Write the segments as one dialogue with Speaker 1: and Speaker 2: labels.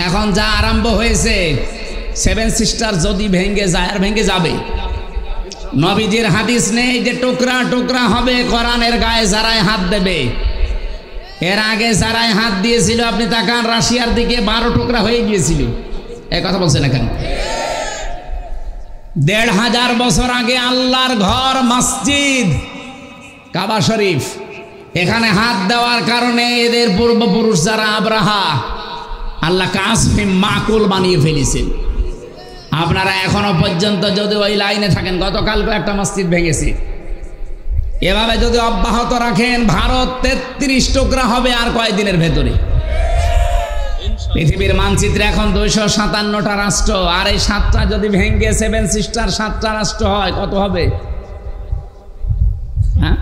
Speaker 1: এখন যা আরম্ভ হয়েছে, সেভেন সিস্টার যদি ভেঙে যায় আর ভেঙে যাবে। নবীজির হাদিস নেই যে টুকরা টুকরা হবে কোরআনের গায়ে যারাই হাত দেবে। এর আগে যারাই হাত দিয়েছিল আপনি তাকান, রাশিয়ার দিকে 12 টুকরা হয়ে গিয়েছিল। এই কথা বলছেন এখানে। 1500 বছর আগে আল্লাহর ঘর মসজিদ কাবা শরীফ, এখানে হাত দেওয়ার কারণে এদের পূর্বপুরুষ যারা আব্রাহা, আল্লাহ কাসফে মাকুল বানিয়ে ফেলেছেন। আপনারা এখনো পর্যন্ত যদি ওই লাইনে থাকেন, গতকালকে একটা মসজিদ ভেঙেছে, এভাবে যদি অব্যাহত রাখেন ভারত 33 টুকরা হবে আর কয়েকদিনের ভেতরে। পৃথিবীর মানচিত্রে এখন 257টা রাষ্ট্র, আর এই 7টা যদি ভেঙে সেভেন সিস্টার 7টা রাষ্ট্র হয়, কত হবে? হ্যাঁ,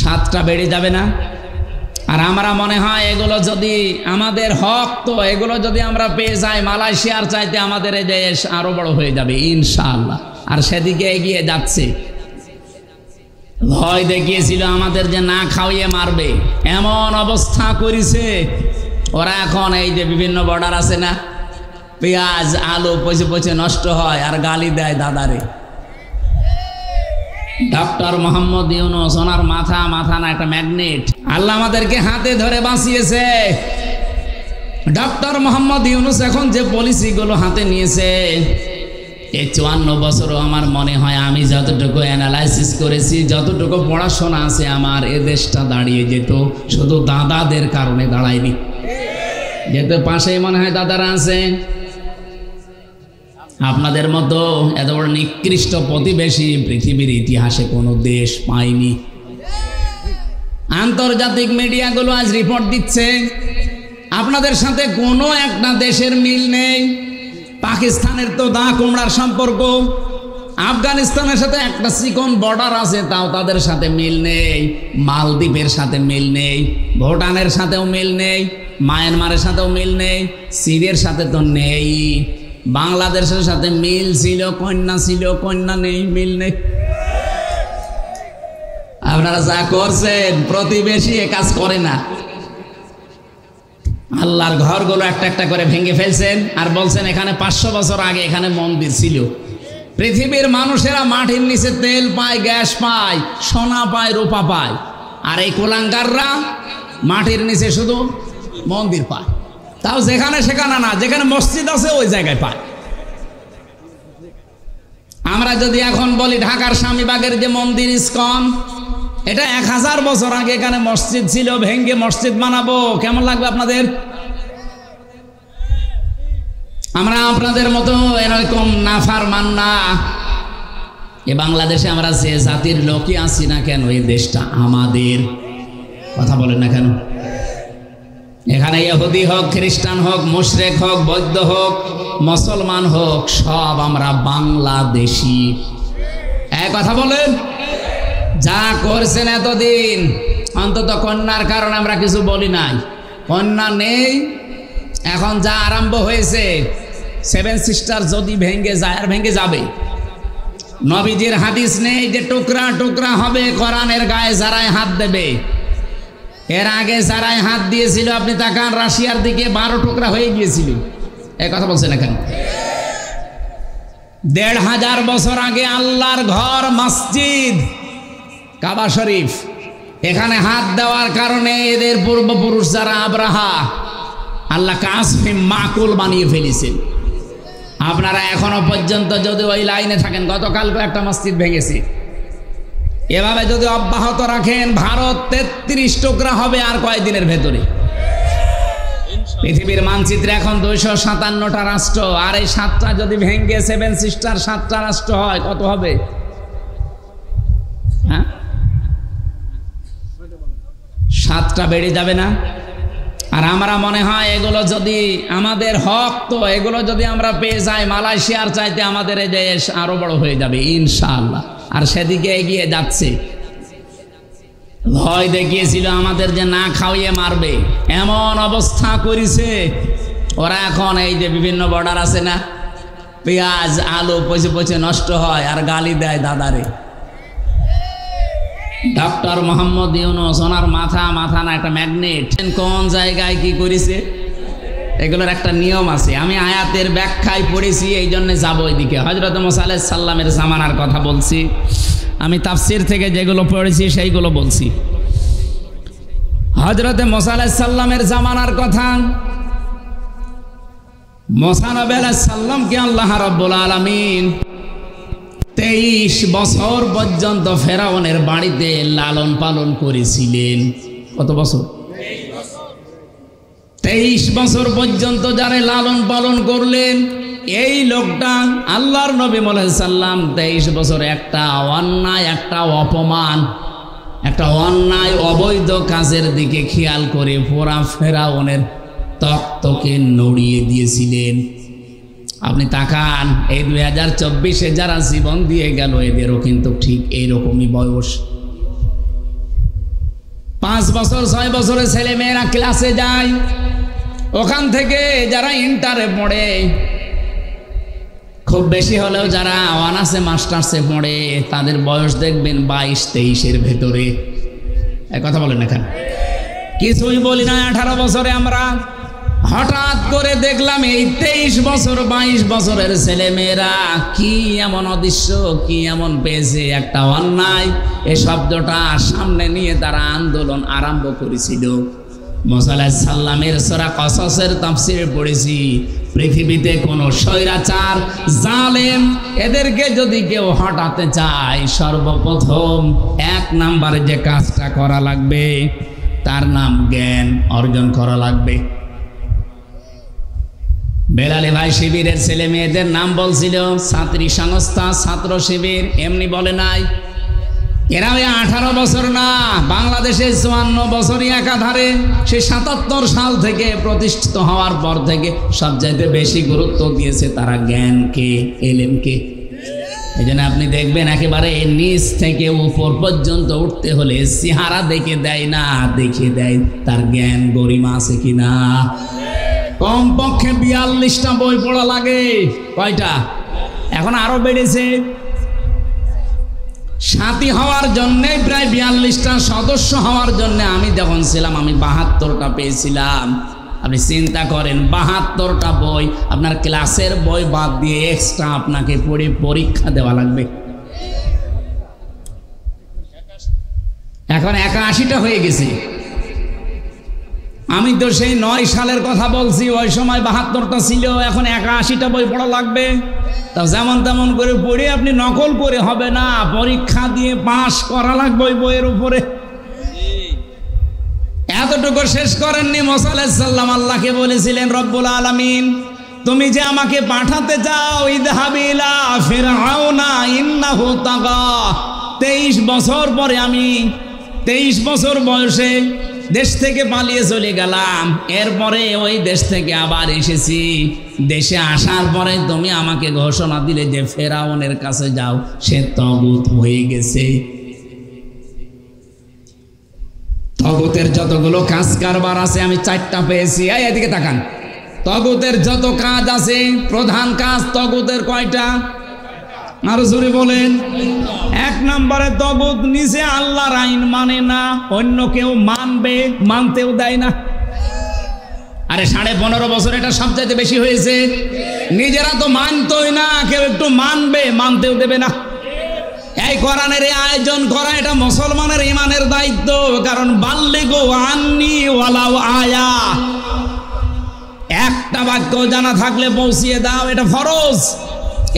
Speaker 1: 7টা বেড়ে যাবে না? আর আমরা মনে হয় এগুলো যদি আমাদের হক, তো এগুলো যদি আমরা পেয়ে যাই, মালয়েশিয়ার চাইতে আমাদের এই দেশ আরো বড় হয়ে যাবে ইনশাআল্লাহ। আর সেদিকে এগিয়ে যাচ্ছে। ভয় দেখিয়েছিল আমাদের যে না খাওয়িয়ে মারবে, এমন অবস্থা করেছে ওরা। এখন এই যে বিভিন্ন বর্ডার আছে না, পেঁয়াজ আলু পচে পচে নষ্ট হয় আর গালি দেয় দাদারে। ডক্টর মোহাম্মদ ইউনূস, ওনার মাথা না একটা ম্যাগনেট, আল্লাহ আমাদেরকে হাতে ধরে বাঁচিয়েছে। ডক্টর মোহাম্মদ ইউনূস এখন যে পলিসিগুলো হাতে নিয়েছে, এই 54 বছরও আমার মনে হয় আমি যতটুকু অ্যানালাইসিস করেছি, যতটুকু পড়াশোনা আছে আমার, এ দেশটা দাঁড়িয়ে যেত। শুধু দাদাদের কারণে দাঁড়ায়নি, যেহেতু পাশেই মনে হয় দাদারা আছে। আপনাদের মতো এত বড় নিকৃষ্ট প্রতিবেশী পৃথিবীর ইতিহাসে কোনো দেশ পায়নি। আন্তর্জাতিক মিডিয়াগুলো আজ রিপোর্ট দিচ্ছে আপনাদের সাথে কোনো একটা দেশের মিল নেই। পাকিস্তানের তো দা কুমড়ার সম্পর্ক, আফগানিস্তানের সাথে একটা চিকন বর্ডার আছে, তাও তাদের সাথে মিল নেই। মালদ্বীপের সাথে মিল নেই, ভুটানের সাথেও মিল নেই, মায়ানমারের সাথেও মিল নেই, সিরিয়ার সাথে তো নেই। বাংলাদেশের সাথে মিল ছিল, কন্যা ছিল, কন্যা নেই, মিল নেই। আপনারা যা করছেন, প্রতিবেশী এ কাজ করে না। আল্লাহর ঘরগুলো একটা একটা করে ভেঙে ফেলছেন আর বলছেন এখানে 500 বছর আগে এখানে মন্দির ছিল। পৃথিবীর মানুষেরা মাটির নিচে তেল পায়, গ্যাস পায়, সোনা পায়, রূপা পায়, আর এই কুলাঙ্গাররা মাটির নিচে শুধু মন্দির পায়। তাও যেখানে সেখানে না, যেখানে মসজিদ আছে ওই জায়গায় পায়। আমরা যদি এখন বলি ঢাকার স্বামীবাগের যে মন্দির ইসকন, এটা 1000 বছর আগে এখানে মসজিদ ছিল, ভেঙ্গে মসজিদ বানাবো, কেমন লাগবে আপনাদের? আমরা আপনাদের মতো এরকম নাফরমান না। এ বাংলাদেশে আমরা যে জাতির লোকই আছি না কেন, এই দেশটা আমাদের। কথা বলেন না কেন? এখানে ইহুদি হোক, খ্রিস্টান হোক, মুশরিক হোক, বৌদ্ধ হোক, মুসলমান হোক, সব আমরা বাংলাদেশি। এক কথা বলেন। যা করছেন এতদিন, অন্তত কন্যার কারণে আমরা কিছু বলি নাই। কন্যা নেই, এখন যা আরম্ভ হয়েছে, সেভেন সিস্টার যদি ভেঙে যায় আর ভেঙে যাবে। নবীজির হাদিস নেই যে টুকরা টুকরা হবে কোরআনের গায়ে যারাই হাত দেবে। এর আগে যারাই হাত দিয়েছিল আপনি তাকান, রাশিয়ার দিকে 12 টুকরা হয়ে গিয়েছিল। এই কথা বলছেন এখানে। 1500 বছর আগে আল্লাহর ঘর মসজিদ কাবা শরীফ, এখানে হাত দেওয়ার কারণে এদের পূর্বপুরুষ যারা আব্রাহা, আল্লাহ কাসফে মাকুল বানিয়ে ফেলেছেন। আপনারা এখনো পর্যন্ত যদি ওই লাইনে থাকেন, গতকালকে একটা মসজিদ ভেঙেছে, এভাবে যদি অব্যাহত রাখেন ভারত 33 টুকরা হবে আর কয়েকদিনের ভেতরে। পৃথিবীর মানচিত্রে এখন 257টা রাষ্ট্র, আর এই 7টা যদি ভেঙে সেভেন সিস্টার 7টা রাষ্ট্র হয়, কত হবে? হ্যাঁ, 7টা বেড়ে যাবে না? আর আমরা মনে হয় এগুলো যদি আমাদের হক, তো এগুলো যদি আমরা পেয়ে যাই, মালয়েশিয়ার চাইতে আমাদের এই দেশ আরো বড় হয়ে যাবে ইনশাআল্লাহ। আর সেদিকে এগিয়ে যাচ্ছে। ভয় দেখিয়েছিল আমাদের যে না খাওয়িয়ে মারবে, এমন অবস্থা করেছে ওরা। এখন এই যে বিভিন্ন বর্ডার আছে না, পেঁয়াজ আলু পচে পচে নষ্ট হয় আর গালি দেয় দাদারে। ডক্টর মোহাম্মদ ইউনূস ওনার মাথা না একটা ম্যাগনেট, কোন জায়গায় কি করেছে এগুলোর একটা নিয়ম আছে। আমি আয়াতের ব্যাখ্যায় পড়েছি, এই জন্য যাবো ওইদিকে। হযরত মুসা আলাইহিস সালামের জামানার কথা বলছি, আমি তাফসীর থেকে যেগুলো পড়েছি সেইগুলো বলছি। হযরত মুসা আলাইহিস সালামের জামানার কথা। মুসা নবী আলাইহিস সালামকে আল্লাহ রাব্বুল আলামিন 23 বছর পর্যন্ত ফেরাউনের বাড়িতে লালন পালন করেছিলেন। কত বছর? 23 বছর পর্যন্ত যারা লালন পালন করলেন, এই লোকটা আল্লাহর নবী মুহাম্মদ সাল্লাম 23 বছর একটা অন্যায়, একটা অপমান, একটা অন্যায় অবৈধ কাজের দিকে খেয়াল করে পুরা ফেরাউনের তক্তকে নড়িয়ে দিয়েছিলেন। আপনি তাকান, এই 2024-এ যারা জীবন দিয়ে গেল এদেরও কিন্তু ঠিক এইরকমই বয়স। 5 বছর 6 বছরের ছেলে মেয়েরা ক্লাসে যায়, ওখান থেকে যারা ইন্টারে পড়ে, খুব বেশি হলেও যারা অনার্সে মাস্টার্সে পড়ে, তাদের বয়স দেখবেন 22-23-এর ভেতরে। এক কথা বলেন এখানে কিছুই বলি না। 18 বছরে আমরা হঠাৎ করে দেখলাম এই 23 বছর 22 বছরের ছেলে মেয়েরা কি এমন অদৃশ্য, কি এমন পেয়েছে, একটা অন্যায় এই শব্দটা সামনে নিয়ে তারা আন্দোলন আরম্ভ করেছিল। মুসা আলাইহিস সালামের সূরা কসসের তাফসীরে পড়েছি, পৃথিবীতে কোনো স্বৈরাচার জালেম এদেরকে যদি কেউ হটাতে চায়, সর্বপ্রথম 1 নম্বরে যে কাজটা করা লাগবে তার নাম জ্ঞান অর্জন করা লাগবে। বেলালে ভাই শিবিরের ছেলে মেয়েদের নাম বলছিল, ছাত্রী সংস্থা, ছাত্র শিবির, এমনি বলে নাই। এরা ওই 18 বছর না, বাংলাদেশে 54 বছরই একাধারে, সে 77 সাল থেকে প্রতিষ্ঠিত হওয়ার পর থেকে সবচাইতে বেশি গুরুত্ব দিয়েছে তারা জ্ঞানকে, এলেমকে। এই জন্য আপনি দেখবেন একেবারে নিচ থেকে উপর পর্যন্ত উঠতে হলে চেহারা দেখে দেয় না, দেখে দেয় তার জ্ঞান গরিমা আছে কিনা। কমপক্ষে 42টা বই পড়া লাগে। কয়টা? এখন আরো বেড়েছে। সাথী হওয়ার জন্যে প্রায় 42টা, সদস্য হওয়ার জন্য আমি যখন ছিলাম আমি 72টা পেয়েছিলাম। আপনি চিন্তা করেন, 72টা বই আপনার ক্লাসের বই বাদ দিয়ে এক্সট্রা আপনাকে পড়ে পরীক্ষা দেওয়া লাগবে। এখন 81টা হয়ে গেছে। আমি তো সেই 9 সালের কথা বলছি, ওই সময় 72টা ছিল, এখন 81টা বই পড়া লাগবে। তা যেমন তেমন করে পড়ে আপনি নকল করে হবে না, পরীক্ষা দিয়ে পাশ করা লাগবে ওই বইয়ের উপরে। এতটুকু শেষ করেননি মুসা আলাইহিস সালাম, আল্লাহকে বলেছিলেন, রব্বুল আলামিন তুমি যে আমাকে পাঠাতে চাও, ইযহাবি ইলা ফিরআউনা ইন্নাহু তাগা। 23 বছর পরে আমি 23 বছর বয়সে দেশ থেকে পালিয়ে চলে গেলাম, এরপরে ওই দেশ থেকে আবার এসেছি। দেশে আসার পরে তুমি আমাকে ঘোষণা দিলে যে ফেরাউনের কাছে যাও, সে তাগুত হয়ে গেছে। তাগুতের যতগুলো কাজ কারবার আছে আমি 4টা পেয়েছি। এদিকে তাকান, তাগুতের যত কাজ আছে, প্রধান কাজ তাগুতের কয়টা? আরো জোরে বলেন। 1 নম্বরে তাগুত নিচে আল্লাহর আইন মানে না, অন্য কেউ মানবে, মানতেও দেয় না। আরে 15.5 বছর এটা সবচাইতে বেশি হয়েছে। নিজেরা তো মানতোই না, কেউ একটু মানবে, মানতেও দেবে না। এই কোরআনের আয়োজন করা এটা মুসলমানের ইমানের দায়িত্ব। কারণ বাল্লিগু আন্নি ওয়ালাউ আয়া, একটা বাক্য জানা থাকলে পৌঁছিয়ে দাও, এটা ফরজ।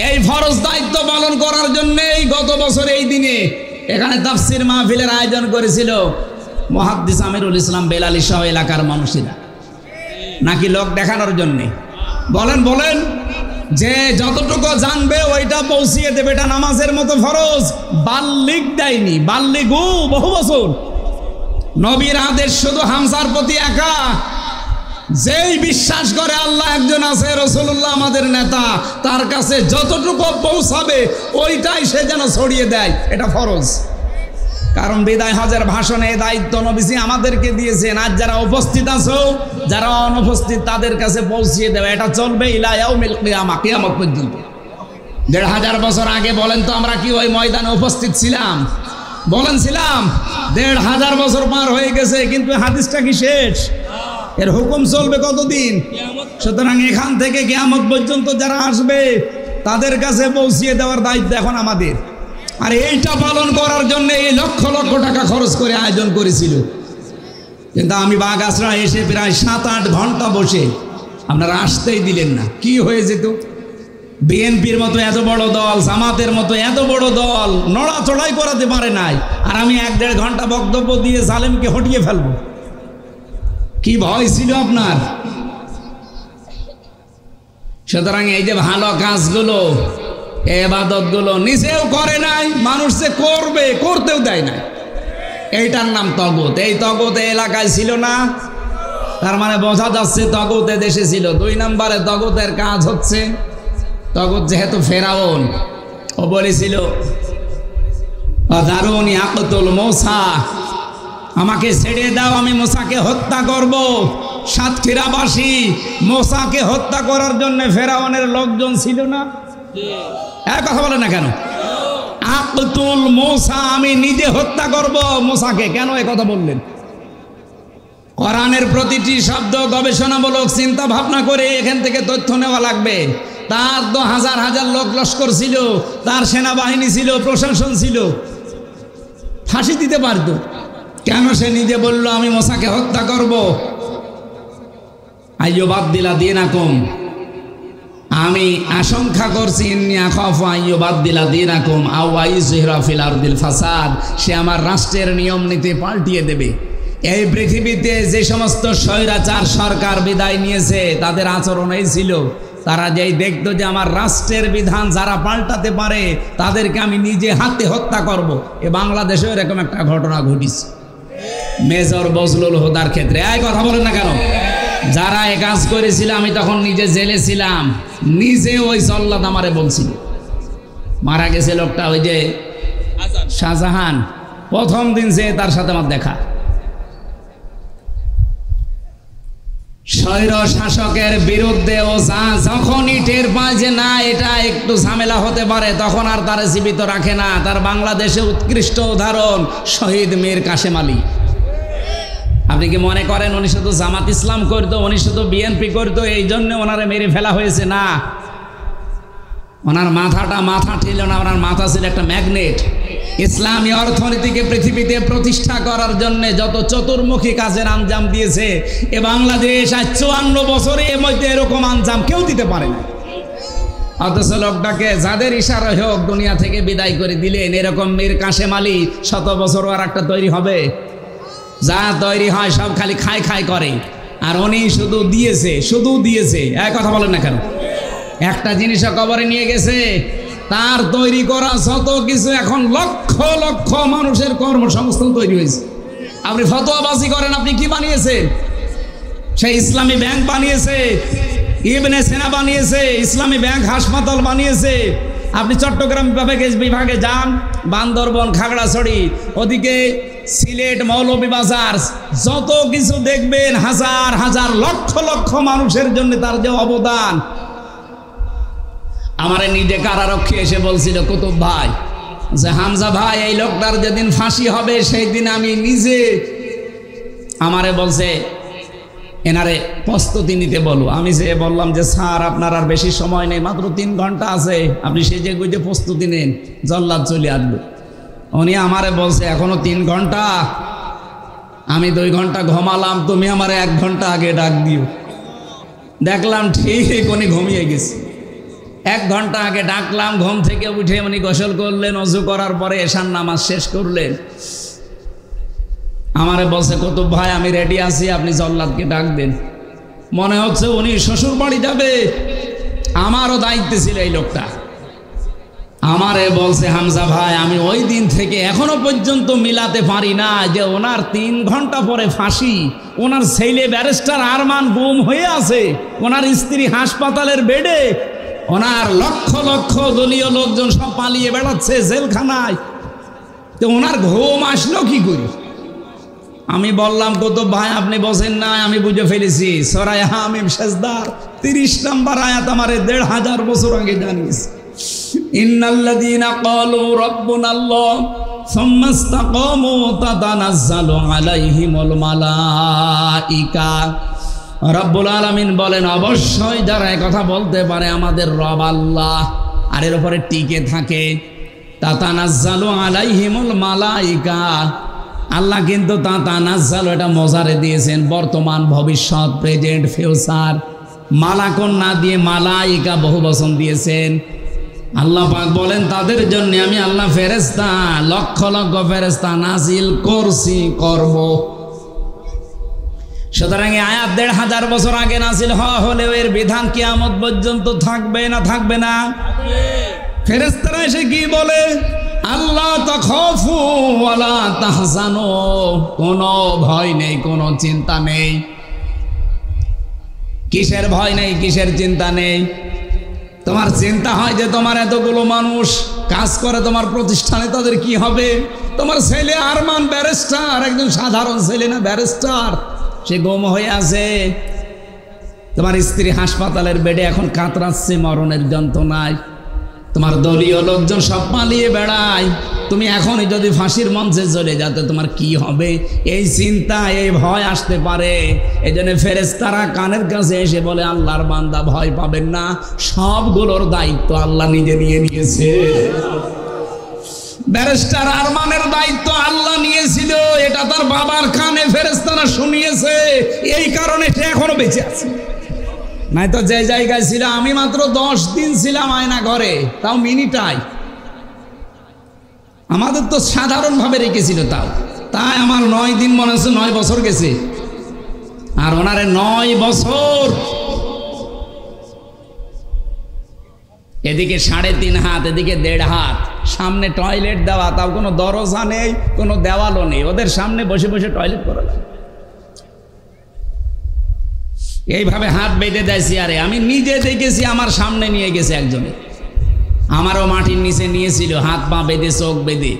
Speaker 1: এই ফরজ দায়িত্ব পালন করার জন্যই গত বছর এই দিনে এখানে তাফসীর মাহফিলের আয়োজন করেছিল মুহাদ্দিস আমিরুল ইসলাম বেলালী সহ এলাকার মানুষেরা। নাকি লোক দেখানোর জন্যে? বলেন বলেন, যে যতটুকু জানবে ওইটা পৌঁছিয়ে দেবে, এটা নামাজের মতো ফরজ। বাল্লিগ দেয়নি, বাল্লিগু বহু বছর। নবীর আদেশ শুধু হামজার প্রতি একা। যেই বিশ্বাস করে আল্লাহ একজন আছে, রাসূলুল্লাহ আমাদের নেতা, তার কাছে যতটুকু পৌঁছাবে ওইটাই সে যেন ছড়িয়ে দেয়, এটা ফরজ। কারণ বিদায় হজের ভাষণে এই দায়িত্ব নবীজি আমাদেরকে দিয়েছেন। আজ যারা উপস্থিত আছো, যারা অনুপস্থিত, তাদের কাছে পৌঁছিয়ে দেবে, এটা চলবে ইলা ইয়াউমিল কিয়ামা, কিয়ামত পর্যন্ত। 1500 বছর আগে বলেন তো আমরা কি ওই ময়দানে উপস্থিত ছিলাম? বলেন ছিলাম ১৫০০ বছর পার হয়ে গেছে, কিন্তু হাদিসটা কি শেষ? এর হুকুম চলবে কতদিন? সুতরাং এখান থেকে কিয়ামত পর্যন্ত যারা আসবে তাদের কাছে পৌঁছিয়ে দেওয়ার দায়িত্ব এখন আমাদের। আর এইটা পালন করার জন্য এই লক্ষ লক্ষ টাকা খরচ করে আয়োজন করেছিল, কিন্তু আমি বাগাসরা এসে প্রায় ৭-৮ ঘন্টা বসে আপনারা আসতেই দিলেন না। কি হয়ে যেত? বিএনপির মতো এত বড় দল, জামাতের মতো এত বড় দল নড়াচড়াই করাতে পারে নাই, আর আমি ১-১.৫ ঘন্টা বক্তব্য দিয়ে জালেমকে হটিয়ে ফেলবো। কি ভয় ছিল আপনার? সুতরাং এই যে ভালো কাজগুলো, ইবাদতগুলো নিজেও করে নাই, মানুষ যে করবে করতেও দেয় না, এইটার নাম তগুত। এই তগুত এলাকায় ছিল না, তার মানে বোঝা যাচ্ছে তগুত দেশে ছিল। ২ নম্বরে তগুতের কাজ হচ্ছে, তগুত যেহেতু ফেরাউন, ও বলেছিল দারুনি আকতুল মূসা, আমাকে ছেড়ে দাও, আমি মূসাকে হত্যা করব। সাতক্ষীরাবাসী মূসাকে হত্যা করার জন্য ফেরাউনের লোকজন ছিল না? এক কথা বলে না কেন? আকতুল মূসা, আমি নিজে হত্যা করব মূসাকে। কেন এ কথা বললেন? কোরআনের প্রতিটি শব্দ গবেষণামূলক চিন্তা ভাবনা করে এখান থেকে তথ্য নেওয়া লাগবে। তার তো হাজার হাজার লোক লস্কর ছিল, তার সেনাবাহিনী ছিল, প্রশাসন ছিল, ফাঁসি দিতে পারত। কেন সে নিজে বলল আমি মূসাকে হত্যা করব? আইয়ুবাদদিলা দীনাকুম, আমি আশঙ্কা করছি ইন্নী আখাফু আইয়ুবাদদিলা দীনাকুম আও আইয়ুযহিরা ফিল আরদিল ফাসাদ, সে আমার রাষ্ট্রের নিয়ম নীতি পাল্টিয়ে দেবে। এই পৃথিবীতে যে সমস্ত স্বৈরাচার সরকার বিদায় নিয়েছে তাদের আচরণ এই ছিল, তারা যেই দেখতো যে আমার রাষ্ট্রের বিধান যারা পাল্টাতে পারে তাদেরকে আমি নিজে হাতে হত্যা করব। এ বাংলাদেশে এরকম একটা ঘটনা ঘটেছে মেজর বজলুল হুদার ক্ষেত্রে। এই কথা বলেন না কেন? যারা এ কাজ করেছিল, আমি তখন নিজে জেলে ছিলাম, নিজে ওই জল্লাদ আমারে বলছিল। মারা গেছে লোকটা, ওই যে শাহজাহান, প্রথম দিন যে তার সাথে আমার দেখা। স্বৈর শাসকের বিরুদ্ধে ও যখনই টের পায় যে না এটা একটু ঝামেলা হতে পারে, তখন আর তারা জীবিত রাখে না। তার বাংলাদেশে উৎকৃষ্ট উদাহরণ শহীদ মীর কাশেম আলী। আপনি কি মনে করেন উনি শুধু জামাত ইসলাম করতো, উনি শুধু বিএনপি করতো এই জন্য ওনারে মেরে ফেলা হয়েছে? না, ওনার মাথাটা মাথা ছিল না, ওনার মাথা ছিল একটা ম্যাগনেট। ইসলামী অর্থনীতিকে পৃথিবীতে প্রতিষ্ঠা করার জন্য যত চতুর্মুখী কাজের আঞ্জাম দিয়েছে এ বাংলাদেশ আজ 54 বছরে এর মধ্যে এরকম আঞ্জাম কেউ দিতে পারে না। অথচ লোকটাকে যাদের ইশারা হোক দুনিয়া থেকে বিদায় করে দিলেন। এরকম মীর কাশেম আলী 100 বছর আর একটা তৈরি হবে? যা তৈরি হয় সব খালি খায় খায় করে, আর উনি শুধু দিয়েছে, শুধু দিয়েছে। এক কথা বলেন না কেন? একটা জিনিসও কবরে নিয়ে গেছে। তার তৈরি করা যত কিছু এখন লক্ষ লক্ষ মানুষের কর্মসংস্থান তৈরি হয়েছে। আপনি ফতোয়াবাজি করেন, আপনি কি বানিয়েছেন? সেই ইসলামী ব্যাংক বানিয়েছে, ইবনে সিনা বানিয়েছে, ইসলামী ব্যাংক হাসপাতাল বানিয়েছে। আপনি চট্টগ্রাম বিভাগে যান, বান্দরবন, খাগড়াছড়ি, ওদিকে সিলেট, মৌলভীবাজার, যত কিছু দেখবেন হাজার হাজার লক্ষ লক্ষ মানুষের জন্য তার যে অবদান। আমারে নিজে কারারক্ষী এসে বলছিল কুতুব ভাই যে হামজা ভাই এই লোকটার যেদিন ফাঁসি হবে সেই দিন আমি নিজে, আমারে বলছে এনারে প্রস্তুতি নিতে বলো। আমি যে বললাম যে স্যার আপনার আর বেশি সময় নেই, মাত্র 3 ঘন্টা আছে, আপনি সেজে গুজে প্রস্তুতি নেন, জল্লাদ চলে আসবে। উনি আমারে বলছে এখনো 3 ঘন্টা? আমি 2 ঘন্টা ঘুমালাম, তুমি আমারে 1 ঘন্টা আগে ডাক দিও। দেখলাম ঠিক উনি ঘুমিয়ে গেছে। 1 ঘন্টা আগে ডাকলাম, ঘুম থেকে উঠে উনি গোসল করলেন, ওযু করার পরে এশার নামাজ শেষ করলেন। আমারে বলছে কুতুব ভাই আমি রেডি আছি, আপনি জল্লাদকে ডাক দেন। মনে হচ্ছে উনি শ্বশুর বাড়ি যাবে। আমারও দায়িত্ব ছিল এই লোকটা। আমারে বলছে হামজা ভাই আমি ওই দিন থেকে এখনো পর্যন্ত মিলাতে পারি না যে ওনার 3 ঘন্টা পরে ফাঁসি, ওনার ছেলে ব্যারিস্টার আরমান গুম হয়ে আছে, ওনার স্ত্রী হাসপাতালের বেডে, ওনার লক্ষ লক্ষ দলীয় লোকজন সব পালিয়ে বেড়াচ্ছে জেলখানায়, তো ওনার ঘুম আসলো কি করে? আমি বললাম কুতুব ভাই আপনি বসেন না, আমি বুঝে ফেলেছি। সূরা হামিম সেজদার 30 নম্বর আয়াত আমারে 1500 বছর আগে জানিয়েছে। ইন্নাল্লাযীনা ক্বালু রাব্বুনাল্লাহ সুম্মা ইসতাকামু তাতানাজ্জালু আলাইহিমুল মালাইকা। রব্বুল আলামিন বলেন, অবশ্যই যারা কথা বলতে পারে আমাদের রব আল্লাহ আর এর উপরে টিকে থাকে, তাতানাজ্জালু আলাইহিমুল মালাইকা, আল্লাহ কিন্তু তাতানাজ্জালু এটা মজারে দিয়েছেন, বর্তমান ভবিষ্যৎ প্রেজেন্ট ফিউচার, মালাকুন না দিয়ে মালাইকা বহু বচন দিয়েছেন। আল্লাহ পাক বলেন তাদের জন্য আমি আল্লাহ ফেরেশতা লক্ষ লক্ষ ফেরেশতা নাজিল করছি, করব। সুতরাং আয়াত ১৫০০ বছর আগে নাজিল হওয়া হলেও এর বিধান কিয়ামত পর্যন্ত থাকবে না থাকবে না? ফেরেশতারা এসে কি বলে? আল্লাহ তাখাফু ওয়ালা তাহজানু, কোনো ভয় নেই, কোনো চিন্তা নেই। কিসের ভয় নেই, কিসের চিন্তা নেই? তোমার চিন্তা হয় যে তোমার এতগুলো মানুষ কাজ করে তোমার প্রতিষ্ঠানে, তাদের কি হবে? তোমার ছেলে আরমান ব্যারিস্টার, একজন সাধারণ ছেলে না, ব্যারিস্টার, সে গুম হয়ে আছে। তোমার স্ত্রী হাসপাতালের বেডে এখন কাতরাচ্ছে মরণের যন্ত্রণায়। তোমার দলীয় লোকজন সব পালিয়ে বেড়ায়। তুমি এখনই যদি ফাঁসির মঞ্চে চলে যাতে তোমার কি হবে, এই চিন্তা, এই ভয় আসতে পারে। এই জন্য ফেরেশতারা কানের কাছে এসে বলে, আল্লাহর বান্দা ভয় পাবেন না, সবগুলোর দায়িত্ব আল্লাহ নিজে নিয়ে নিয়েছে। ব্যারিস্টার আরমানের দায়িত্ব আল্লাহ নিয়েছিল, এটা তার বাবার কানে ফেরেশতারা শুনিয়েছে, এই কারণে সে এখনো বেঁচে আছে। নাই তো যে জায়গায় ছিল, আমি মাত্র 10 দিন ছিলাম আয়না ঘরে, তাও মিনিটাই। আমাদের তো সাধারণভাবে রেখেছিল, তাই আমার 9 দিন মনে হচ্ছে 9 বছর গেছে, আর ওনারে 9 বছর। এদিকে 3.5 হাত, এদিকে 1.5 হাত, সামনে টয়লেট দেওয়া, তাও কোনো দরজা নেই, কোনো দেওয়ালও নেই, ওদের সামনে বসে বসে টয়লেট করা লাগে। এইভাবে হাত বেঁধে দেয় চেয়ারে। আমি নিজে দেখেছি, আমার সামনে নিয়ে গেছে একজনে, আমারও মাটির নিচে নিয়েছিল, হাত পা বেঁধে, চোখ বেঁধে।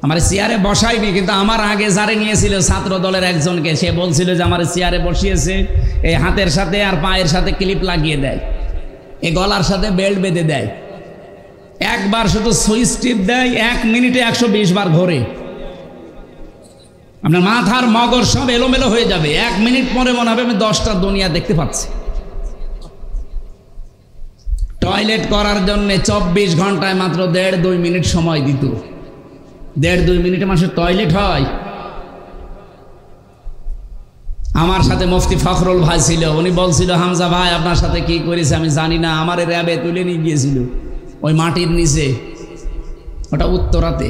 Speaker 1: আমার চেয়ারে বসায়নি, কিন্তু আমার আগে যারে নিয়েছিল ছাত্র দলের একজনকে, সে বলছিল যে আমার চেয়ারে বসিয়েছে, এই হাতের সাথে আর পায়ের সাথে ক্লিপ লাগিয়ে দেয়, এই গলার সাথে বেল্ট বেঁধে দেয়, একবার শুধু সুইচ টিপ দেয়, 1 মিনিটে 120 বার ঘোরে। আপনার মাথার মগজ সব এলোমেলো হয়ে যাবে, 1 মিনিট পরে মনে হবে আমি 10টা দুনিয়া দেখতে পাচ্ছি। টয়লেট করার জন্য 24 ঘন্টায় মাত্র 1.5-2 মিনিট সময় দিত। 1.5-2 মিনিটে মানুষের টয়লেট হয়। আমার সাথে মুফতি ফখরুল ভাই ছিল, উনি বলছিল, হামজা ভাই আপনার সাথে কি করেছে আমি জানি না, আমার র্যাবে তুলে নিয়ে গিয়েছিল ওই মাটির নিচে, ওটা উত্তরাতে,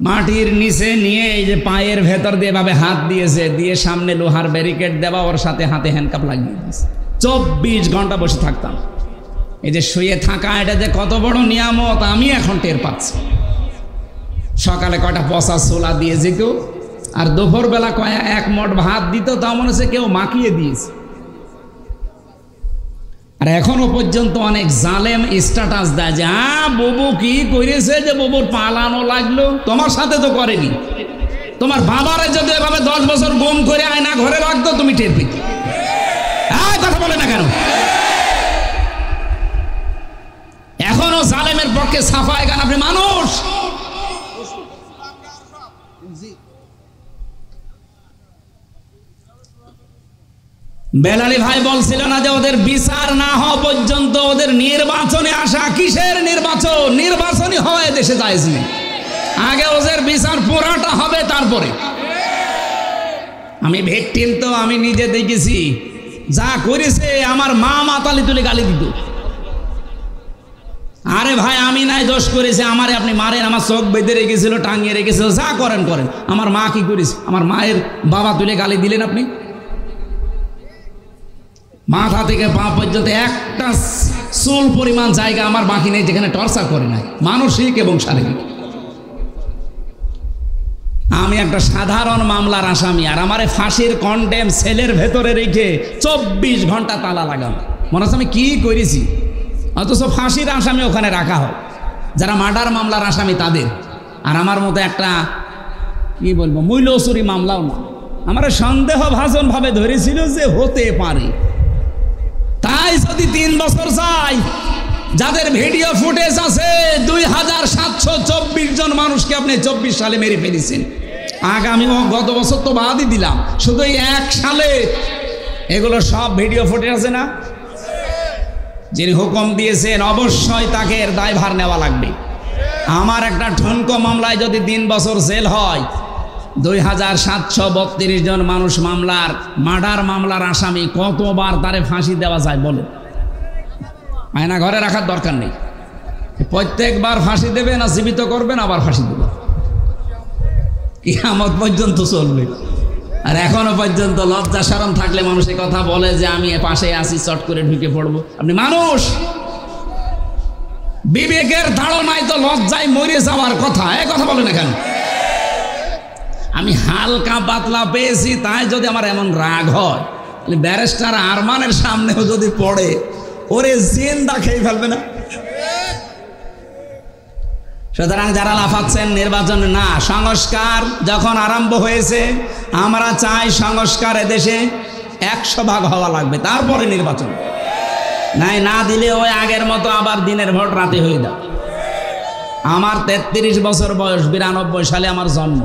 Speaker 1: মাটির নিচে নিয়ে এই যে পায়ের ভেতর দিয়ে ভাবে হাত দিয়েছে, দিয়ে সামনে লোহার ব্যারিকেড দেওয়া, ওর সাথে হাতে হ্যান্ডকাপ লাগিয়ে দিয়েছে। 24 ঘন্টা বসে থাকতাম। এই যে শুয়ে থাকা, এটা যে কত বড় নিয়ামত আমি এখন টের পাচ্ছি। সকালে কয়টা পচা ছোলা দিয়ে যেত, আর দুপুরবেলা 1 মট ভাত দিত, তা মনে হচ্ছে কেউ মাখিয়ে দিয়েছে। আর এখনো পর্যন্ত অনেক জালেম স্ট্যাটাস দেয় যে বুবু কি করেছে, যে বুবুর পালানো লাগলো, তোমার সাথে তো করেনি। তোমার বাবারে যদি এভাবে 10 বছর গুম করে আয়না ঘরে রাখতো, তুমি টের পেতে। কথা বলে না কেন? এখনো জালেমের পক্ষে সাফাই গান আপনি মানুষ। বেলালি ভাই বলছিল না যে ওদের বিচার না হওয়া পর্যন্ত ওদের নির্বাচনে আসা। কিসের নির্বাচন? নির্বাচনই হয় দেশে যায়নি, আগে ওদের বিচার পুরাটা হবে তারপরে। আমি ভিকটিম তো, আমি নিজে দেখেছি যা করেছে। আমার মা মাতালি তুলে গালি দিত, আরে ভাই আমি নাই দোষ করেছি, আমারে আপনি মারেন, আমার চোখ বেঁধে রেখেছিল, টাঙিয়ে রেখেছিল, যা করেন করেন। আমার মা কি করেছে? আমার মায়ের বাবা তুলে গালি দিলেন আপনি। মাথা থেকে পা পর্যন্ত একটা চুল পরিমাণ জায়গা আমার বাকি নেই যেখানে টর্চার করে নাই, মানসিক এবং শারীরিক। আমি একটা সাধারণ মামলার আসামি, আর আমারে ফাঁসির কন্ডেম সেলের ভেতরে রেখে 24 ঘন্টা তালা লাগানো। মনে হচ্ছে আমি কি করেছি, অথচ ফাঁসির আসামি ওখানে রাখা হয়, যারা মার্ডার মামলার আসামি তাদের। আর আমার মতো একটা কি বলবো মূল্যচুরি মামলাও না। আমার সন্দেহভাজন ভাবে ধরেছিল যে হতে পারে, তাই যদি 3 বছর যায় যাদের ভিডিও ফুটেজ আছে 2724 জন মানুষকে আপনি 24 সালে মেরে ফেলেছেন। আগামী গত বছর তো বাদই দিলাম, শুধু এই 1 সালে এগুলো সব ভিডিও ফুটেজ আছে না? যিনি হুকুম দিয়েছেন অবশ্যই তাকে এর দায়ভার নেওয়া লাগবে। আমার একটা ঠুনকো মামলায় যদি 3 বছর জেল হয়, 2732 জন মানুষ মামলার মার্ডার মামলার আসামি, কতবার তারে ফাঁসি দেওয়া যায় বলে? আয়না ঘরে রাখার দরকার নেই, প্রত্যেকবার ফাঁসি দেবে না জীবিত করবেন আবার ফাঁসি দেবে, কিয়ামত পর্যন্ত চলবে। আর এখনো পর্যন্ত লজ্জা শরম থাকলে মানুষ কথা বলে যে আমি পাশে আসি, চট করে ঢুকে পড়বো। আপনি মানুষ, বিবেকের ধারণায় তো লজ্জায় মরে যাওয়ার কথা, এই কথা বলে না কেন? আমি হালকা পাতলা পেয়েছি তাই যদি আমার এমন রাগ হয়, ব্যারিস্টার আরমানের সামনেও যদি পড়ে, ওরে জিন্দা খেয়ে ফেলবে না? সুতরাং যারা লাফাচ্ছেন নির্বাচন না, সংস্কার যখন আরম্ভ হয়েছে, আমরা চাই সংস্কার এদেশে 100% হওয়া লাগবে, তারপরে নির্বাচন। নাই না দিলে ওই আগের মতো আবার দিনের ভোট রাতে হয়ে যাবে। আমার 33 বছর বয়স, 92 সালে আমার জন্ম।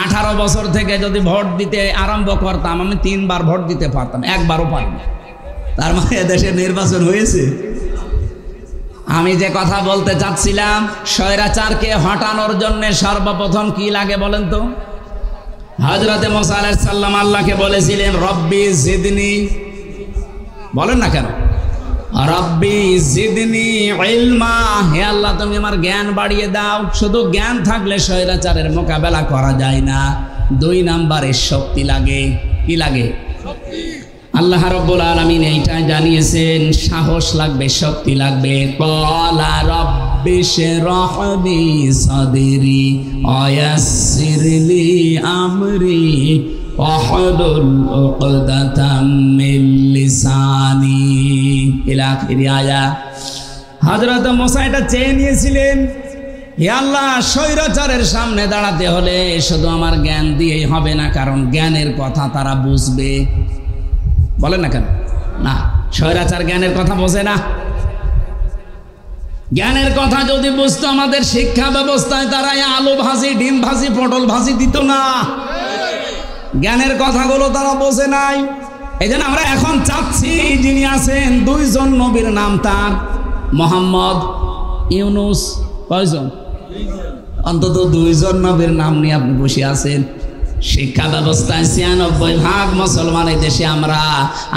Speaker 1: 18 বছর থেকে যদি ভোট দিতে আরম্ভ করতাম, আমি 3 বার ভোট দিতে পারতাম, একবারও পারিনি। তার মানে এদেশে নির্বাচন হয়েছে। আমি যে কথা বলতে চাচ্ছিলাম, স্বৈরাচারকে হটানোর জন্য সর্বপ্রথম কি লাগে বলেন তো? হযরতে মুসা আলাইহিস সালাম আল্লাহকে বলেছিলেন রব্বি জিদনি, বলেন না কেন? রব্বি জিদনি ইলমা, হে আল্লাহ তুমি আমার জ্ঞান বাড়িয়ে দাও। শুধু জ্ঞান থাকলে স্বৈরাচারের মোকাবেলা করা যায় না, 2 নম্বরে শক্তি লাগে। কি লাগে? আল্লাহ রাব্বুল আলামিন এইটা জানিয়েছেন, সাহস লাগবে, শক্তি লাগবে। ক্বালা রাব্বিশরাহ লি সাদরি ওয়ায়াসসিরলি আমরি ওয়াহলুল উকদাতাম মিন লিসানি ইলা আখির আয়াত। হযরত মুসা এটা চেয়ে নিয়েছিলেন, হে আল্লাহ স্বৈরাচারের সামনে দাঁড়াতে হলে শুধু আমার জ্ঞান দিয়েই হবে না, কারণ জ্ঞানের কথা তারা বুঝবে। বলেন না কেন? না, স্বৈরাচার জ্ঞানের কথা বোঝে না। জ্ঞানের কথা যদি বুঝতো, আমাদের শিক্ষা ব্যবস্থায় তারা আলু ভাজি, ডিম ভাজি, পটল ভাজি দিত না। জ্ঞানের কথাগুলো তারা বোঝে নাই। এই জন্য আমরা এখন চাচ্ছি, যিনি আছেন 2 জন নবীর নাম তার, মোহাম্মদ, ইউনুস, কয়জন? অন্তত 2 জন নবীর নাম নিয়ে আপনি বসে আছেন। শিক্ষা ব্যবস্থায় 96% মুসলমান এই দেশে।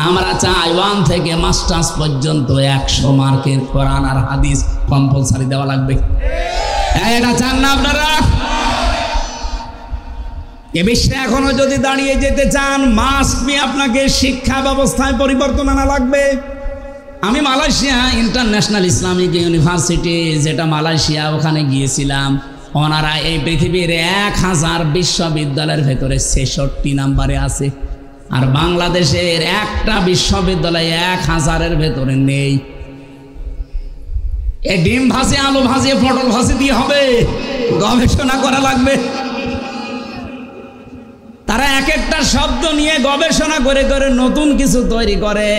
Speaker 1: আমরা চাই 1 থেকে মাস্টার্স পর্যন্ত 100 মার্কের কোরআন আর হাদিস কম্পালসারি দেওয়া লাগবে। এটা চান না আপনারা? এ বিশ্বে এখনো যদি দাঁড়িয়ে যেতে চান, মাস্ট বি আপনাকে শিক্ষা ব্যবস্থায় পরিবর্তন আনা লাগবে। আমি মালয়েশিয়া ইন্টারন্যাশনাল ইসলামিক ইউনিভার্সিটি, যেটা মালয়েশিয়া, ওখানে গিয়েছিলাম। ওনারা এই পৃথিবীর 1000 বিশ্ববিদ্যালয়ের ভেতরে 66 নম্বরে আছে, আর বাংলাদেশের একটা বিশ্ববিদ্যালয় 1000-এর ভেতরে নেই। এই ডিম ভাজি, আলু ভাজি, পটল ভাজি দিয়ে হবে? গবেষণা করা লাগবে। তারা এক একটা শব্দ নিয়ে গবেষণা করে করে নতুন কিছু তৈরি করে,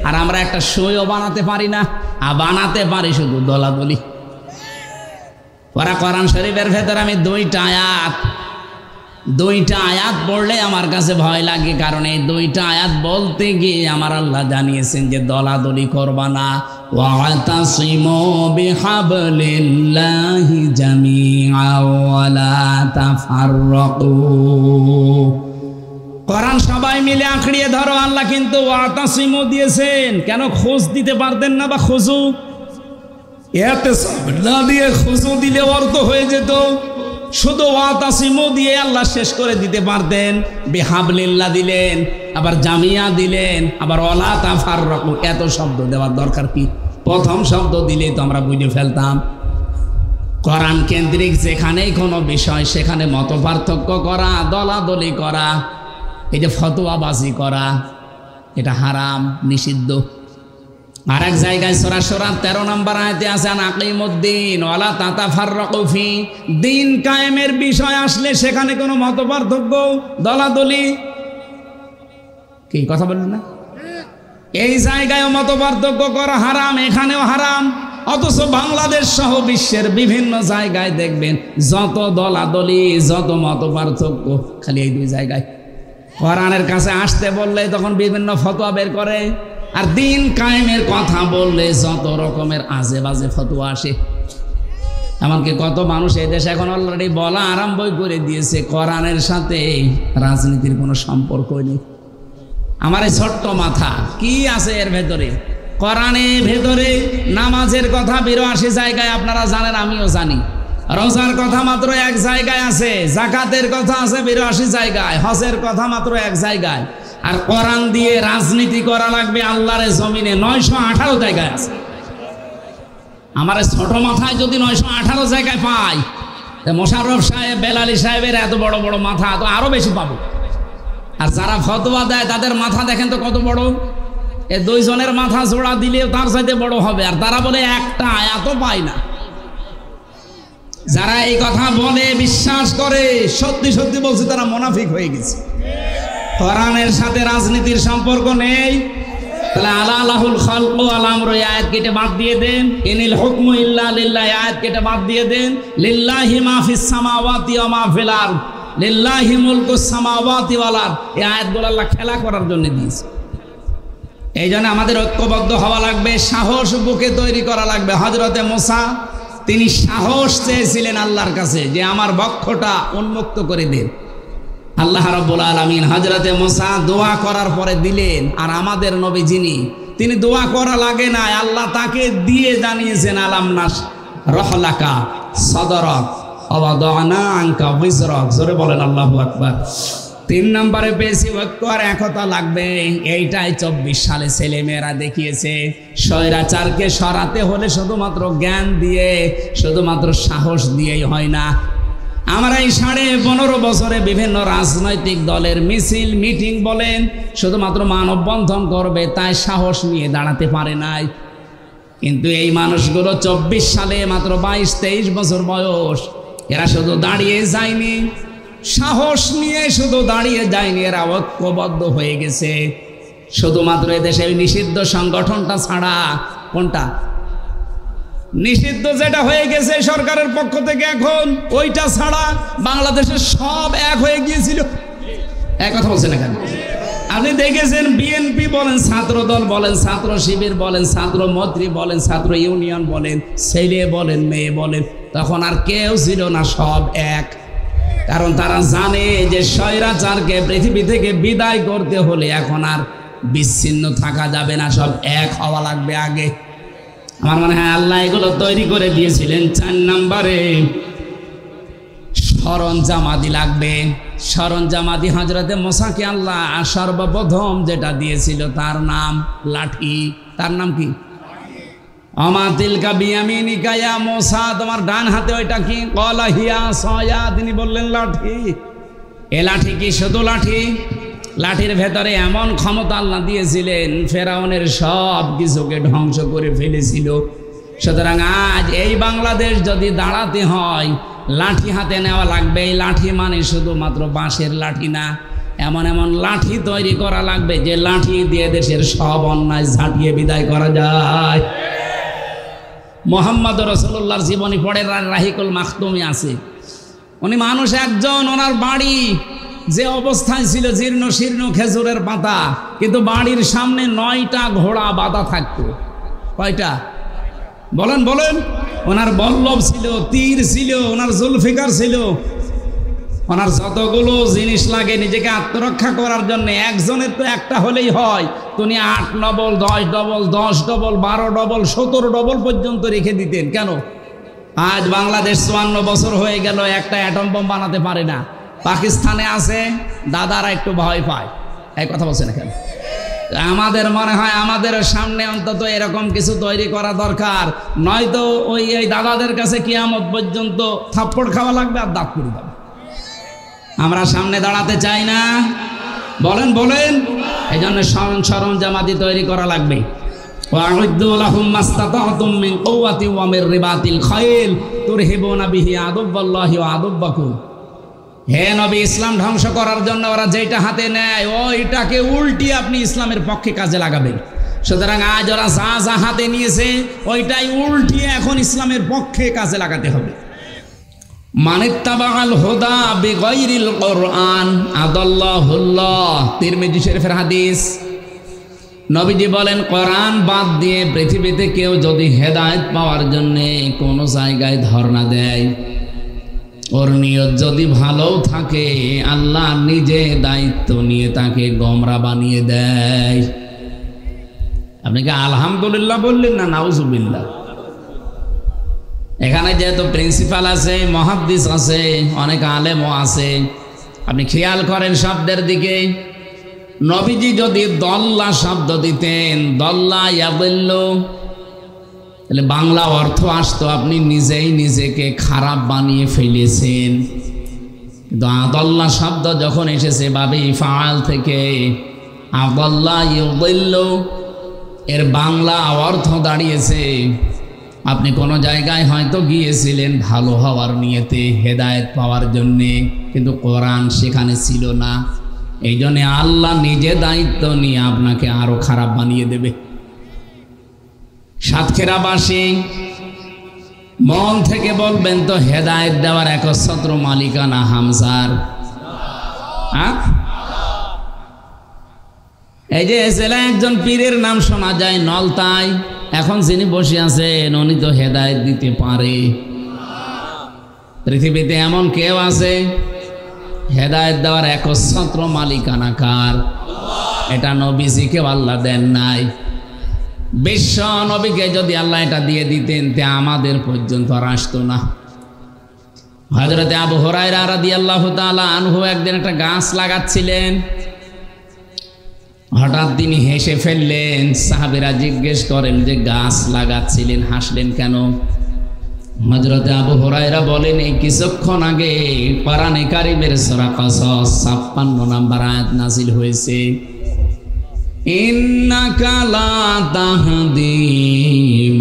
Speaker 1: আর আমরা একটা সইও বানাতে পারি না, আর বানাতে পারি শুধু দলাদলি। ওরা কোরআন শরীফের ভেতর আমি 2টা আয়াত পড়লে আমার কাছে ভয় লাগে, কারণ এই 2টা আয়াত বলতে গিয়ে আমার আল্লাহ জানিয়েছেন যে দলাদলি করবা না। ওয়াতাসিমু বিহাবলিল্লাহি জামিআন ওয়া লা তাফাররাকু। কোরআন সবাই মিলে আঁকড়িয়ে ধরো, আল্লাহ কিন্তু ওয়াতাসিমু দিয়েছেন। কেন খোঁজ দিতে পারতেন না? বা খুজু, এতে না দিয়ে খুজু দিলে অর্থ হয়ে যেত। শুধু ওয়াতাসিমু দিয়ে আল্লাহ শেষ করে দিতে পারতেন। বিহাবলিল্লাহ দিলেন, আবার জামিয়া দিলেন, আবার ওয়ালা তাফাররাকু। এত শব্দ দেওয়ার দরকার কি? প্রথম শব্দ দিলেই তো আমরা বুঝে ফেলতাম। কোরআন কেন্দ্রিক যেখানেই কোনো বিষয়, সেখানে মত পার্থক্য করা, দলাদলি করা, এই যে ফতোয়াবাজি করা, এটা হারাম, নিষিদ্ধ। আর এক জায়গায় সূরা শুরা 13 নম্বর আয়াতে আছে, আকিমুদ্দিন ওয়ালা তাতাফাররাকু ফি। দিন কায়েমের বিষয় আসলে সেখানে কোনো মত পার্থক্য, দলাদলি, কি কথা বললেন না? এই জায়গায় মত পার্থক্য করা হারাম, এখানেও হারাম। অথচ বাংলাদেশ সহ বিশ্বের বিভিন্ন জায়গায় দেখবেন যত দলাদলি, যত মত পার্থক্য, খালি এই দুই জায়গায়। কোরআনের কাছে আসতে বললে তখন বিভিন্ন ফতোয়া বের করে, আর দিন কায়েমের কথা বললে যত রকমের আজে বাজে ফতোয়া আসে। এমনকি কত মানুষ এই দেশে এখন অলরেডি বলা আরম্ভ করে দিয়েছে কোরআনের সাথে রাজনীতির কোনো সম্পর্ক নেই। আমার এই ছোট্ট মাথা কি আছে এর ভেতরে? কোরআনের ভেতরে নামাজের কথা ৮২ জায়গায় আপনারা জানেন, আমিও জানি। রোজার কথা মাত্র এক জায়গায় আছে, যাকাতের কথা আছে ৮২ জায়গায়, হজের কথা মাত্র এক জায়গায়। আর কোরআন দিয়ে রাজনীতি করা লাগবে আল্লাহর জমিনে ৯১৮ জায়গায় আছে। আমার ছোট মাথায় যদি ৯১৮ জায়গায় পাই, মোশাররফ সাহেব, বেলালী সাহেবের এত বড় বড় মাথা তো আরো বেশি পাবো। আর যারা ফতোয়া দেয় তাদের মাথা দেখেন তো কত বড়, এ দুইজনের মাথা জোড়া দিলেও তার চাইতে বড় হবে, আর তারা বলে একটা, এত পায় না। যারা এই কথা বলে বিশ্বাস করে, সত্যি সত্যি বলছে তারা মুনাফিক হয়ে গেছে। কোরআনের সাথে রাজনীতির সম্পর্ক নেই। তাহলে আলাহুল খালকু ওয়াল আমরু আয়াত কেটে বাদ দিয়ে দেন, ইনিল হুকমু ইল্লা লিল্লাহ আয়াত কেটে বাদ দিয়ে দেন, লিল্লাহি মা ফিস সামাওয়াতি ওয়া মা ফিল আরদ, লিল্লাহি মুলকুস সামাওয়াতি ওয়াল আরদ। এই আয়াতগুলো আল্লাহ খেলা করার জন্য দিয়েছে। এই জন্য আমাদের ঐক্যবদ্ধ হওয়া লাগবে, সাহস বুকে তৈরি করা লাগবে। হযরতে মুসা তিনি সাহস চেয়েছিলেন আল্লাহর কাছে যে আমার বক্ষটা উন্মুক্ত করে দেন। আল্লাহ রাব্বুল আলামিন হযরতে মুসা দোয়া করার পরে দিলেন। আর আমাদের নবী যিনি, তিনি দোয়া করা লাগে না, আল্লাহ তাকে দিয়ে জানিয়েছেন আলাম নাশরাহ লাকা সাদরাক ওয়া ওয়াদানা আনকা বিজরাক। জোরে বলেন আল্লাহু আকবার। ৩ নম্বরে পেয়েছি ঐক্য আর একতা লাগবে। এইটাই ২৪ সালে ছেলেমেয়েরা দেখিয়েছে। স্বৈরাচারকে সরাতে হলে শুধুমাত্র জ্ঞান দিয়ে, শুধুমাত্র সাহস দিয়েই হয় না। আমরা এই ১৫.৫ বছরে বিভিন্ন রাজনৈতিক দলের মিছিল মিটিং বলেন, শুধুমাত্র মানববন্ধন করবে তাই সাহস নিয়ে দাঁড়াতে পারে নাই। কিন্তু এই মানুষগুলো ২৪ সালে মাত্র ২২-২৩ বছর বয়স, এরা শুধু দাঁড়িয়ে যায়নি, সাহস নিয়ে শুধু দাঁড়িয়ে যায়নি, এরা ঐক্যবদ্ধ হয়ে গেছে। শুধুমাত্র এদেশে নিষিদ্ধ সংগঠনটা ছাড়া, কোনটা নিষিদ্ধ যেটা হয়ে গেছে সরকারের পক্ষ থেকে এখন, ওইটা ছাড়া বাংলাদেশের সব এক হয়ে গিয়েছিল। এক কথা বলছেন না কেন? আপনি দেখেছেন বিএনপি বলেন, ছাত্র দল বলেন, ছাত্র শিবির বলেন, ছাত্র মৈত্রী বলেন, ছাত্র ইউনিয়ন বলেন, ছেলে বলেন, মেয়ে বলেন, তখন আর কেউ ছিল না, সব এক। কারণ তারা জানে যে স্বৈরাচারকে পৃথিবী থেকে বিদায় করতে হলে এখন আর বিচ্ছিন্ন থাকা যাবে না, সব এক হওয়া লাগবে আগে। আমার মনে হয় আল্লাহ এগুলো তৈরি করে দিয়েছিলেন। ৪ নম্বরে সরঞ্জামাদি লাগবে। সরঞ্জামাদি হযরতে মুসাকে আল্লাহ সর্বপ্রথম যেটা দিয়েছিল তার নাম লাঠি। তার নাম কি? আমা তিলকা বিয়ামিনিকা ইয়া মুসা, তোমার ডান হাতে ওইটা কি? ক্বালা হিয়া আসায়া, তিনি বললেন লাঠি। এ লাঠি কি শুধু লাঠি? লাঠির ভেতরে এমন ক্ষমতা আল্লাহ দিয়েছিলেন, ফেরাউনের সব কিছুকে ধ্বংস করে ফেলেছিল। সুতরাং আজ এই বাংলাদেশ যদি দাঁড়াতে হয়, লাঠি হাতে নেওয়া লাগবে। এই লাঠি মানে শুধুমাত্র বাঁশের লাঠি না, এমন এমন লাঠি তৈরি করা লাগবে যে লাঠি দিয়ে দেশের সব অন্যায় ঝাঁটিয়ে বিদায় করা যায়। মুহাম্মদ রাসূলুল্লাহর জীবনী পড়ে রাহিকুল মাখতুমি আছে। উনি মানুষ একজন, ওনার বাড়ি যে অবস্থায় ছিল জীর্ণ শীর্ণ খেজুরের পাতা, কিন্তু বাড়ির সামনে 9টা ঘোড়া বাঁধা থাকতো। কয়টা বলেন বলেন? ওনার বল্লভ ছিল, তীর ছিল, ওনার জুলফিকার ছিল, ওনার যতগুলো জিনিস লাগে নিজেকে আত্মরক্ষা করার জন্য, একজনের তো একটা হলেই হয়। তিনি 8 double, 10 double, 10 double, 12 double, 17 double পর্যন্ত রেখে দিতেন। কেন? আজ বাংলাদেশ 54 বছর হয়ে গেল, একটা অ্যাটম বোম বানাতে পারে না। পাকিস্তানে আছে, দাদারা একটু ভয় পায়। এই কথা বলছে না কেন? আমাদের মনে হয় আমাদের সামনে অন্তত এরকম কিছু তৈরি করা দরকার, নয়তো ওই দাদাদের কাছে কিয়ামত পর্যন্ত থাপ্পড় খাওয়া লাগবে আর দাঁত পুড়ে যাবে। আমরা সামনে দাঁড়াতে চাই না, বলেন বলেন। এই জন্য সরঞ্জামাদি তৈরি করা লাগবে। ওয়া'উদ্দু লাহুম মাসতাতা'তুম মিন কুওয়াতি ওয়া মির রিবাতিল খাইল তুরহিবুনা বিহি আদুওয়াল্লাহি ওয়া আদুওয়াকুম। হে নবী, ইসলাম ধ্বংস করার জন্য ওরা যেটা হাতে নেয় ওইটাকে উল্টিয়ে আপনি ইসলামের পক্ষে কাজে লাগাবেন। সুতরাং আজ ওরা যা যা হাতে নিয়েছে ওইটাই উল্টিয়ে এখন ইসলামের পক্ষে কাজে লাগাতে হবে। মানিত্তাবাল হুদা বিগাইরিল কোরআন আদাল্লাহুল্লাহ, তিরমিজি শরীফের হাদিস। নবীজি বলেন, কোরআন বাদ দিয়ে পৃথিবীতে কেউ যদি হেদায়েত পাওয়ার জন্য কোনো জায়গায় ধর্ণা দেয়, ওর নিয়ত যদি ভালো থাকে, আল্লাহ নিজে দায়িত্ব নিয়ে তাকে গোমরা বানিয়ে দেয়। আপনি কি আলহামদুলিল্লাহ বললেন না নাউজুবিল্লাহ? এখানে যেহেতু প্রিন্সিপাল আছে, মুহাদ্দিস আছে, অনেক আলেমও আছে, আপনি খেয়াল করেন শব্দের দিকে। নবীজি যদি দল্লা শব্দ দিতেন, দল্লা ইয়াদিল্লু, তাহলে বাংলা অর্থ আসতো আপনি নিজেই নিজেকে খারাপ বানিয়ে ফেলেছেন। কিন্তু আদাল্লা শব্দ যখন এসেছে বাবে ফাআল থেকে, আদাল্লা ইউদিল্লু, এর বাংলা অর্থ দাঁড়িয়েছে আপনি কোনো জায়গায় হয়তো গিয়েছিলেন ভালো হওয়ার নিয়তে, হেদায়েত পাওয়ার জন্যে, কিন্তু কোরআন সেখানে ছিল না। এই জন্যে আল্লাহ নিজে দায়িত্ব নিয়ে আপনাকে আরো খারাপ বানিয়ে দেবে। সাতক্ষীরাবাসী মন থেকে বলবেন তো, হেদায়েত দেওয়ার একচ্ছত্র মালিকানা হামজার। এই যে জেলায় একজন পীরের নাম শোনা যায় নলতায়, এখন যিনি বসে আছেন উনি তো হেদায়েত দিতে পারে। পৃথিবীতে এমন কেউ আছে? হেদায়েত দেওয়ার একচ্ছত্র মালিকানা কার? এটা নবীজিকে আল্লাহ দেন নাই। বিশ্ব নবীকে যদি আল্লাহ এটা দিয়ে দিতেন, তে আমাদের পর্যন্ত আর আসতো না। হযরতে আবু হুরায়রা রাদিয়াল্লাহু তাআলা আনহু একদিন একটা গাছ লাগাচ্ছিলেন, হঠাৎ তিনি হেসে ফেললেন। সাহাবীরা জিজ্ঞেস করেন যে গাছ লাগাচ্ছিলেন, হাসলেন কেন? হযরতে আবু হুরায়রা বলেন, এই কিছুক্ষণ আগে কোরআনে কারীমের সূরা কসস 56 নম্বর আয়াত নাযিল হয়েছে, ইন্নাকা লা তাহদি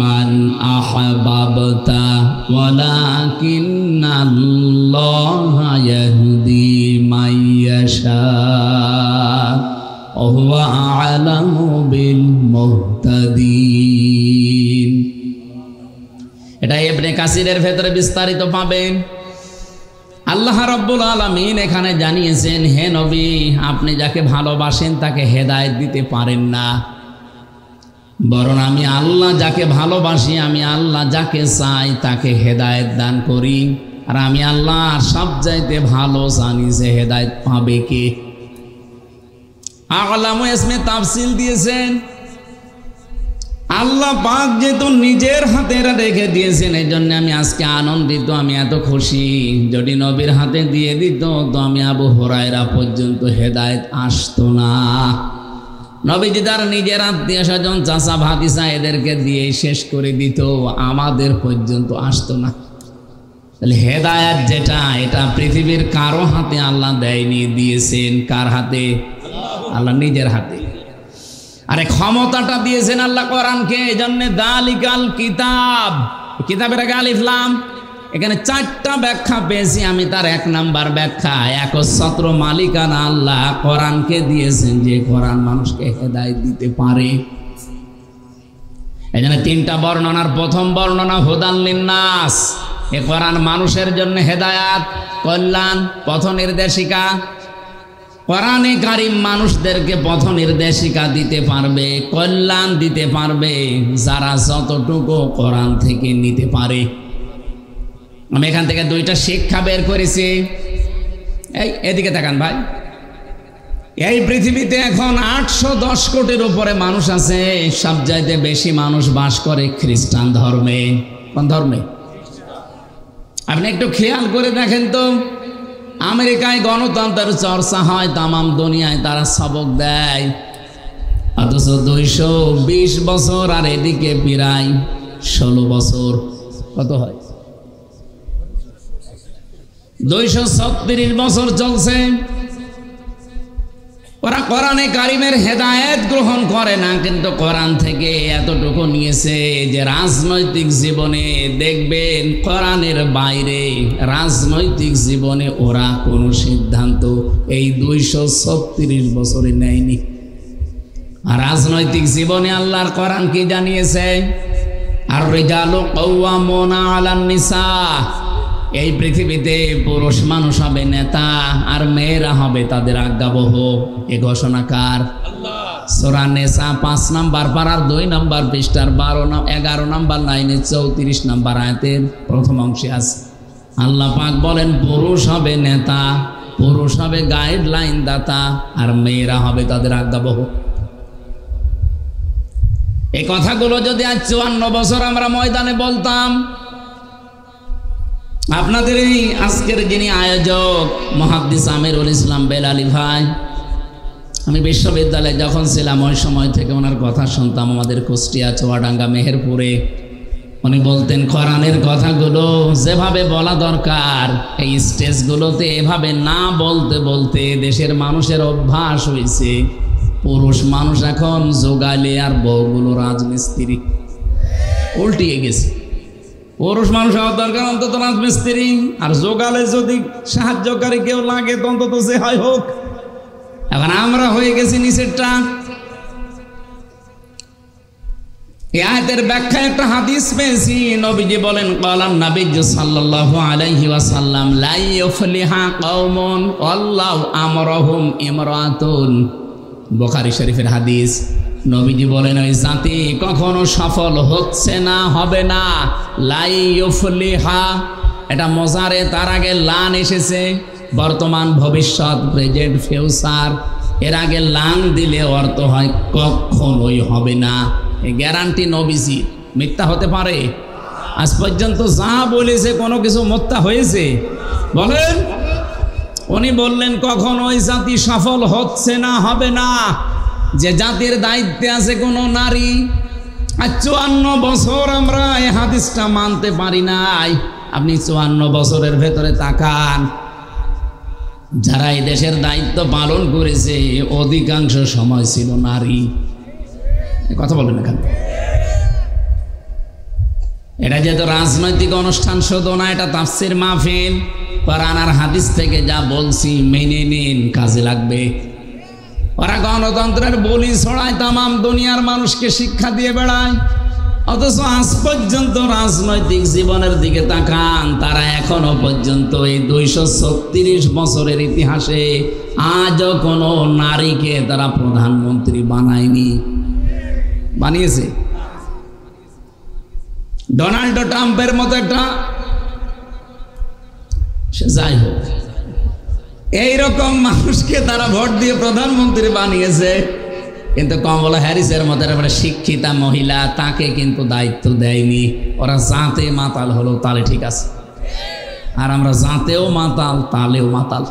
Speaker 1: মান আহবাবতা ওয়ালাকিন্নাল্লাহা ইয়াহদি মাইয়াশা ওয়া হুয়া আ'লামু বিল মুহতাদিন। এটা ইবনে কাসিরের ভেতরে বিস্তারিত পাবেন। আল্লাহ রাব্বুল আলামিন এখানে জানিয়েছেন, হে নবী, আপনি যাকে ভালোবাসেন তাকে হেদায়েত দিতে পারেন না, বরং আমি আল্লাহ যাকে ভালোবাসি, আমি আল্লাহ যাকে চাই তাকে হেদায়েত দান করি। আর আমি আল্লাহ সবচাইতে ভালো জানি যে হেদায়েত পাবে কে। আ'লামু ইসমে তাফসিল দিয়েছেন। আল্লাহ পাক যেহেতু নিজের হাতে রেখে দিয়েছেন, এই জন্য আমি আজকে আনন্দিত, আমি এত খুশি। যদি নবীর হাতে দিয়ে দিত তো আমি আবু হুরায়রা পর্যন্ত হেদায়েত আসতো না। নবীজি তার নিজের আত্মীয় স্বজন, চাচা ভাতিজা এদেরকে দিয়ে শেষ করে দিত, আমাদের পর্যন্ত আসতো না। তাহলে হেদায়েত যেটা, এটা পৃথিবীর কারো হাতে আল্লাহ দেয়নি, দিয়েছেন কার হাতে? আল্লাহ নিজের হাতে। আরে ক্ষমতাটা দিয়েছেন আল্লাহ কোরআনকে, এই জন্য দালিকাল কিতাব, কিতাবের আগে আলিফ লাম, এখানে 4টা ব্যাখ্যা পেয়েছি আমি। তার 1 নাম্বার ব্যাখ্যা, একচ্ছত্র মালিকানা আল্লাহ কোরআনকে দিয়েছেন, যে কোরআন মানুষকে হেদায়েত দিতে পারে। এই জন্য 3টা বর্ণনার প্রথম বর্ণনা হুদাল লিন্নাস, এ কোরআন মানুষের জন্য হেদায়াত, কল্যাণ, পথ নির্দেশিকা। কোরআনে কারীম মানুষদেরকে পথ নির্দেশিকা দিতে পারবে, কল্যাণ দিতে পারবে যারা যতটুকু কোরআন থেকে নিতে পারে। আমি এখান থেকে 2টা শিক্ষা বের করেছি। এদিকে তাকান ভাই, এই পৃথিবীতে এখন 810 কোটির উপরে মানুষ আছে। সবচাইতে বেশি মানুষ বাস করে খ্রিস্টান ধর্মে। কোন ধর্মে? আপনি একটু খেয়াল করে দেখেন তো, আমেরিকায় গণতন্ত্রের চর্চা হয়, তামাম দুনিয়ায় তারা সবক দেয়, অথচ 220 বছর আর এদিকে প্রায় 16 বছর, কত হয়? 236 বছর চলছে। ওরা কোরআনে কারীমের হেদায়েত গ্রহণ করে না, কিন্তু কোরআন থেকে এতটুকু নিয়েছে যে রাজনৈতিক জীবনে দেখবেন কোরআনের বাইরে রাজনৈতিক জীবনে ওরা কোনো সিদ্ধান্ত এই 236 বছরে নেয়নি। আর রাজনৈতিক জীবনে আল্লাহর কোরআন কি জানিয়েছে? আর রিজালু কাওয়ামুনা আলান নিসা, এই পৃথিবীতে পুরুষ মানুষ হবে নেতা আর মেয়েরা হবে তাদের আজ্ঞাবহ। এ ঘোষণাকার সূরা নিসা 5 নম্বর পারার 2 নম্বর পৃষ্ঠার 11 নম্বর লাইনে 34 নম্বর আয়াতের প্রথম অংশে আছে। আল্লাহ পাক বলেন পুরুষ হবে নেতা, পুরুষ হবে গাইডলাইন দাতা, আর মেয়েরা হবে তাদের আজ্ঞাবহ। এই কথাগুলো যদি আজ 54 বছর আমরা ময়দানে বলতাম, আপনাদের এই আজকের যিনি আয়োজক মুহাদ্দিস আমিরুল ইসলাম বেলালী ভাই, আমি বিশ্ববিদ্যালয়ে যখন ছিলাম ওই সময় থেকে ওনার কথা শুনতাম আমাদের কুষ্টিয়া, চুয়াডাঙ্গা, মেহেরপুরে। উনি বলতেন কোরআনের কথাগুলো যেভাবে বলা দরকার এই স্টেজগুলোতে এভাবে না বলতে বলতে দেশের মানুষের অভ্যাস হয়েছে পুরুষ মানুষ এখন জোগালে আর বউগুলো রাজমিস্ত্রি। উল্টিয়ে গেছে, পুরুষ মানুষ হওয়ার দরকার অন্তত রাজমিস্ত্রি, আর জোগালে যদি সাহায্যকারী কেউ লাগে তো অন্তত যে হয় হোক। এখন আমরা হয়ে গেছি নিচেরটা। এই আয়াতের ব্যাখ্যায় একটা হাদিস পেয়েছি, নবীজি বলেন ক্বালান নবিয়্যু সাল্লাল্লাহু আলাইহি ওয়াসাল্লাম লা ইউফলিহা কওমুন আল্লাহু আমরাহুম ইমরাতুন। বুখারী শরীফের হাদিস। নবীজি বলেন ওই জাতি কখনো সফল হচ্ছে না, হবে না। লা ইউফলিহা, এটা মোজারে, তার আগে লান এসেছে, বর্তমান ভবিষ্যৎ প্রেজেন্ট ফিউচার, এর আগে লান দিলে অর্থ হয় কখনোই হবে না। এই গ্যারান্টি নবীজি, মিথ্যা হতে পারে? আজ পর্যন্ত যা বলেছে কোনো কিছু মিথ্যা হয়েছে? বলেন। উনি বললেন কখনো ওই জাতি সফল হচ্ছে না, হবে না। যে জাতির দায়িত্বে আছে কোনো নারী, আর 54 বছর আমরা এই হাদিসটা মানতে পারি নাই। আপনি 54 বছরের ভেতরে তাকান, যারা এই দেশের দায়িত্ব পালন করেছে অধিকাংশ সময় ছিল নারী। কথা বলেন এখানে। এটা যেহেতু রাজনৈতিক অনুষ্ঠান শুধু না, এটা তাফসীর মাহফিল। কোরআন আর হাদিস থেকে যা বলছি মেনে নিন, কাজে লাগবে। ওরা গণতন্ত্রের বলি ছড়ায়, তামাম দুনিয়ার মানুষকে শিক্ষা দিয়ে বেড়ায়, অথচ আজ পর্যন্ত রাজনৈতিক জীবনের দিকে তাকান, তারা এখনো পর্যন্ত এই 236 বছরের ইতিহাসে আজও কোনো নারীকে তারা প্রধানমন্ত্রী বানায়নি। বানিয়েছে ডোনাল্ড ট্রাম্পের মতো একটা, সে যাই হোক, এইরকম মানুষকে তারা ভোট দিয়ে প্রধানমন্ত্রী বানিয়েছে, কিন্তু কমলা হ্যারিসের মতো একটা শিক্ষিতা মহিলা, তাকে কিন্তু দায়িত্ব দেয়নি। ওরা জাতে মাতাল হলো, তাহলে ঠিক আছে, আর আমরা জাতেও মাতাল, তালেও মাতাল।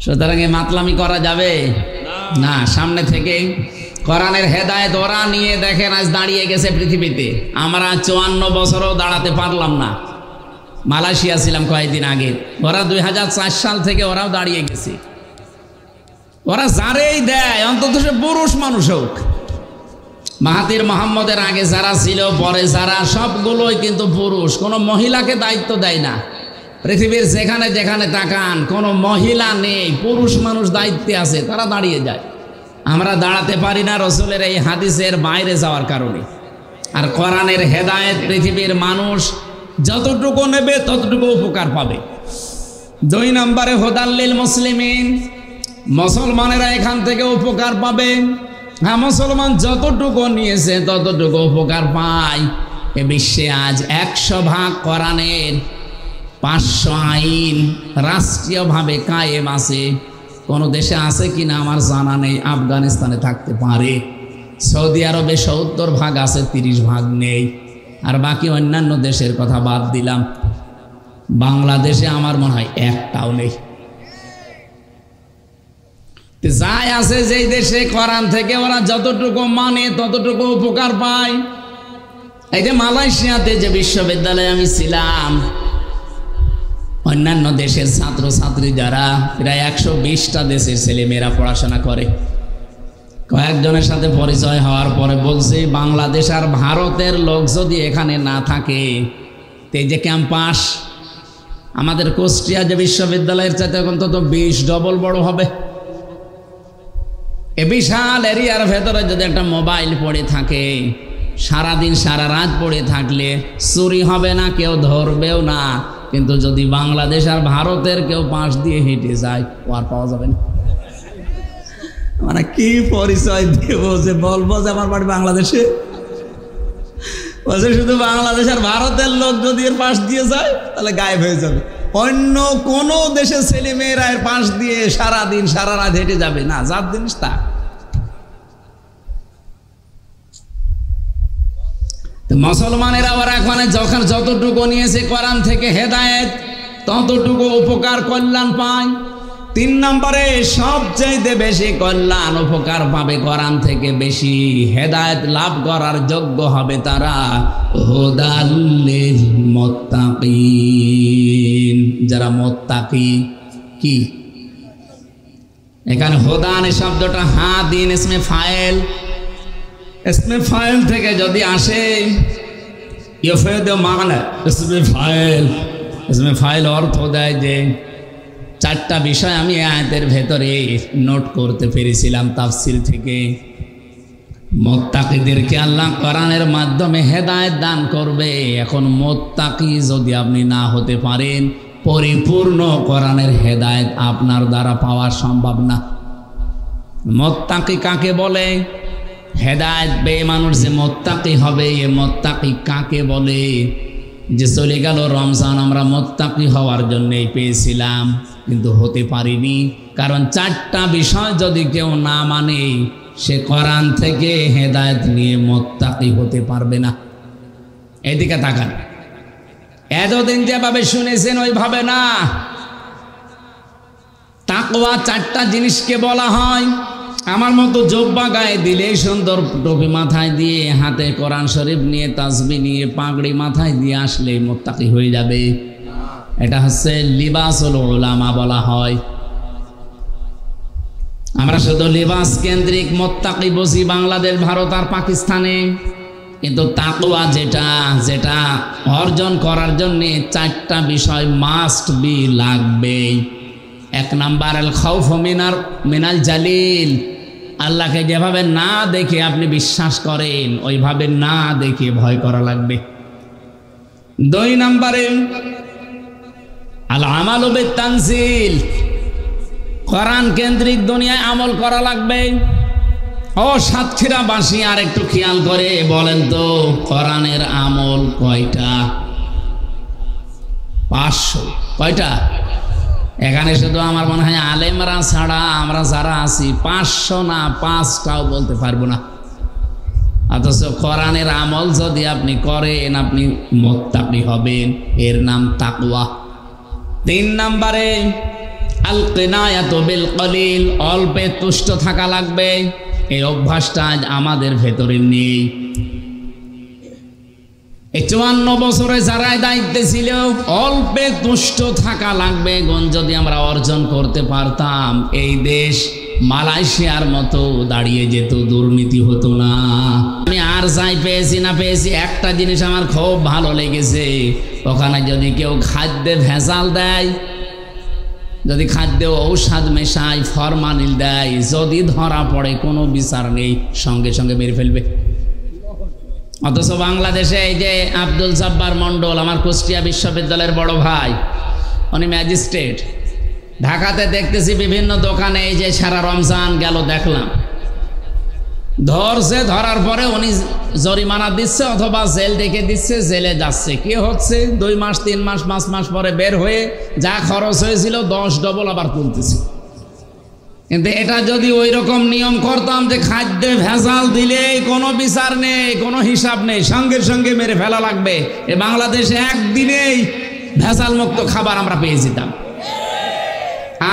Speaker 1: সুতরাং এই মাতলামি করা যাবে না। সামনে থেকে কোরআনের হেদায়েত ওরা নিয়ে দেখেন আজ দাঁড়িয়ে গেছে পৃথিবীতে। আমরা 54 বছরও দাঁড়াতে পারলাম না। মালয়েশিয়া ছিলাম কয়েকদিন আগে, ওরা 2004 সাল থেকে ওরাও দাঁড়িয়ে গেছে। ওরা যারেই দেয় অন্তত সে পুরুষ মানুষ হোক। মাহাতির মোহাম্মদের আগে যারা ছিল, পরে যারা, সবগুলোই কিন্তু পুরুষ, কোনো মহিলাকে দায়িত্ব দেয় না। পৃথিবীর যেখানে যেখানে তাকান কোনো মহিলা নেই, পুরুষ মানুষ দায়িত্বে আছে, তারা দাঁড়িয়ে যায়। আমরা দাঁড়াতে পারি না রসুলের এই হাদিসের বাইরে যাওয়ার কারণে। আর কোরআনের হেদায়েত পৃথিবীর মানুষ যতটুকু নেবে ততটুকু উপকার পাবে। 2 নম্বরে হুদাল্লিল মুসলিমিন, মুসলমানেরা এখান থেকে উপকার পাবে। হ্যাঁ, মুসলমান যতটুকু নিয়েছে ততটুকু উপকার পায়। এ বিশ্বে আজ 100 ভাগ কোরআনের 500 আইন রাষ্ট্রীয়ভাবে কায়েম আছে। কোনো দেশে আছে কিনা আমার জানা নেই। আফগানিস্তানে থাকতে পারে, সৌদি আরবে 70 ভাগ আছে, 30 ভাগ নেই। আর বাকি অন্যান্য দেশের কথা বাদ দিলাম, বাংলাদেশে আমার মনে হয় একটাও নেই। যাই আছে যেই দেশে কোরআন থেকে ওরা যতটুকু মানে ততটুকু উপকার পায়। এই যে মালয়েশিয়াতে যে বিশ্ববিদ্যালয়ে আমি ছিলাম, অন্যান্য দেশের ছাত্রছাত্রী যারা, প্রায় 120টা দেশের ছেলেমেয়েরা পড়াশোনা করে। কয়েকজনের সাথে পরিচয় হওয়ার পরে বলছে, বাংলাদেশ আর ভারতের লোক যদি এখানে না থাকে, এই যে ক্যাম্পাস আমাদের কুষ্টিয়া যে বিশ্ববিদ্যালয়ের চাইতে এখন তো 20 ডবল বড় হবে। এ বিশাল এরিয়ার ভেতরে যদি একটা মোবাইল পড়ে থাকে, সারাদিন সারা রাত পড়ে থাকলে চুরি হবে না, কেউ ধরবেও না। কিন্তু যদি বাংলাদেশ আর ভারতের কেউ পাশ দিয়ে হেঁটে যায়, ও আর পাওয়া যাবে না। মানে কি পরিচয় দেব যে বলবো যে আমার বাড়ি বাংলাদেশে? বলছে শুধু বাংলাদেশ আর ভারতের লোক যদি এর পাশ দিয়ে যায় তাহলে গায়েব হয়ে যাবে। অন্য কোন দেশের ছেলে মেয়েরা এর পাশ দিয়ে সারাদিন সারা রাত হেঁটে যাবে না, যার জিনিস তা। মুসলমানেরা আবার এখন যখন যতটুকু নিয়েছে কোরআন থেকে হেদায়েত, ততটুকু উপকার কল্যাণ পায়। 3 নম্বরে সবচাইতে বেশি কল্যাণ উপকার পাবে কোরআন থেকে, বেশি হেদায়েত লাভ করার যোগ্য হবে তারা হুদাল লিল মুত্তাকিন, যারা মুত্তাকি। কি এখানে হুদান শব্দটা হাদিন ইসমে ফাইল, ইসমে ফাইল থেকে যদি আসে ইউফিদ মানা ইসমে ফাইল, ইসমে ফাইল অর্থ দেয় যে 4টা বিষয় আমি আয়াতের ভেতরে নোট করতে পেরেছিলাম তাফসীর থেকে। মুত্তাকিদেরকে আল্লাহ কোরআনের মাধ্যমে হেদায়েত দান করবে। এখন মুত্তাকি যদি আপনি না হতে পারেন, পরিপূর্ণ কোরআনের হেদায়েত আপনার দ্বারা পাওয়া সম্ভব না। মুত্তাকি কাকে বলে? হেদায়েত পেয়ে মানুষ যে মুত্তাকি হবে, এ মুত্তাকি কাকে বলে? যে চলে গেল রমজান আমরা মুত্তাকি হওয়ার জন্যই পেয়েছিলাম, কিন্তু হতে পারিনি। কারণ 4টা বিষয় যদি কেউ না মানে, সে কোরআন থেকে হেদায়েত নিয়ে মুত্তাকি হতে পারবে না। এদিকে তাকান, এতদিন যেভাবে শুনেছেন ওইভাবে না। তাকওয়া 4টা জিনিসকে বলা হয়। আমার মতো জব্বা গায়ে দিলে, সুন্দর টুপি মাথায় দিয়ে, হাতে কোরআন শরীফ নিয়ে, তাসবিহ নিয়ে, পাগড়ি মাথায় দিয়ে আসলে মুত্তাকি হয়ে যাবে। এটা হচ্ছে লিবাসুল উলামা বলা হয়। আমরা শুধু লিবাস কেন্দ্রিক মুত্তাকি বুঝি বাংলাদেশ, ভারত আর পাকিস্তানে, কিন্তু তাকওয়া যেটা যেটা অর্জন করার জন্য 4টা বিষয় মাস্ট বি, লাগবে। 1 নাম্বার আল খাউফ মিনাল জালিল, আল্লাহকে যেভাবে না দেখে আপনি বিশ্বাস করেন, ওইভাবে না দেখে ভয় করা লাগবে। 2 নম্বরে আল আমালু বিত-তানজিল, কোরআন কেন্দ্রিক দুনিয়ায় আমল করা লাগবে। ও সাতক্ষীরাবাসী আর একটু খেয়াল করে বলেন তো, কোরআনের আমল কয়টা? 500। কয়টা? এখানে শুধু আমার মনে হয় আলেমরা ছাড়া আমরা যারা আছি 500 না 5টাও বলতে পারবো না। অথচ কোরআনের আমল যদি আপনি করেন, আপনি মুত্তাকি হবেন। এর নাম তাকওয়া। 3 নম্বরে আল কিনায়াতু বিল কলিল, অল্পে তুষ্ট থাকা লাগবে। এই অভ্যাসটা আজ আমাদের ভেতরে নেই। এই 54 বছরে যারা দায়িত্বে ছিল, অল্পে তুষ্ট থাকা লাগবে। যদি আমরা অর্জন করতে পারতাম, এই দেশ মালয়েশিয়ার মতো দাঁড়িয়ে যেত, দুর্নীতি হতো না। আমি আর যাই পেয়েছি না পেয়েছি, একটা জিনিস আমার খুব ভালো লেগেছে, ওখানে যদি কেউ খাদ্যে ভেজাল দেয়, যদি খাদ্যে ঔষধ মেশায়, ফরমালিন দেয়, যদি ধরা পড়ে কোনো বিচার নেই, সঙ্গে সঙ্গে মেরে ফেলবে। অথচ বাংলাদেশে এই যে আব্দুল জব্বার মন্ডল, আমার কুষ্টিয়া বিশ্ববিদ্যালয়ের বড় ভাই, উনি ম্যাজিস্ট্রেট। ঢাকাতে দেখতেছি বিভিন্ন দোকানে, এই যে সারা রমজান গেল দেখলাম, ধরছে, ধরার পরে উনি জরিমানা দিচ্ছে অথবা জেল ডেকে দিচ্ছে, জেলে যাচ্ছে। কি হচ্ছে? 2 মাস 3 মাস 5 মাস পরে বের হয়ে যা খরচ হয়েছিল 10 ডবল আবার তুলতেছে। কিন্তু এটা যদি ওই রকম নিয়ম করতাম যে খাদ্যে ভেজাল দিলে কোনো বিচার নেই, কোনো হিসাব নেই, সঙ্গে সঙ্গে মেরে ফেলা লাগবে, এ বাংলাদেশে একদিনেই ভেজাল মুক্ত খাবার আমরা পেয়ে যেতাম।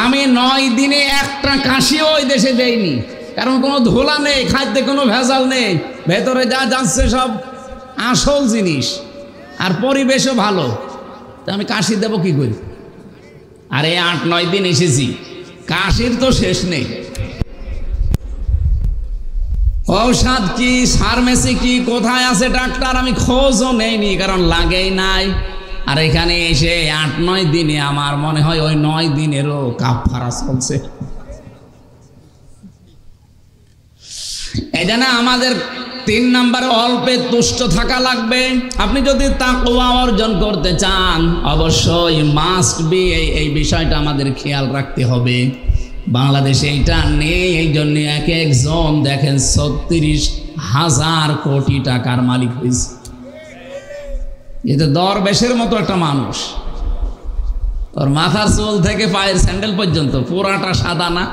Speaker 1: আমি 9 দিনে একটা কাশিও ওই দেশে দেইনি, কারণ কোনো ধোলা নেই, খাদ্যে কোনো ভেজাল নেই, ভেতরে যা যাচ্ছে সব আসল জিনিস, আর পরিবেশও ভালো। তো আমি কাশি দেবো কি করি? আরে 8-9 দিন এসেছি, কাশির তো শেষ নেই। ঔষধ কি, ফার্মেসি কি, কোথায় আছে ডাক্তার, আমি খোঁজও নেইনি, কারণ লাগেই নাই। আর এখানে এসে 8-9 দিনে আমার মনে হয় ওই 9 দিনেরও কাফারা চলছে। জন্য আমাদের 3 নম্বরে অল্পে তুষ্ট থাকা লাগবে। আপনি যদি তাকওয়া অর্জন করতে চান অবশ্যই মাস্ট বি এই বিষয়টা আমাদের খেয়াল রাখতে হবে। বাংলাদেশে এটা নেই, এই জন্য এক একজন দেখেন 36,000 কোটি টাকার মালিক হয়েছে। এটা দরবেশের মতো একটা মানুষ, ওর মাথার চুল থেকে পায়ের স্যান্ডেল পর্যন্ত পুরাটা সাদা না,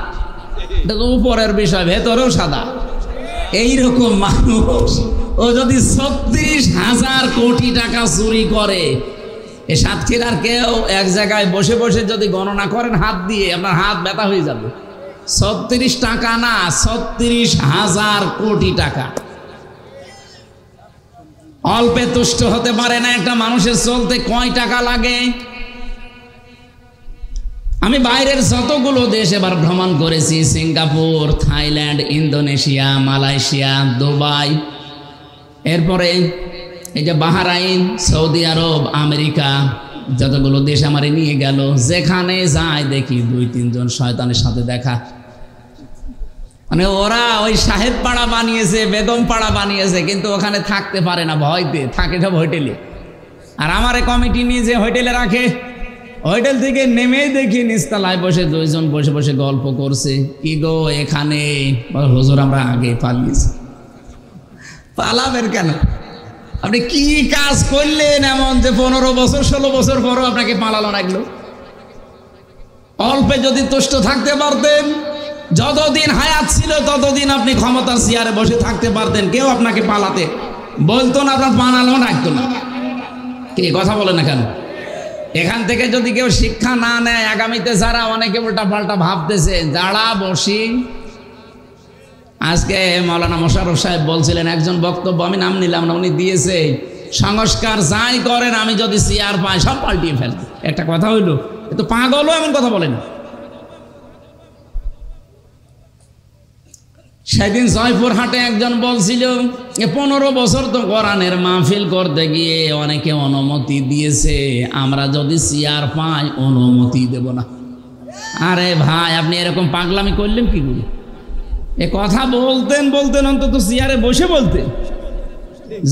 Speaker 1: এটা তো উপরের বিষয়, ভেতরেও সাদা। এইরকম মানুষ ও যদি 36,000 কোটি টাকা চুরি করে, এ সাতক্ষীরার কেউ এক জায়গায় বসে বসে যদি গণনা করেন হাত দিয়ে, আপনার হাত ব্যথা হয়ে যাবে। 36 টাকা না, 36,000 কোটি টাকা। অল্পে তুষ্ট হতে পারে না একটা মানুষের চলতে কয় টাকা লাগে। আমি বাইরের যতগুলো দেশ এবার ভ্রমণ করেছি, Singapore, Thailand, Indonesia, Malaysia, Dubai, এরপরে এই যে বাহরাইন, সৌদি আরব, আমেরিকা, যতগুলো দেশ আমারে নিয়ে গেল, যেখানে যায় দেখি 2-3 জন শয়তানের সাথে দেখা। মানে ওরা ওই সাহেব পাড়া বানিয়েছে, বেগম পাড়া বানিয়েছে, কিন্তু ওখানে থাকতে পারে না, ভয়তে থাকে সব হোটেলে। আর আমারে কমিটি নিয়ে যে হোটেলে রাখে, হোটেল থেকে নেমেই দেখি নিচতলায় বসে 2 জন বসে বসে গল্প করছে। কি গো এখানে? হুজুর আমরা আগে পালিয়েছি। পালাবেন কেন? আপনি কি কাজ করলেন এমন যে 15 বছর 16 বছর পরও আপনাকে পালানো লাগলো? অল্পে যদি তুষ্ট থাকতে পারতেন, যতদিন হায়াত ছিল ততদিন আপনি ক্ষমতার চেয়ারে বসে থাকতে পারতেন, কেউ আপনাকে পালাতে বলতো না, আপনার পালানো রাখতো না। কি কথা বলে না কেন? এখান থেকে যদি কেউ শিক্ষা না নেয়, আগামীতে যারা অনেকে উল্টা পাল্টা ভাবতেছে, যারা বসি, আজকে মৌলানা মোশাররফ সাহেব বলছিলেন, একজন বক্তব্য আমি নাম নিলাম না, উনি দিয়েছে, সংস্কার যাই করেন আমি যদি চেয়ার পাই সব পাল্টিয়ে ফেলবো। একটা কথা হইল, এ তো পাগলও এমন কথা বলে না। সেদিন জয়পুরহাটে একজন বলছিল 15 বছর তো কোরআনের মাহফিল করতে গিয়ে অনেকে অনুমতি দিয়েছে, আমরা যদি চেয়ার পাই অনুমতি দেব না। আরে ভাই, আপনি এরকম পাগলামি করলেন কি করে? এ কথা বলতেন অন্তত চেয়ারে বসে বলতেন।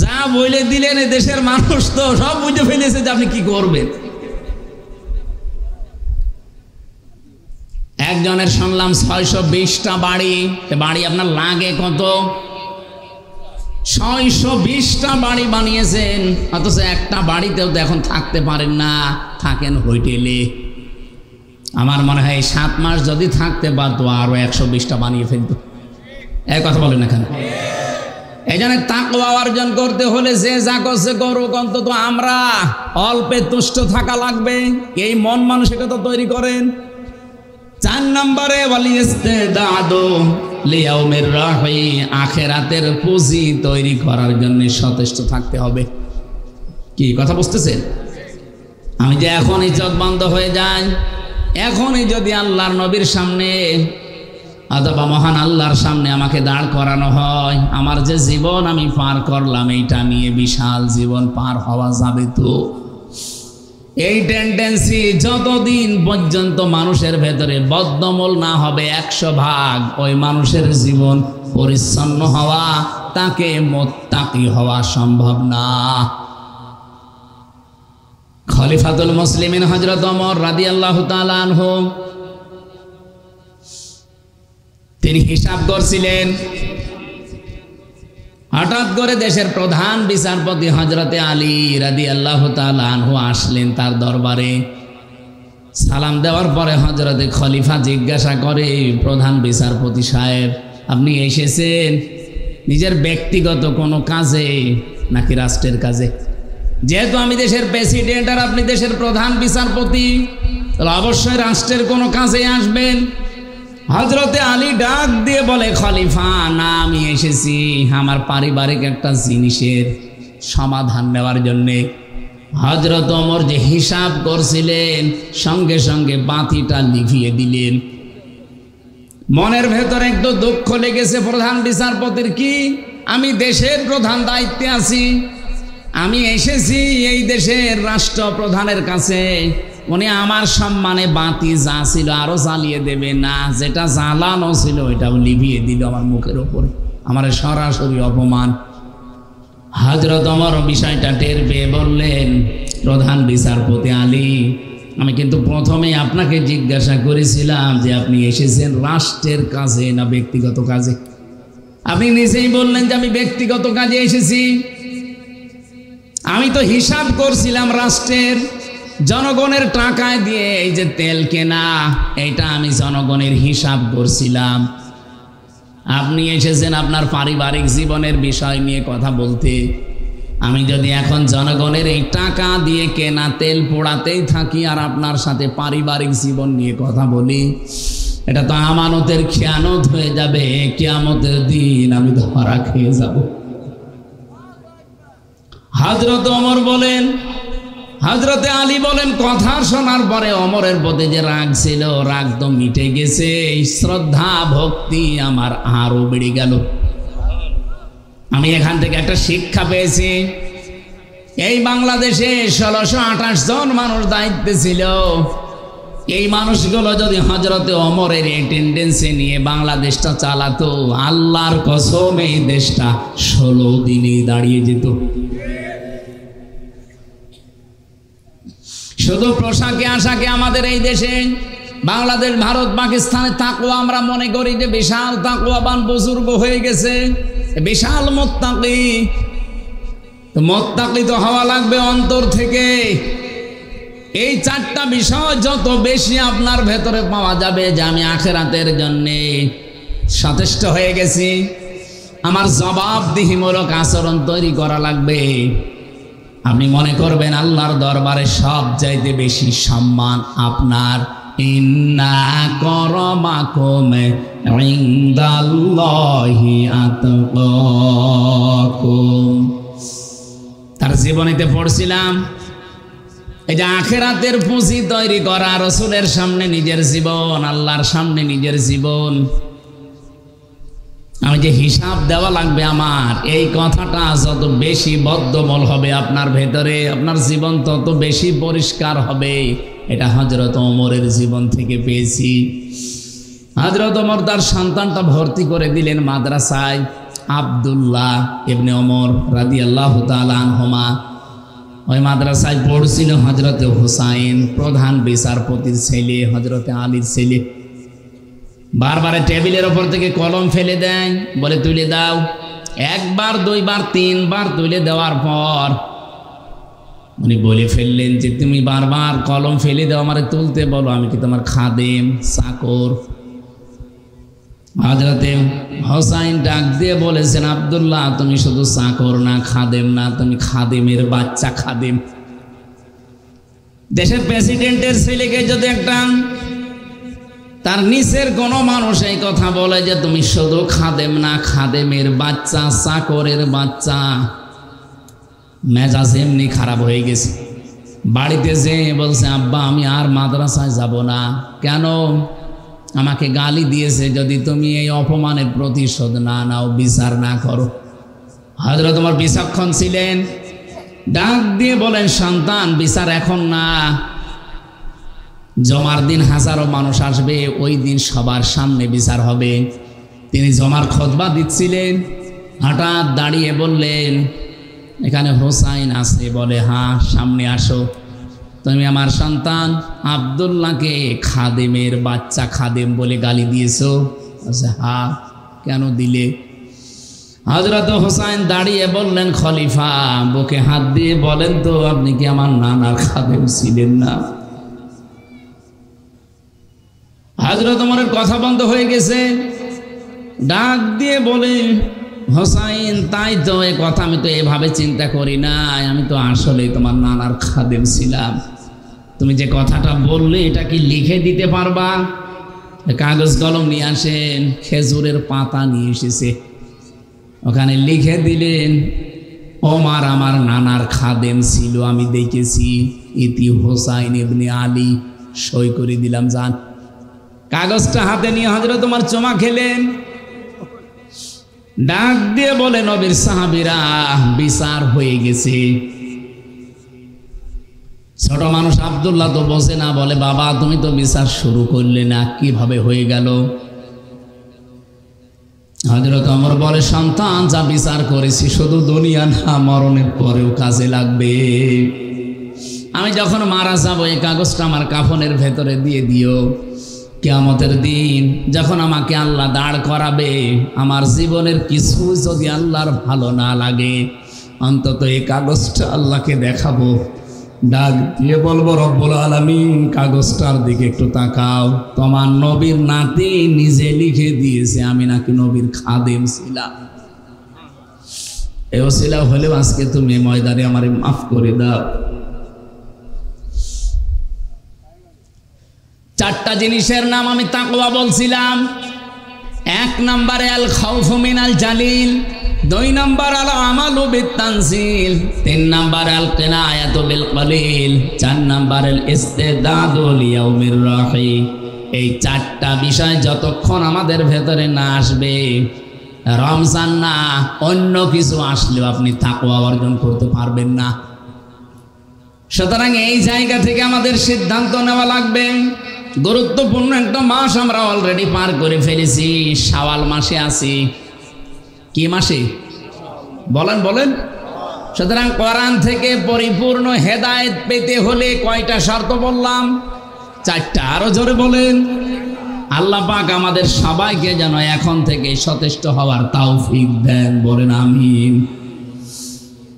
Speaker 1: যা বলে দিলেন, এ দেশের মানুষ তো সব বুঝে ফেলেছে যে আপনি কি করবেন। একজনের শুনলাম 620টা বাড়ি। বাড়ি আপনার লাগে কত? 620টা বাড়ি বানিয়েছেন, অথচ একটা বাড়িতেও তো এখন থাকতে পারেন না, থাকেন হোটেলে। আমার মনে হয় 7 মাস যদি থাকতে পারতো আরো 120টা বানিয়ে ফেলতো। এই কথা বলেন না কেন? এই জন্য তাকওয়া অর্জন করতে হলে যে যা করছে করুক, অন্তত আমরা অল্পে তুষ্ট থাকা লাগবে। এই মন মানসিকতা তৈরি করেন। 4 নম্বরে আখিরাতের পুঁজি তৈরি করার জন্য সচেষ্ট থাকতে হবে। কি কথা বুঝতেছেন? আমি যে এখন ইজ্জত বন্ধ হয়ে যায়, এখনই যদি আল্লাহর নবীর সামনে অথবা মহান আল্লাহর সামনে আমাকে দাঁড় করানো হয়, আমার যে জীবন আমি পার করলাম এইটা নিয়ে বিশাল জীবন পার হওয়া যাবে তো? এই টেন্ডেন্সি যতদিন পর্যন্ত মানুষের ভেতরে বদ্ধমূল না হবে 100 ভাগ, ওই মানুষের জীবন পরিচ্ছন্ন হওয়া, তাকে মুত্তাকি হওয়া সম্ভব না। খলিফাতুল মুসলিমিন হযরত ওমর রাদিয়াল্লাহু তাআলা আনহু তিনি হিসাব করছিলেন। হঠাৎ করে দেশের প্রধান বিচারপতি হযরতে আলী রাদিয়াল্লাহু তাআলা আনহু আসলেন তার দরবারে। সালাম দেওয়ার পরে হযরতে খলিফা জিজ্ঞাসা করে, প্রধান বিচারপতি সাহেব, আপনি এসেছেন নিজের ব্যক্তিগত কোনো কাজে নাকি রাষ্ট্রের কাজে? যেহেতু আমি দেশের প্রেসিডেন্ট আর আপনি দেশের প্রধান বিচারপতি, তাহলে অবশ্যই রাষ্ট্রের কোনো কাজে আসবেন। হযরতে আলী ডাক দিয়ে বলে, খলিফা না, আমি এসেছি আমার পারিবারিক একটা জিনিসের সমাধান নেওয়ার জন্যে। হযরত ওমর যে হিসাব করছিলেন, সঙ্গে সঙ্গে বাতিটা লিভিয়ে দিলেন। মনের ভেতরে একটু দুঃখ লেগেছে প্রধান বিচারপতির। কি, আমি দেশের প্রধান দায়িত্বে আছি, আমি এসেছি এই দেশের রাষ্ট্রপ্রধানের কাছে, উনি আমার সম্মানে বাতি যা ছিল আরো জ্বালিয়ে দেবে না, যেটা জ্বালানো ছিল ওইটাও লিভিয়ে দিল আমার মুখের ওপরে। আমার সরাসরি অপমান। হযরত ওমর বিষয়টা টের পেয়ে বললেন, প্রধান বিচারপতি আলী, আমি কিন্তু প্রথমে আপনাকে জিজ্ঞাসা করেছিলাম যে আপনি এসেছেন রাষ্ট্রের কাজে না ব্যক্তিগত কাজে। আপনি নিজেই বললেন যে আমি ব্যক্তিগত কাজে এসেছি। আমি তো হিসাব করছিলাম রাষ্ট্রের, জনগণের টাকায় দিয়ে এই যে তেল কেনা, এটা আমি জনগণের হিসাব করছিলাম। আপনি এসেছেন আপনার পারিবারিক জীবনের বিষয় নিয়ে কথা বলতে। আমি যদি এখন জনগণের এই টাকা দিয়ে কেনা তেল পোড়াতেই থাকি আর আপনার সাথে পারিবারিক জীবন নিয়ে কথা বলি, এটা তো আমানতের খেয়ানত হয়ে যাবে। কিয়ামতের দিন আমি ধরা খেয়ে যাব। হযরত ওমর বলেন, হযরতে আলী বলেন, কথা শোনার পরে ওমরের প্রতি যে রাগ ছিল, রাগ তো মিটে গেছে। শ্রদ্ধা ভক্তি আমার আরো বেড়ে গেল। আমি এখান থেকে একটা শিক্ষা পেয়েছি। এই বাংলাদেশে 1628 জন মানুষ দায়িত্বে ছিল। এই মানুষগুলো যদি হযরতে ওমরের এই টেন্ডেন্সি নিয়ে বাংলাদেশটা চালাতো, আল্লাহর কসম এই দেশটা 16 দিনেই দাঁড়িয়ে যেত। শুধু পোশাকে আশাকে আমাদের এই দেশে, বাংলাদেশ, ভারত, পাকিস্তানে তাকওয়া আমরা মনে করি যে বিশাল তাকওয়াবান বুজুর্গ হয়ে গেছে, বিশাল মুত্তাকি। তো মুত্তাকি তো হওয়া লাগবে অন্তর থেকে। এই 4টা বিষয় যত বেশি আপনার ভেতরে পাওয়া যাবে যে আমি আখিরাতের জন্যে সচেষ্ট হয়ে গেছি, আমার জবাবদিহিমূলক আচরণ তৈরি করা লাগবে, আপনি মনে করবেন আল্লাহর দরবারে সব চাইতে বেশি সম্মান আপনার। ইন্না আকরামাকুম ইনদাল্লাহি আতকাকুম। তার জীবনীতে পড়ছিলাম এই যে আখিরাতের পুঁজি তৈরি করা, রাসূলের সামনে নিজের জীবন, আল্লাহর সামনে নিজের জীবন, আমি যে হিসাব দেওয়া লাগবে আমার, এই কথাটা যত বেশি বদ্ধমূল হবে আপনার ভেতরে, আপনার জীবন তত বেশি পরিষ্কার হবে। এটা হযরত ওমরের জীবন থেকে পেয়েছি। হযরত ওমর তার সন্তানটা ভর্তি করে দিলেন মাদ্রাসায়। আব্দুল্লাহ ইবনে ওমর রাদিয়াল্লাহু তাআলা আনহুমা ওই মাদ্রাসায় পড়ছিল হযরতে হুসাইন, প্রধান বিচারপতির ছেলে, হযরতে আলীর ছেলে। বারবার টেবিলের ওপর থেকে কলম ফেলে দেয়, বলে তুলে দাও। 1 বার 2 বার 3 বার তুলে দেওয়ার পর উনি বলে ফেললেন যে তুমি বারবার কলম ফেলে দাও, আমারে তুলতে বলো, আমি কি তোমার খাদেম, চাকর? হযরতে হুসাইন ডাক দিয়ে বলেছেন, আব্দুল্লাহ তুমি শুধু চাকর না, খাদেম না, তুমি খাদেমের বাচ্চা। খাদেম, দেশের প্রেসিডেন্টের ছেলেকে যদি একটা তার নিচের কোনো মানুষ এই কথা বলে যে তুমি শুধু খাদেম না, খাদেমের বাচ্চা, চাকরের বাচ্চা, মেজাজ এমনি খারাপ হয়ে গেছে। বাড়িতে যেয়ে বলছে, আব্বা আমি আর মাদ্রাসায় যাব না। কেন? আমাকে গালি দিয়েছে, যদি তুমি এই অপমানের প্রতিশোধ না নাও, বিচার না করো। হযরত ওমর বিচক্ষণ ছিলেন, ডাক দিয়ে বলেন, সন্তান বিচার এখন না, জমার দিন হাজারো মানুষ আসবে, ওই দিন সবার সামনে বিচার হবে। তিনি জমার খুতবা দিচ্ছিলেন, হঠাৎ দাঁড়িয়ে বললেন, এখানে হুসাইন আছে? বলে হ্যাঁ, সামনে আসো। তুমি আমার সন্তান আব্দুল্লাহকে খাদেমের বাচ্চা, খাদেম বলে গালি দিয়েছো? বলছে হ্যাঁ। কেন দিলে? হযরত হুসাইন দাঁড়িয়ে বললেন, খলিফা বুকে হাত দিয়ে বলেন তো, আপনি কি আমার নানার খাদেম ছিলেন না? হযরত ওমরের কথা বন্ধ হয়ে গেছে। ডাক দিয়ে বলে, হুসাইন তাই তো, এই কথা আমি তো এভাবে চিন্তা করি না, আমি তো আসলে তোমার নানার খাদেম ছিলাম। তুমি যে কথাটা বললে এটা কি লিখে দিতে পারবা? কাগজ কলম নিয়ে আসেন। খেজুরের পাতা নিয়ে এসেছে, ওখানে লিখে দিলেন, ওমর আমার নানার খাদেম ছিল, আমি দেখেছি, ইতি হুসাইন ইবনে আলী। সই করে দিলাম, যান। কাগজটা হাতে নিয়ে হযরত ওমর চুমা খেলেন। ডাক দিয়ে বলে, নবীর সাহাবীরা, বিচার হয়ে গেছে। ছোট মানুষ আব্দুল্লাহ তো বোঝে না, বলে বাবা তুমি তো বিচার শুরু করলে না, কিভাবে হয়ে গেল? হযরত ওমর বলে, সন্তান যা বিচার করেছি শুধু দুনিয়া না, মরণের পরেও কাজে লাগবে। আমি যখন মারা যাব এই কাগজটা আমার কাফনের ভেতরে দিয়ে দিও। কিয়ামতের দিন যখন আমাকে আল্লাহ দাঁড় করাবে, আমার জীবনের কিছু যদি আল্লাহর ভালো না লাগে, অন্তত এই কাগজটা আল্লাহকে দেখাবো, ডাক দিয়ে বলবো, রব্বুল আলামিন কাগজটার দিকে একটু তাকাও। তোমার নবীর নাতি নিজে লিখে দিয়েছে আমি নাকি নবীর খাদেম ছিলাম। এও ছিলাম হলেও আজকে তুমি ময়দানে আমারে মাফ করে দাও। চারটা জিনিসের নাম আমি তাকওয়া বলছিলাম। এক নম্বরে আল খাউফু মিনাল জালিল, দুই নম্বর আল আমালু বিত-তানজিল, তিন নম্বর আল কিনায়াতু বিল কলিল, চার নম্বর আল ইস্তিদাদু লিয়াউমির রাহি। এই চারটা বিষয় যতক্ষণ আমাদের ভেতরে না আসবে, রমজান না অন্য কিছু আসলেও আপনি তাকওয়া অর্জন করতে পারবেন না। সুতরাং এই জায়গা থেকে আমাদের সিদ্ধান্ত নেওয়া লাগবে। গুরুত্বপূর্ণ একটা মাস আমরা অলরেডি পার করে ফেলেছি, শাওয়াল মাসে আছি। কি মাসে বলেন বলেন? সুতরাং কোরআন থেকে পরিপূর্ণ হেদায়েত পেতে হলে কয়টা শর্ত বললাম? চারটা। আরো জোরে বলেন। আল্লাহ পাক আমাদের সবাইকে যেন এখন থেকে সচেষ্ট হওয়ার তৌফিক দেন, বলেন আমিন।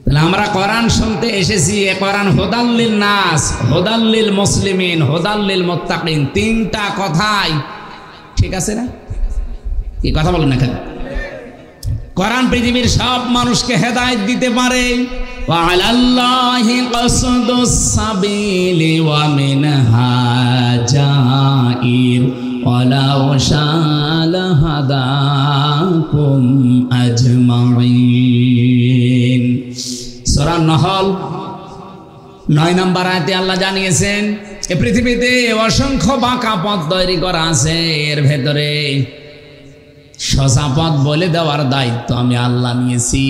Speaker 1: তাহলে আমরা কোরআন শুনতে এসেছি। কোরআন হুদাল্লিল নাস, হুদাল্লিল মুসলিমিন, হুদাল্লিল মুত্তাকিন, তিনটা কথাই ঠিক আছে না? কি কথা বলেন না কেন? কোরআন পৃথিবীর সব মানুষকে হেদায়েত দিতে পারে। ওয়া আলাল্লাহি কাসদুস সাবিলি ওয়া মিনহা জাইর ওয়ালাউ শাআ হাদাকুম আজমাইন। সূরা নহল 9 নম্বর আয়াতে আল্লাহ জানিয়েছেন, এই পৃথিবীতে অসংখ্য বাঁকা পথ তৈরি করা আছে, এর ভেতরে সোজা পথ বলে দেওয়ার দায়িত্ব আমি আল্লাহ নিয়েছি।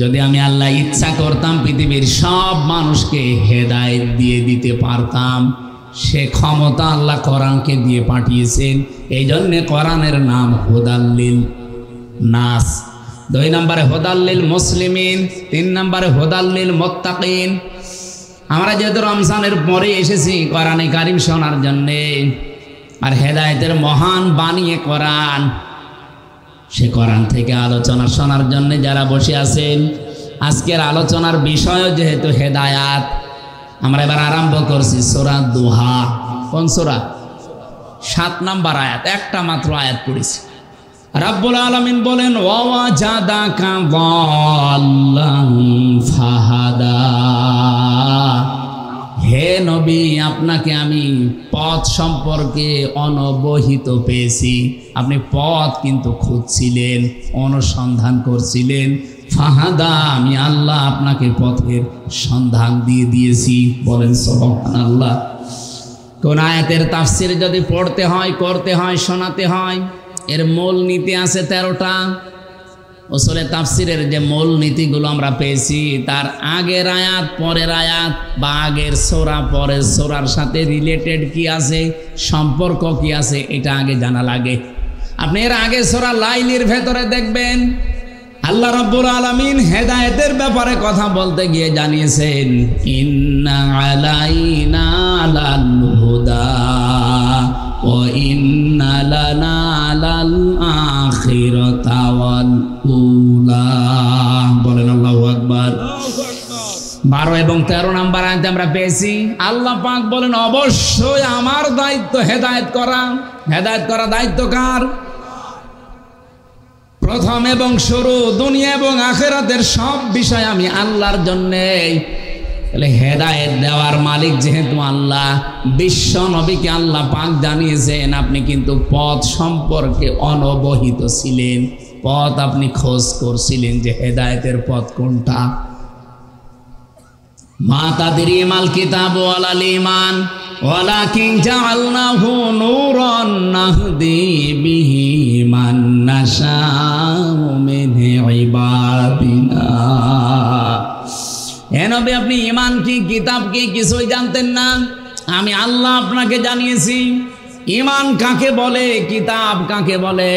Speaker 1: যদি আমি আল্লাহ ইচ্ছা করতাম পৃথিবীর সব মানুষকে হেদায়েত দিয়ে দিতে পারতাম। সে ক্ষমতা আল্লাহ কোরআনকে দিয়ে পাঠিয়েছেন। এই জন্যে কোরআনের নাম হুদাল্লিল নাস। 2 নম্বরে হুদাল্লিল মুসলিমিন, 3 নম্বরে হুদাল্লিল মুত্তাকিন। আমরা যেহেতু রমজানের পরে এসেছি কোরআনে কারিম শোনার জন্যে, আর হেদায়েতের মহান বানিয়ে কোরআন, সে কোরআন থেকে আলোচনা শোনার জন্য যারা বসে আছেন, আজকের আলোচনার বিষয় যেহেতু হেদায়াত, আমরা এবার আরম্ভ করছি সূরা দুহা। কোন সূরা? 7 নম্বর আয়াত, একটা মাত্র আয়াত পড়েছি। রাব্বুল আলামিন বলেন, ওয়াজাদাকা যাল্লান ফাহাদা। হে নবী, আপনাকে আমি পথ সম্পর্কে অনবহিত পেয়েছি। আপনি পথ কিন্তু খুঁজছিলেন, অনুসন্ধান করছিলেন। ফাহাদা, আমি আল্লাহ আপনাকে পথের সন্ধান দিয়ে দিয়েছি। বলেন সুবহানাল্লাহ। কোন আয়াতের তাফসীর যদি পড়তে হয়, করতে হয়, শোনাতে হয়, এর মূল নীতি আছে 13টা। উসুলে তাফসীরের যে মূল নীতিগুলো আমরা পেয়েছি, তার আগের আয়াত পরের আয়াত, বা আগের সূরা পরের সূরার সাথে রিলেটেড কি আছে, সম্পর্ক কি আছে, এটা আগে জানা লাগে। আপনি এর আগে সূরা লাইলের ভেতরে দেখবেন আল্লাহ রাব্বুল আলামিন হেদায়েতের ব্যাপারে কথা বলতে গিয়ে জানিয়েছেন, ইন্না আলাইনা লাল হুদা ওয়া ইন্না লানা লাল আখিরাতা ওয়াল উলা। বলেন আল্লাহু আকবার। 12 এবং 13 নম্বর আয়াতে আমরা পেয়েছি আল্লাহ পাক বলেন, অবশ্যই আমার দায়িত্ব হেদায়েত করা। হেদায়েত করা দায়িত্ব কার? প্রথম এবং শুরু, দুনিয়া এবং আখিরাতের সব বিষয় আমি আল্লাহর জন্যে। তাহলে হেদায়েত দেওয়ার মালিক যেহেতু আল্লাহ, বিশ্ব নবীকে আল্লাহ পাক জানিয়েছেন আপনি কিন্তু পথ সম্পর্কে অনবহিত ছিলেন, পথ আপনি খোঁজ করছিলেন যে হেদায়েতের পথ কোনটা। মা তাদরি মাল কিতাব ওয়ালাল ঈমান ওয়ালাকিন জাআলনাহু নূরান নাহদি বিহি মান নাশাউ মিন ইবাদিনা। হে নবী, আপনি ঈমান কি, কিতাব কি কিছুই জানতেন না? আমি আল্লাহ আপনাকে জানিয়েছি। ঈমান কাকে বলে, কিতাব কাকে বলে,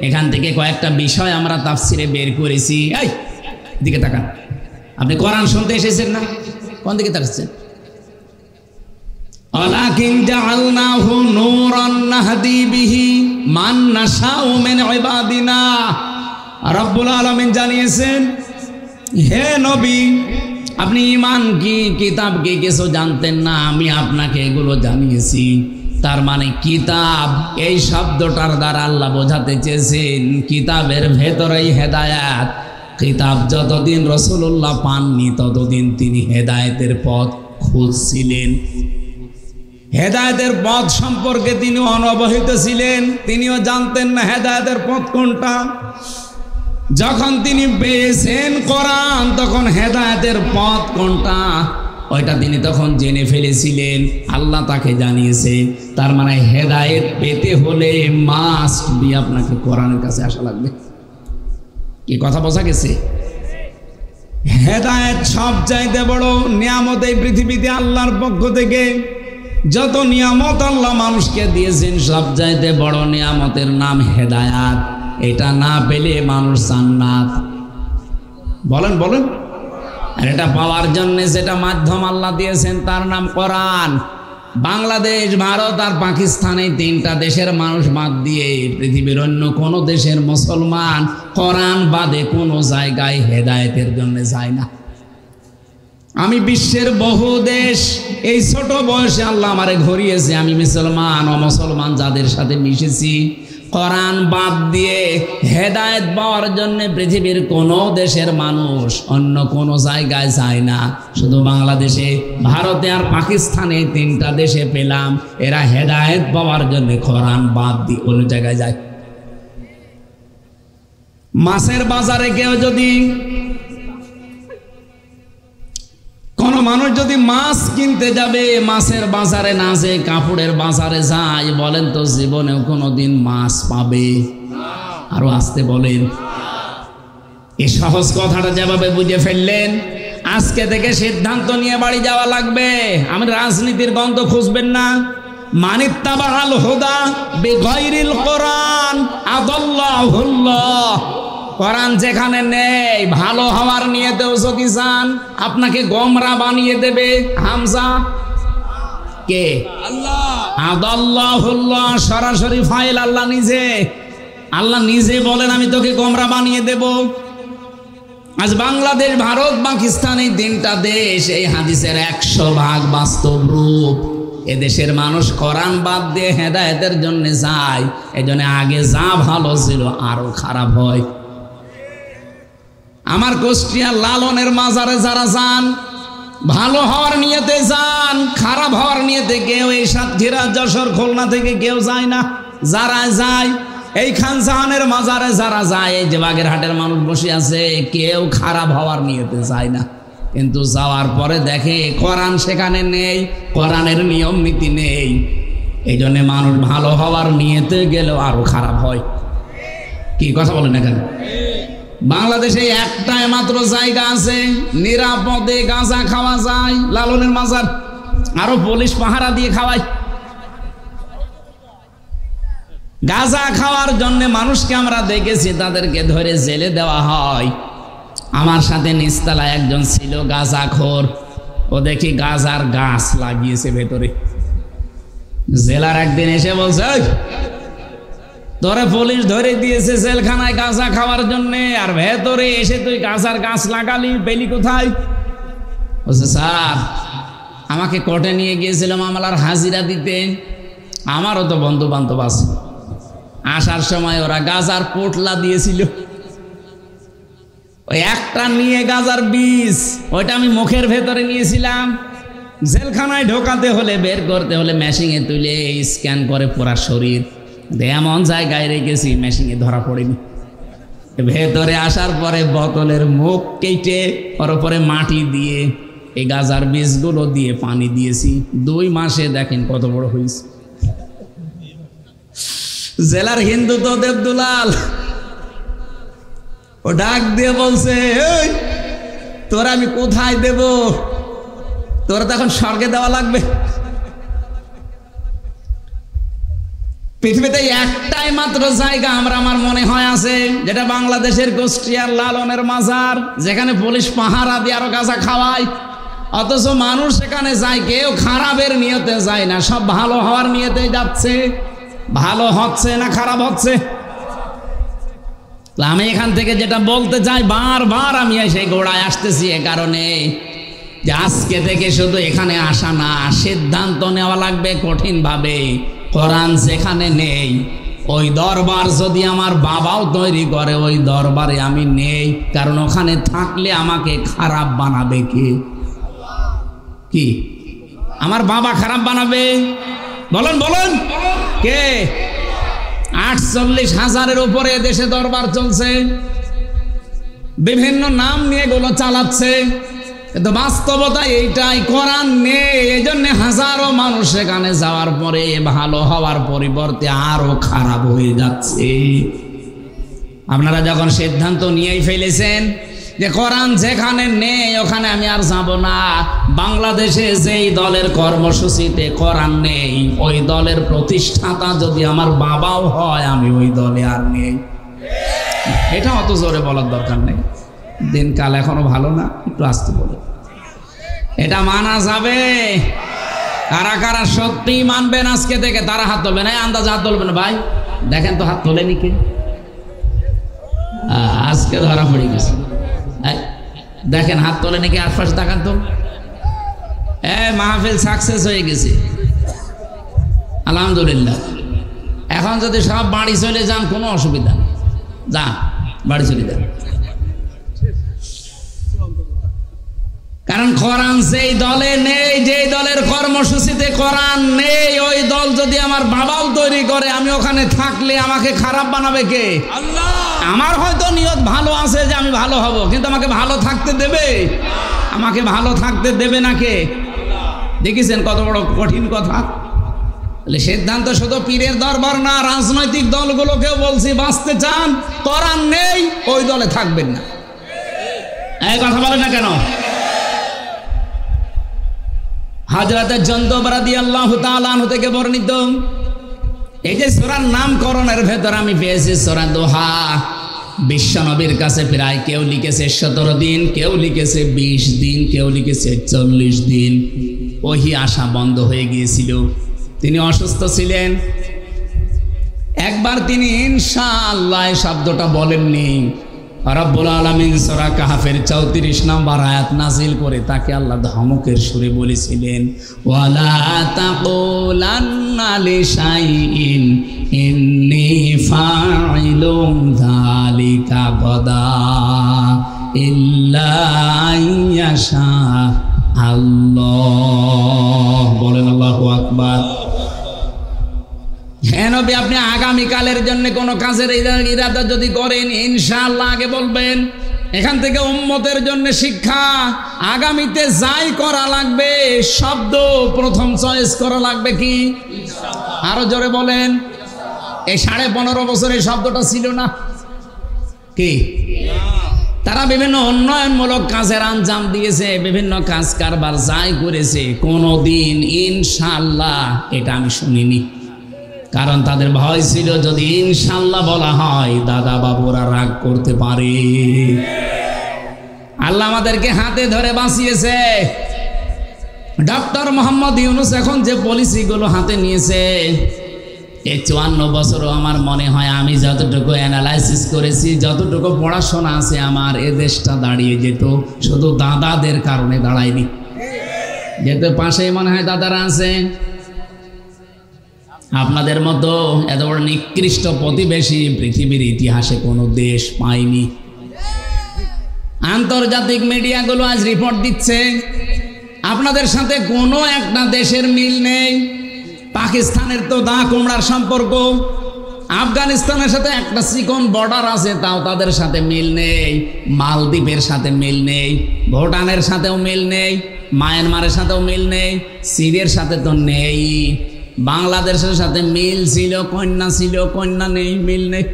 Speaker 1: এখান থেকে কয়েকটা বিষয় আমরা তাফসিরে বের করেছি। এই দিকে তাকান, আপনি কোরআন শুনতে এসেছেন না? কোন দিকে তাকাচ্ছেন? ওয়ালাকিন জাআলনাহু নূরান নাহদি বিহি মান নাশাউ মিন ইবাদিনা। রব্বুল আলামিন জানিয়েছেন, হে নবী, আপনি ঈমান কি, কিতাব কি কিছু জানতেন না? আমি আপনাকে এগুলো জানিয়েছি। তার মানে কিতাব, এই শব্দটার দ্বারা আল্লাহ বোঝাতে চেয়েছেন কিতাবের ভেতরেই হেদায়াত। কিতাব যতদিন রাসূলুল্লাহ পাননি ততদিন তিনি হেদায়েতের পথ খুঁজছিলেন। হেদায়েতের পথ সম্পর্কে তিনি অনবহিত ছিলেন, তিনিও জানতেন না হেদায়েতের পথ কোনটা। যখন তিনি পেয়েছেন কোরআন, তখন হেদায়েতের পথ কোনটা ওইটা তিনি তখন জেনে ফেলেছিলেন, আল্লাহ তাকে জানিয়েছে। তার মানে হেদায়েত পেতে হলে মাস্ট বি আপনাকে কোরআনের কাছে আসা লাগবে। কি কথা বোঝা গেছে? হেদায়েত সবচাইতে বড় নিয়ামত এই পৃথিবীতে আল্লাহর পক্ষ থেকে। যত নিয়ামত আল্লাহ মানুষকে দিয়েছেন, সবচাইতে বড় নিয়ামতের নাম হেদায়াত। এটা না পেলে মানুষ জান্নাত। বলেন বলেন। আর এটা পাওয়ার জন্য যেটা মাধ্যম আল্লাহ দিয়েছেন তার নাম কোরআন। বাংলাদেশ, ভারত আর পাকিস্তান, এই তিনটা দেশের মানুষ বাদ দিয়ে পৃথিবীর অন্য কোনো দেশের মুসলমান কোরআন বাদে কোনো জায়গায় হেদায়েতের জন্য যায় না। আমি বিশ্বের বহু দেশ, এই ছোট বয়সে আল্লাহ আমারে ঘুরিয়েছে, আমি মুসলমান অমুসলমান যাদের সাথে মিশেছি, কোরআন বাদ দিয়ে হেদায়েত পাওয়ার জন্য পৃথিবীর কোনো দেশের মানুষ অন্য কোনো জায়গায় যায় না। শুধু বাংলাদেশে, ভারতে আর পাকিস্তানে, তিনটা দেশে পেলাম এরা হেদায়েত পাওয়ার জন্য কোরআন বাদ দিয়ে অন্য জায়গায় যায়। মাছের বাজারে কেউ যদি, কোন মানুষ যদি মাছ কিনতে যাবে, মাছের বাজারে না যে কাপড়ের বাজারে যায়, বলেন তো জীবনেও কোনোদিন মাছ পাবে? আরো আসতে বলেন। এই সহজ কথাটা যেভাবে বুঝে ফেললেন, আজকে থেকে সিদ্ধান্ত নিয়ে বাড়ি যাওয়া লাগবে। আমি রাজনীতির গন্ধ খুঁজবেন না। মানিত্তাবাল হুদা বিগাইরিল কোরআন আদাল্লাহুল্লাহ। কোরআন যেখানে নেই, ভালো হওয়ার নিয়েতেও যদি চান, আপনাকে গোমরা বানিয়ে দেবে। হামজা কে? আল্লাহ। আদাল্লাহুল্লাহ সরাসরি ফাইল আল্লাহ নিজে। আল্লাহ নিজে বলেন আমি তোকে গোমরা বানিয়ে দেব। আজ বাংলাদেশ, ভারত, পাকিস্তান, এই তিনটা দেশ, এই হাদিসের 100% বাস্তব রূপ। এদেশের মানুষ কোরআন বাদ দিয়ে হেদায়েতের জন্য যায়, এজন্য আগে যা ভালো ছিল আরো খারাপ হয়। আমার কুষ্টিয়া লালনের মাজারে যারা যান, ভালো হওয়ার নিয়তে যান, খারাপ হওয়ার নিয়তে কেউ এই সাতক্ষীরা, যশোর, খুলনা থেকে কেউ যায় না। যারা যায় এই খান জাহানের মাজারে যারা যায়, এই যে বাগেরহাটের মানুষ বসে আছে, কেউ খারাপ হওয়ার নিয়তে যায় না। কিন্তু যাওয়ার পরে দেখে কোরআন সেখানে নেই, কোরআনের নিয়ম নীতি নেই। এই জন্য মানুষ ভালো হওয়ার নিয়তে গেলেও আরো খারাপ হয়। কি কথা বলেন না কেন? বাংলাদেশে একটাই মাত্র জায়গা আছে নিরাপদে গাঁজা খাওয়া যায়, লালনের মাজার। আরো পুলিশ পাহারা দিয়ে খাওয়ায়। গাঁজা খাওয়ার জন্য মানুষকে আমরা দেখেছি, তাদেরকে ধরে জেলে দেওয়া হয়। আমার সাথে নিচতলায় একজন ছিল গাঁজাখোর, ও দেখি গাঁজার গাছ লাগিয়েছে ভেতরে। জেলার একদিন এসে বলছে, তোরে পুলিশ ধরে দিয়েছে জেলখানায় গাঁজা খাওয়ার জন্য, আর ভেতরে এসে তুই গাঁজার গাছ লাগালি, পেলি কোথায়? বলছে স্যার, আমাকে কোর্টে নিয়ে গিয়েছিল মামলার হাজিরা দিতে, আমারও তো বন্ধু বান্ধব আছে। আসার সময় ওরা গাঁজার পোটলা দিয়েছিল, ওই একটা নিয়ে গাঁজার বীজ, ওইটা আমি মুখের ভেতরে নিয়েছিলাম। জেলখানায় ঢোকাতে হলে, বের করতে হলে মেশিনে তুলে স্ক্যান করে পুরা শরীর, এমন জায়গায় রেখেছি মেশিনে ধরা পড়েনি। ভেতরে আসার পরে বোতলের মুখ কেটে ওর উপরে মাটি দিয়ে এই গাঁজার বীজগুলো দিয়ে পানি দিয়েছি। 2 মাসে দেখেন কত বড় হয়েছে। জেলার হিন্দু তো দেবদুলাল, ও ডাক দিয়ে বলছে, এই তোরা আমি কোথায় দেব? তোরা তো এখন স্বর্গে দেওয়া লাগবে। পৃথিবীতে একটাই মাত্র জায়গা আমার মনে হয় আছে, যেটা বাংলাদেশের কুষ্টিয়ার লালনের মাজার, যেখানে পুলিশ পাহারা দিয়ে আরো গাঁজা খাওয়ায়, অথচ মানুষ সেখানে যায়, কেউ খারাপের নিয়তে যায় না, সব ভালো হওয়ার নিয়তে যাচ্ছে। ভালো হচ্ছে না খারাপ হচ্ছে? আমি এখান থেকে যেটা বলতে চাই, বারবার আমি সেই গোড়ায় আসতেছি এ কারণে যে আজকে থেকে শুধু এখানে আসা না, সিদ্ধান্ত নেওয়া লাগবে কঠিন ভাবে। কোরআন যেখানে নেই, ওই দরবার যদি আমার বাবাও তৈরি করে, ওই দরবারে আমি নেই, কারণ ওখানে থাকলে আমাকে খারাপ বানাবে কে? কি আমার বাবা খারাপ বানাবে? বলেন বলেন, কে? 48,000-এর উপরে দেশে দরবার চলছে, বিভিন্ন নাম নিয়ে এগুলো চালাচ্ছে, কিন্তু বাস্তবতা এইটাই, কোরআন নেই। এই জন্য হাজারো মানুষ সেখানে যাওয়ার পরে ভালো হওয়ার পরিবর্তে আরো খারাপ হয়ে যাচ্ছে। আপনারা যখন সিদ্ধান্ত নিয়েই ফেলেছেন যে কোরআন যেখানে নেই ওখানে আমি আর যাব না, বাংলাদেশে যেই দলের কর্মসূচিতে কোরআন নেই, ওই দলের প্রতিষ্ঠাতা যদি আমার বাবাও হয়, আমি ওই দলে আর নেই। এটা অত জোরে বলার দরকার নেই, দিনকাল এখনো ভালো না, একটু আসতে বলে। এটা মানা যাবে? কারা কারা সত্যি মানবেন আজকে থেকে? তারা হাত তুলবেন। আন্দাজ হাত তুলবেন ভাই, দেখেন তো হাত তোলেনি কে? আজকে ধরা পড়ে গেছে। দেখেন হাত তোলে নাকি, আশপাশে তাকান তো। মাহফিল সাকসেস হয়ে গেছে, আলহামদুলিল্লাহ। এখন যদি সব বাড়ি চলে যান কোনো অসুবিধা নেই, যান বাড়ি চলে যান। কারণ কোরআন যেই দলে নেই, যেই দলের কর্মসূচিতে কোরআন নেই, ওই দল যদি আমার বাবাও তৈরি করে, আমি ওখানে থাকলে আমাকে খারাপ বানাবে কে? আল্লাহ। আমার হয়তো নিয়ত ভালো আছে যে আমি ভালো হব, কিন্তু আমাকে ভালো থাকতে দেবে? আমাকে ভালো থাকতে দেবে না কে? দেখেছেন কত বড় কঠিন কথা। সিদ্ধান্ত শুধু পীরের দরবার না, রাজনৈতিক দলগুলোকেও বলছি, বাঁচতে চান কোরআন নেই, ওই দলে থাকবেন না। এই কথা বলে না কেন? হযরত জন্দব রাদিয়াল্লাহু তাআলা আনহু থেকে বর্ণিত, এই যে সূরার নামকরণের ভেতর আমি পেয়েছি সূরা দোহা। বিশ্ব নবীর কাছে প্রায় কেউ লিখেছে 17 দিন, কেউ লিখেছে 20 দিন, কেউ লিখেছে 40 দিন। ওহি আসা বন্ধ হয়ে গিয়েছিল, তিনি অসুস্থ ছিলেন। একবার তিনি ইনশাআল্লাহ শব্দটা বলেননি। রব্বুল আলামিন সূরা কাহফের 34 নম্বর আয়াত নাযিল করে তাকে আল্লাহ ধমকের সুরে বলেছিলেন, ওয়ালা তাকুলান্না লিশাইইন ইন্নী ফাইলুম যালিকা গাদা ইল্লা আইয়াশা আল্লাহ। বলেন আল্লাহু আকবার। হ্যাঁ নবী, আপনি আগামীকালের জন্য কোনো কাজের ইরাদা যদি করেন, ইনশাআল্লাহ আগে বলবেন। এখান থেকে উম্মতের জন্য শিক্ষা, আগামীতে যাই করা লাগবে শব্দ প্রথম চয়েস করা লাগবে কি? আরো জোরে বলেন। এই 15.5 বছরের শব্দটা ছিল না কি? তারা বিভিন্ন উন্নয়নমূলক কাজের আঞ্জাম দিয়েছে, বিভিন্ন কাজ কারবার যাই করেছে, কোনোদিন ইনশাআল্লাহ এটা আমি শুনিনি। কারণ তাদের ভয় ছিল যদি ইনশাআল্লাহ বলা হয় দাদা বাবুরা রাগ করতে পারে। আল্লাহ আমাদেরকে হাতে ধরে বাঁচিয়েছে। ডক্টর মোহাম্মদ ইউনূস এখন যে পলিসিগুলো হাতে নিয়েছে, এই 54 বছরও আমার মনে হয় আমি যতটুকু অ্যানালাইসিস করেছি, যতটুকু পড়াশোনা আছে আমার, এ দেশটা দাঁড়িয়ে যেত। শুধু দাদাদের কারণে দাঁড়ায়নি, যেহেতু পাশেই মনে হয় দাদারা আছে। আপনাদের মতো এত বড় নিকৃষ্ট প্রতিবেশী পৃথিবীর ইতিহাসে কোনো দেশ পায়নি। আন্তর্জাতিক মিডিয়াগুলো আজ রিপোর্ট দিচ্ছে আপনাদের সাথে কোনো একটা দেশের মিল নেই। পাকিস্তানের তো দা কুমড়ার সম্পর্ক, আফগানিস্তানের সাথে একটা চিকন বর্ডার আছে, তাও তাদের সাথে মিল নেই। মালদ্বীপের সাথে মিল নেই, ভুটানের সাথেও মিল নেই, মায়ানমারের সাথেও মিল নেই, সিরিয়ার সাথে তো নেই। বাংলাদেশের সাথে মিল ছিল, কন্যা ছিল, কন্যা নেই, মিল নেই।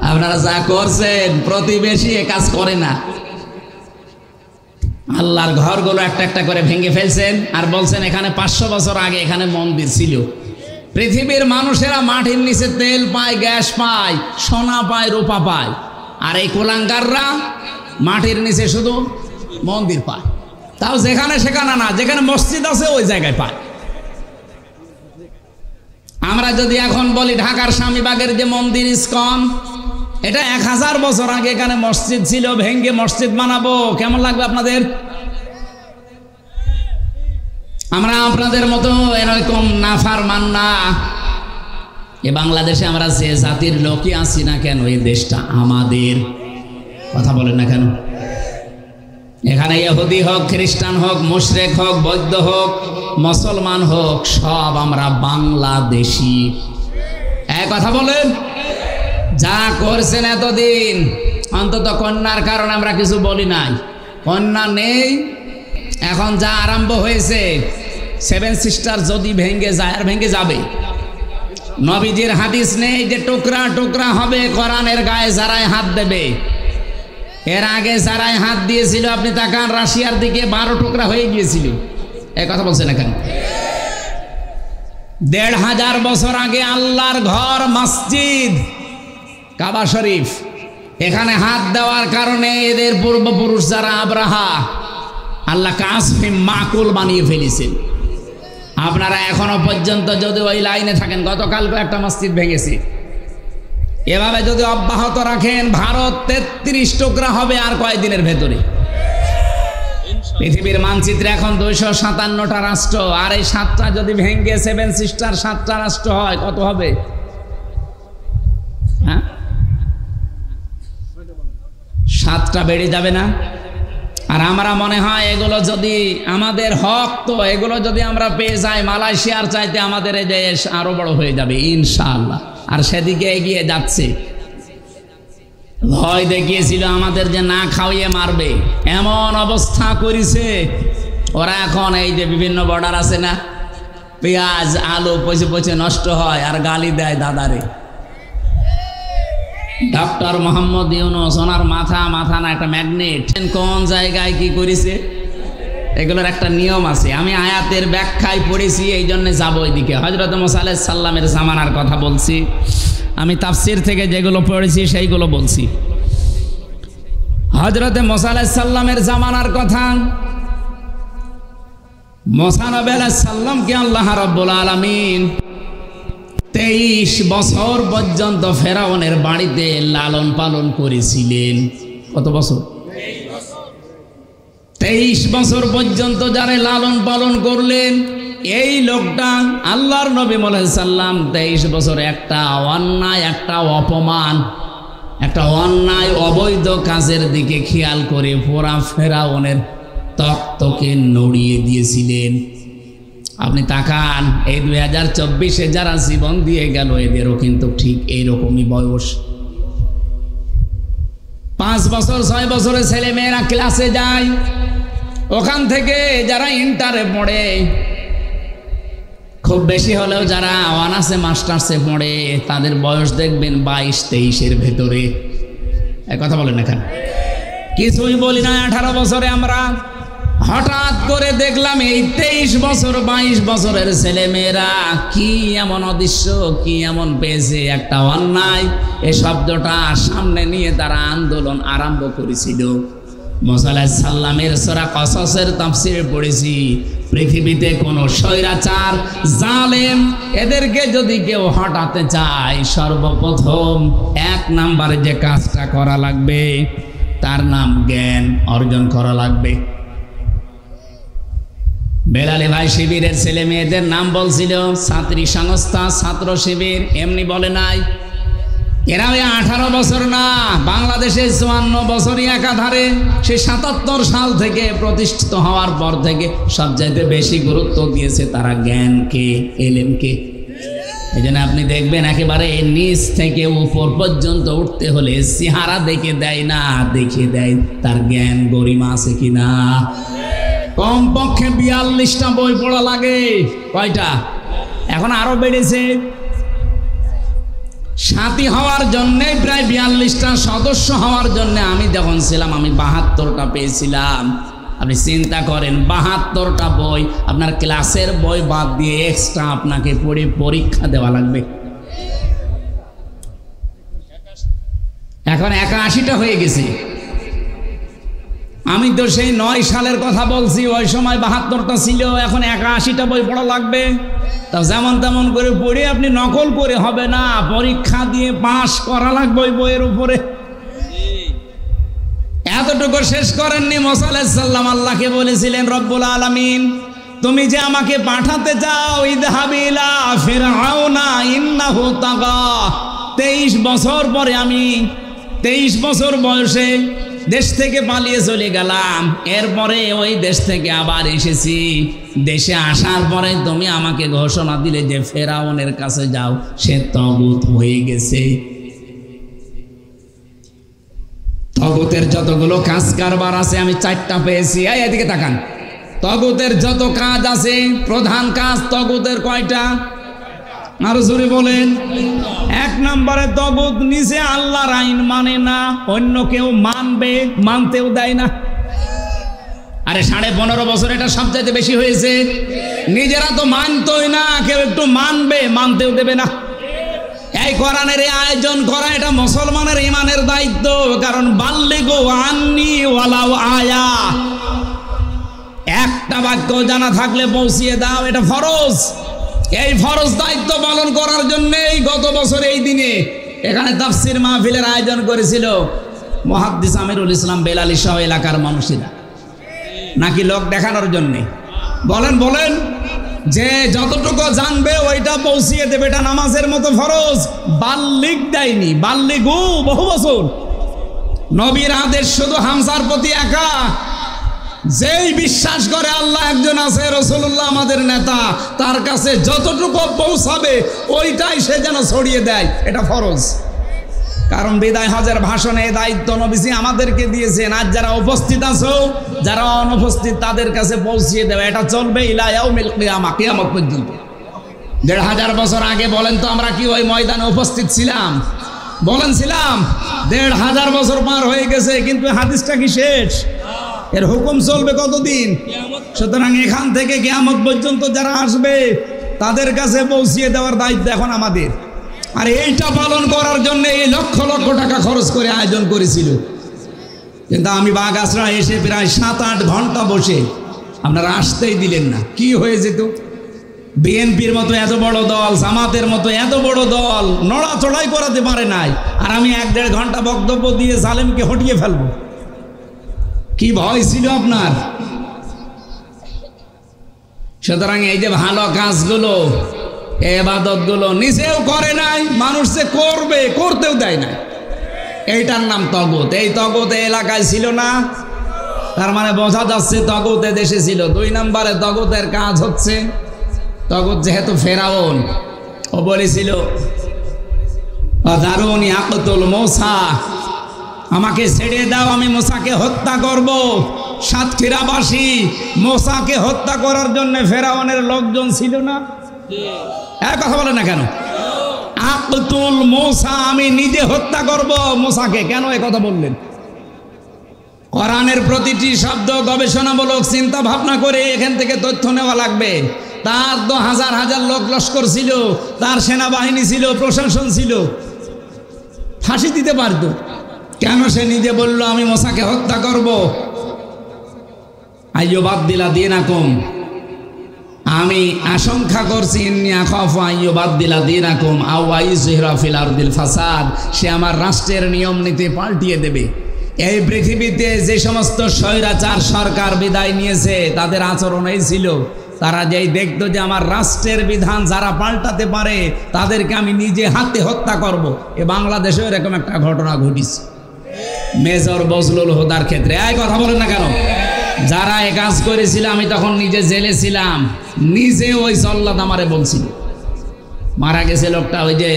Speaker 1: আপনারা যা করছেন, প্রতিবেশী এ কাজ করে না। আল্লাহর ঘরগুলো একটা একটা করে ভেঙে ফেলছেন আর বলছেন এখানে 500 বছর আগে এখানে মন্দির ছিল। পৃথিবীর মানুষেরা মাটির নিচে তেল পায়, গ্যাস পায়, সোনা পায়, রূপা পায়, আর এই কুলাঙ্গাররা মাটির নিচে শুধু মন্দির পায়। তাও যেখানে সেখানে না, যেখানে মসজিদ আছে ওই জায়গায় পায়। আমরা যদি এখন বলি ঢাকার স্বামীবাগের যে মন্দির ইসকন, এটা 1000 বছর আগে এখানে মসজিদ ছিল, ভেঙ্গে মসজিদ বানাবো, কেমন লাগবে আপনাদের? আমরা আপনাদের মতো এরকম নাফরমান না। এ বাংলাদেশে আমরা যে জাতির লোকই আছি না কেন, এই দেশটা আমাদের। কথা বলেন না কেন? এখানে ইহুদি হোক, খ্রিস্টান হোক, মুশরিক হোক, বৌদ্ধ হোক, মুসলমান হোক, সব আমরা বাংলাদেশি। এক কথা বলেন। যা করছেন এতদিন, অন্তত কন্যার কারণে আমরা কিছু বলি নাই। কন্যা নেই, এখন যা আরম্ভ হয়েছে, 7 সিস্টার যদি ভেঙে যায়, আর ভেঙে যাবে। নবীজির হাদিস নেই যে টুকরা টুকরা হবে কোরআনের গায়ে যারাই হাত দেবে। এর আগে যারাই হাত দিয়েছিল, আপনি তাকান রাশিয়ার দিকে 12 টুকরা হয়ে গিয়েছিল। এই কথা বলছেন না কেন? 1500 বছর আগে আল্লাহর ঘর মসজিদ কাবা শরীফ, এখানে হাত দেওয়ার কারণে এদের পূর্বপুরুষ যারা আব্রাহা, আল্লাহ কাসফে মাকুল বানিয়ে ফেলেছেন। আপনারা এখনো পর্যন্ত যদি ওই লাইনে থাকেন, গতকালকে একটা মসজিদ ভেঙেছে, এভাবে যদি অব্যাহত রাখেন, ভারত 33 টুকরা হবে আর কয়েকদিনের ভেতরে। পৃথিবীর মানচিত্রে এখন 257টা রাষ্ট্র, আর এই 7টা যদি ভেঙে 7 সিস্টার 7টা রাষ্ট্র হয়, কত হবে? হ্যাঁ, 7টা বেড়ে যাবে না? আর আমরা মনে হয় এগুলো যদি আমাদের হক, তো এগুলো যদি আমরা পেয়ে যাই, মালয়েশিয়ার চাইতে আমাদের এই দেশ আরো বড় হয়ে যাবে ইনশাআল্লাহ। আর সেদিকে এগিয়ে যাচ্ছে। ভয় দেখিয়েছিল আমাদের যে না খাওয়িয়ে মারবে, এমন অবস্থা করেছে ওরা। এখন এই যে বিভিন্ন বর্ডার আছে না, পেঁয়াজ আলু পচে পচে নষ্ট হয়, আর গালি দেয় দাদারে। ডক্টর মোহাম্মদ ইউনূস, ওনার মাথা না একটা ম্যাগনেট, কোন জায়গায় কি করেছে এগুলোর একটা নিয়ম আছে। আমি আয়াতের ব্যাখ্যায় পড়েছি, এই জন্য যাবো ওইদিকে। হযরত মুসা আলাইহিস সালামের জামানার কথা বলছি, আমি তাফসীর থেকে যেগুলো পড়েছি সেইগুলো বলছি। হযরত মুসা আলাইহিস সালামের জামানার কথা। মুসা নবী আলাইহিস সালামকে আল্লাহ রাব্বুল আলামিন 23 বছর পর্যন্ত ফেরাউনের বাড়িতে লালন পালন করেছিলেন। কত বছর? 23 বছর পর্যন্ত যারা লালন পালন করলেন, এই লোকটা আল্লাহর নবী মুহাম্মদ সাল্লাম 23 বছর একটা অন্যায়, একটা অপমান, একটা অন্যায় অবৈধ কাজের দিকে খেয়াল করে পুরা ফেরাউনের তক্তকে নড়িয়ে দিয়েছিলেন। আপনি তাকান, এই 2024-এ যারা জীবন দিয়ে গেল, এদেরও কিন্তু ঠিক এইরকমই বয়স। 5 বছর 6 বছরের ছেলে মেয়েরা ক্লাসে যায়, ওখান থেকে যারা ইন্টারে পড়ে, খুব বেশি হলেও যারা অনার্সে মাস্টার্সে পড়ে, তাদের বয়স দেখবেন 22-23-এর ভেতরে। কথা বলেন না কেন? কিছুই বলি না। 18 বছরে আমরা হঠাৎ করে দেখলাম এই 23 বছর 22 বছরের ছেলে মেয়েরা কি এমন অদৃশ্য, কি এমন পেয়েছে, একটা অন্যায় এই শব্দটা সামনে নিয়ে তারা আন্দোলন আরম্ভ করেছিল। মুসা আলাইহিস সালামের সূরা কসসের তাফসীরে পড়েছি, পৃথিবীতে কোনো স্বৈরাচার, জালেম, এদেরকে যদি কেউ হটাতে চায়, সর্বপ্রথম 1 নম্বরে যে কাজটা করা লাগবে, তার নাম জ্ঞান অর্জন করা লাগবে। বেলালে ভাই শিবিরের ছেলে মেয়েদের নাম বলছিল ছাত্রী সংস্থা, ছাত্র শিবির, এমনি বলে নাই। এরা 18 বছর না, বাংলাদেশে 54 বছরই একাধারে। সে 77 সাল থেকে প্রতিষ্ঠিত হওয়ার পর থেকে সবচাইতে বেশি গুরুত্ব দিয়েছে তারা জ্ঞানকে, এলেমকে। এই জন্য আপনি দেখবেন একেবারে নিচ থেকে উপর পর্যন্ত উঠতে হলে চেহারা দেখে দেয় না, দেখে দেয় তার জ্ঞান গরিমা আছে কিনা। কমপক্ষে 42টা বই পড়া লাগে। কয়টা? এখন আরো বেড়েছে। সাথী হওয়ার জন্যে প্রায় 42টা, সদস্য হওয়ার জন্য আমি যখন ছিলাম আমি 72টা পেয়েছিলাম। আপনি চিন্তা করেন 72টা বই আপনার ক্লাসের বই বাদ দিয়ে এক্সট্রা আপনাকে পড়ে পরীক্ষা দেওয়া লাগবে। এখন 81টা হয়ে গেছে। আমি তো সেই 9 সালের কথা বলছি, ওই সময় 72টা ছিল, এখন 81টা বই পড়া লাগবে। তা যেমন তেমন করে পড়ে আপনি নকল করে হবে না, পরীক্ষা দিয়ে পাশ করা লাগবে ওই বইয়ের উপরে। এতটুকু শেষ করেননি, মুসা আলাইহিস সালাম আল্লাহকে বলেছিলেন, রব্বুল আলামিন তুমি যে আমাকে পাঠাতে চাও, ইযহাবি ইলা ফিরআউনা ইন্নাহু তাগা। 23 বছর পরে আমি 23 বছর বয়সে দেশ থেকে পালিয়ে চলে গেলাম, এরপরে ওই দেশ থেকে আবার এসেছি। দেশে আসার পরে তুমি আমাকে ঘোষণা দিলে যে ফেরাউনের কাছে যাও, সে তাগুত হয়ে গেছে। তাগুতের যতগুলো কাজ কারবার আছে আমি 4টা পেয়েছি। এদিকে তাকান, তাগুতের যত কাজ আছে, প্রধান কাজ তাগুতের কয়টা? আরো জোরে বলেন। 1 নম্বরে তাগুত নিজে আল্লাহর আইন মানে না, অন্য কেউ মানবে, মানতেও দেয় না। আরে 15.5 বছর এটা সবচাইতে বেশি হয়েছে। নিজেরা তো মানতোই না, কেউ একটু মানবে, মানতেও দেবে না। এই কোরআনের আয়োজন করা এটা মুসলমানের ইমানের দায়িত্ব। কারণ বাল্লিগু আন্নি ওয়ালাউ আয়া, একটা বাক্য জানা থাকলে পৌঁছিয়ে দাও, এটা ফরজ। এই ফরজ দায়িত্ব পালন করার জন্যই গত বছর এই দিনে এখানে তাফসীর মাহফিলের আয়োজন করেছিল মুহাদ্দিস আমিরুল ইসলাম বেলালী সহ এলাকার মানুষেরা। নাকি লোক দেখানোর জন্যে? বলেন বলেন, যে যতটুকু জানবে ওইটা পৌঁছিয়ে দেবে, এটা নামাজের মতো ফরজ। বাল্লিগ দেয়নি, বাল্লিগু বহু বছর। নবীর আদেশ শুধু হামজার প্রতি একা। যেই বিশ্বাস করে আল্লাহ একজন আছে, রাসূলুল্লাহ আমাদের নেতা, তার কাছে যতটুকু পৌঁছাবে ওইটাই সে যেন ছড়িয়ে দেয়, এটা ফরজ। কারণ বিদায় হজের ভাষণে এই দায়িত্ব নবীজি আমাদেরকে দিয়েছেন। আজ যারা উপস্থিত আছো, যারা অনুপস্থিত, তাদের কাছে পৌঁছিয়ে দেবে, এটা চলবে ইলা ইয়াউমিল কিয়ামা, কিয়ামত পর্যন্ত। 1500 বছর আগে বলেন তো আমরা কি ওই ময়দানে উপস্থিত ছিলাম? বলেন ছিলাম? 1500 বছর পার হয়ে গেছে, কিন্তু হাদিসটা কি শেষ? এর হুকুম চলবে কতদিন? সুতরাং এখান থেকে কিয়ামত পর্যন্ত যারা আসবে তাদের কাছে পৌঁছিয়ে দেওয়ার দায়িত্ব এখন আমাদের। আর এইটা পালন করার জন্য এই লক্ষ লক্ষ টাকা খরচ করে আয়োজন করেছিল। কিন্তু আমি বাগাসরা এসে প্রায় 7-8 ঘন্টা বসে, আপনারা আসতেই দিলেন না। কি হয়ে যেত? বিএনপির মতো এত বড় দল, জামাতের মতো এত বড় দল নড়াচড়াই করাতে পারে নাই, আর আমি 1-1.5 ঘন্টা বক্তব্য দিয়ে জালেমকে হটিয়ে ফেলবো। কি ভয় ছিল আপনার? সুতরাং এই যে ভালো কাজগুলো, ইবাদতগুলো নিজেও করে নাই, মানুষ যে করবে, করতেও দেয় না, এইটার নাম তাগুত। এই তাগুত এলাকায় ছিল না, তার মানে বোঝা যাচ্ছে তাগুত দেশে ছিল। 2 নম্বরে তাগুতের কাজ হচ্ছে, তাগুত যেহেতু ফেরাউন, ও বলেছিল দারুনি আকতুল মুসা, আমাকে ছেড়ে দাও, আমি মুসাকে হত্যা করব। সাতক্ষীরাবাসী মুসাকে হত্যা করার জন্য ফেরাউনের লোকজন ছিল না? কথা বলে না কেন? আকতুল মুসা, আমি নিজে হত্যা করব মুসাকে। কেন এ কথা বললেন? কোরআনের প্রতিটি শব্দ গবেষণামূলক চিন্তা ভাবনা করে এখান থেকে তথ্য নেওয়া লাগবে। তার তো হাজার হাজার লোক লস্কর ছিল, তার সেনাবাহিনী ছিল, প্রশাসন ছিল, ফাঁসি দিতে পারত। কেন সে নিজে বলল আমি মুসাকে হত্যা করব? আইয়ুবাদদিলা দীনাকুম, আমি আশঙ্কা করছি, ইন্নী আখাফু আইয়ুবাদদিলা দীনাকুম আও আইয়ুযহিরা ফিল আরদিল ফাসাদ, সে আমার রাষ্ট্রের নিয়ম নীতি পাল্টিয়ে দেবে। এই পৃথিবীতে যে সমস্ত স্বৈরাচার সরকার বিদায় নিয়েছে তাদের আচরণ এই ছিল, তারা যেই দেখতো যে আমার রাষ্ট্রের বিধান যারা পাল্টাতে পারে তাদেরকে আমি নিজে হাতে হত্যা করব। এ বাংলাদেশেও এরকম একটা ঘটনা ঘটেছে মেজর বজলুল হুদার ক্ষেত্রে। এই কথা বলেন না কেন? যারা এ কাজ করেছিল, আমি তখন নিজে জেলে ছিলাম, নিজে ওই জল্লাদ আমারে বলছিল। মারা গেছে লোকটা, ওই যে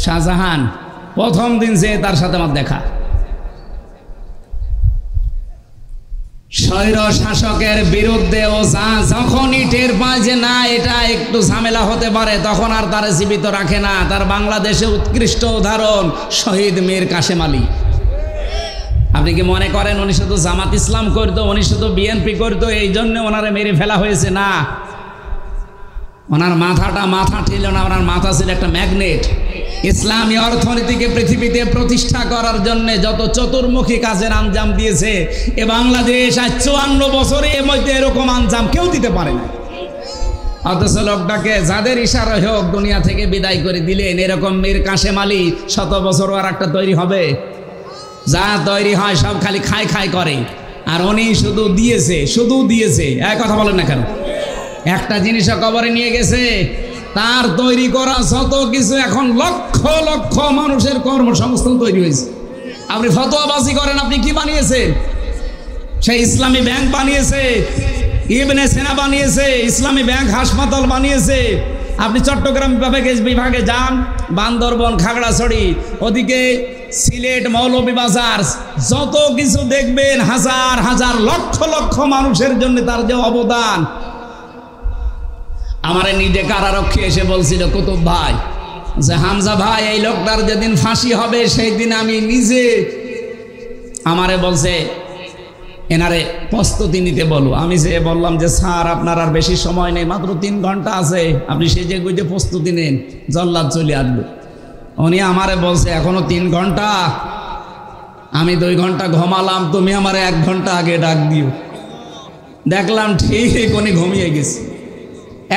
Speaker 1: শাহজাহান, প্রথম দিন যে তার সাথে আমার দেখা। স্বৈর শাসকের বিরুদ্ধে ও যখনই টের পায় যে না এটা একটু ঝামেলা হতে পারে, তখন আর তারা জীবিত রাখে না। তার বাংলাদেশে উৎকৃষ্ট উদাহরণ শহীদ মীর কাশেম আলী। আপনি কি মনে করেন উনি শুধু জামাত ইসলাম করতো, উনি শুধু বিএনপি করতো এই জন্য ওনারে মেরে ফেলা হয়েছে? না, ওনার মাথাটা মাথা ছিল না, ওনার মাথা ছিল একটা ম্যাগনেট। ইসলামী অর্থনীতিকে পৃথিবীতে প্রতিষ্ঠা করার জন্য যত চতুর্মুখী কাজের আঞ্জাম দিয়েছে এ বাংলাদেশ আজ 54 বছরে এর মধ্যে এরকম আঞ্জাম কেউ দিতে পারে না। অথচ লোকটাকে যাদের ইশারা হোক দুনিয়া থেকে বিদায় করে দিলেন। এরকম মীর কাশেম আলী 100 বছর আর একটা তৈরি হবে? যা তৈরি হয় সব খালি খাই খাই করে, আর উনি শুধু দিয়েছে। এক কথা বলেন না কেন? একটা জিনিসও কবরে নিয়ে গেছে। তার তৈরি করা যত কিছু এখন লক্ষ লক্ষ মানুষের কর্মসংস্থান তৈরি হয়েছে। আপনি ফতোয়াবাজি করেন, আপনি কি বানিয়েছেন? সেই ইসলামী ব্যাংক বানিয়েছে, ইবনে সিনা বানিয়েছে, ইসলামী ব্যাংক হাসপাতাল বানিয়েছে। আপনি চট্টগ্রাম বিভাগে যান, বান্দরবন, খাগড়াছড়ি, ওদিকে সিলেট, মৌলভীবাজার, যত কিছু দেখবেন হাজার হাজার লক্ষ লক্ষ মানুষের জন্য তার যে অবদান। আমার নিজে কারারক্ষী এসে বলছিল কুতুব ভাই যে হামজা ভাই এই লোকটার যেদিন ফাঁসি হবে সেই দিন আমি নিজে, আমারে বলছে এনারে প্রস্তুতি নিতে বলো। আমি যে বললাম যে স্যার আপনার আর বেশি সময় নেই, মাত্র 3 ঘন্টা আছে, আপনি সেজে গুজে প্রস্তুতি নেন, জল্লাদ চলে আসবে। উনি আমারে বলছে এখনো 3 ঘন্টা, আমি 2 ঘন্টা ঘুমালাম, তুমি আমারে 1 ঘন্টা আগে ডাক দিও। দেখলাম ঠিক উনি ঘুমিয়ে গেছে।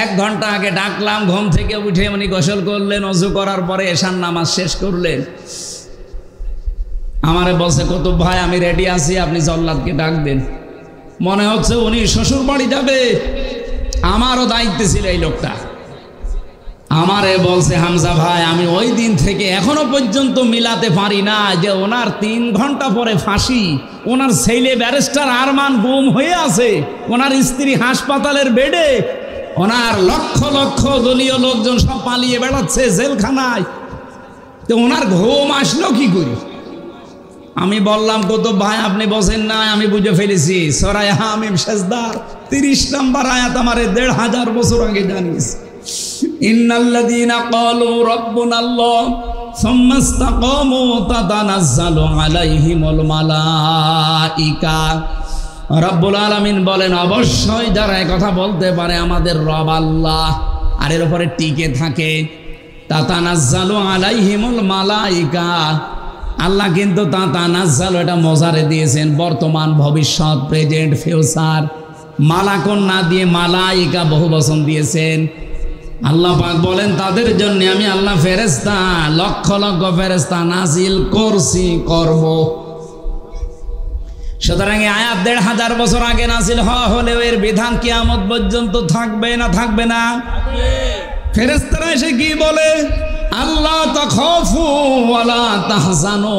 Speaker 1: 1 ঘন্টা আগে ডাকলাম, ঘুম থেকে উঠে উনি গোসল করলেন, ওযু করার পরে এশার নামাজ শেষ করলেন। আমারে বলছে কুতুব ভাই আমি রেডি আছি, আপনি জল্লাদকে ডাক দেন। মনে হচ্ছে উনি শ্বশুর বাড়ি যাবে। আমারও দায়িত্ব ছিল এই লোকটা। আমারে বলছে হামজা ভাই আমি ওই দিন থেকে এখনো পর্যন্ত মিলাতে পারি না যে ওনার 3 ঘন্টা পরে ফাঁসি, ওনার ছেলে ব্যারিস্টার আরমান গুম হয়ে আছে, ওনার স্ত্রী হাসপাতালের বেডে, ওনার লক্ষ লক্ষ দলীয় লোকজন সব পালিয়ে বেড়াচ্ছে জেলখানায়, তো ওনার ঘুম আসলো কি করে? আমি বললাম কুতুব ভাই আপনি বসেন না, আমি বুঝে ফেলেছি। সূরা হামিম সেজদার 30 নম্বর আয়াত আমারে 1500 বছর আগে জানিয়েছে। ইন্নাল্লাযীনা ক্বালু রাব্বুনাল্লাহ সুম্মা ইসতাকামু তাতানাজ্জালু আলাইহিমুল মালাইকা। রব্বুল আলামিন বলেন অবশ্যই যারা এই কথা বলতে পারে আমাদের রব আল্লাহ, আর এর উপরে টিকে থাকে, তাতানাজ্জালু আলাইহিমুল মালাইকা। আল্লাহ কিন্তু তাতানাজ্জালু এটা মজারে দিয়েছেন, বর্তমান, ভবিষ্যৎ, প্রেজেন্ট, ফিউচার। মালাকুন না দিয়ে মালাইকা বহু বচন দিয়েছেন। আল্লাহ পাক বলেন তাদের জন্য আমি আল্লাহ ফেরেশতা, লক্ষ লক্ষ ফেরেশতা নাজিল করছি, করব। সুতরাং এই আয়াত 1500 বছর আগে নাজিল হলেও এর বিধান কিয়ামত পর্যন্ত থাকবে না? থাকবে না? ফেরেশতারা এসে কি বলে? আল্লাহ তাখাফু ওয়ালা তাহজানু,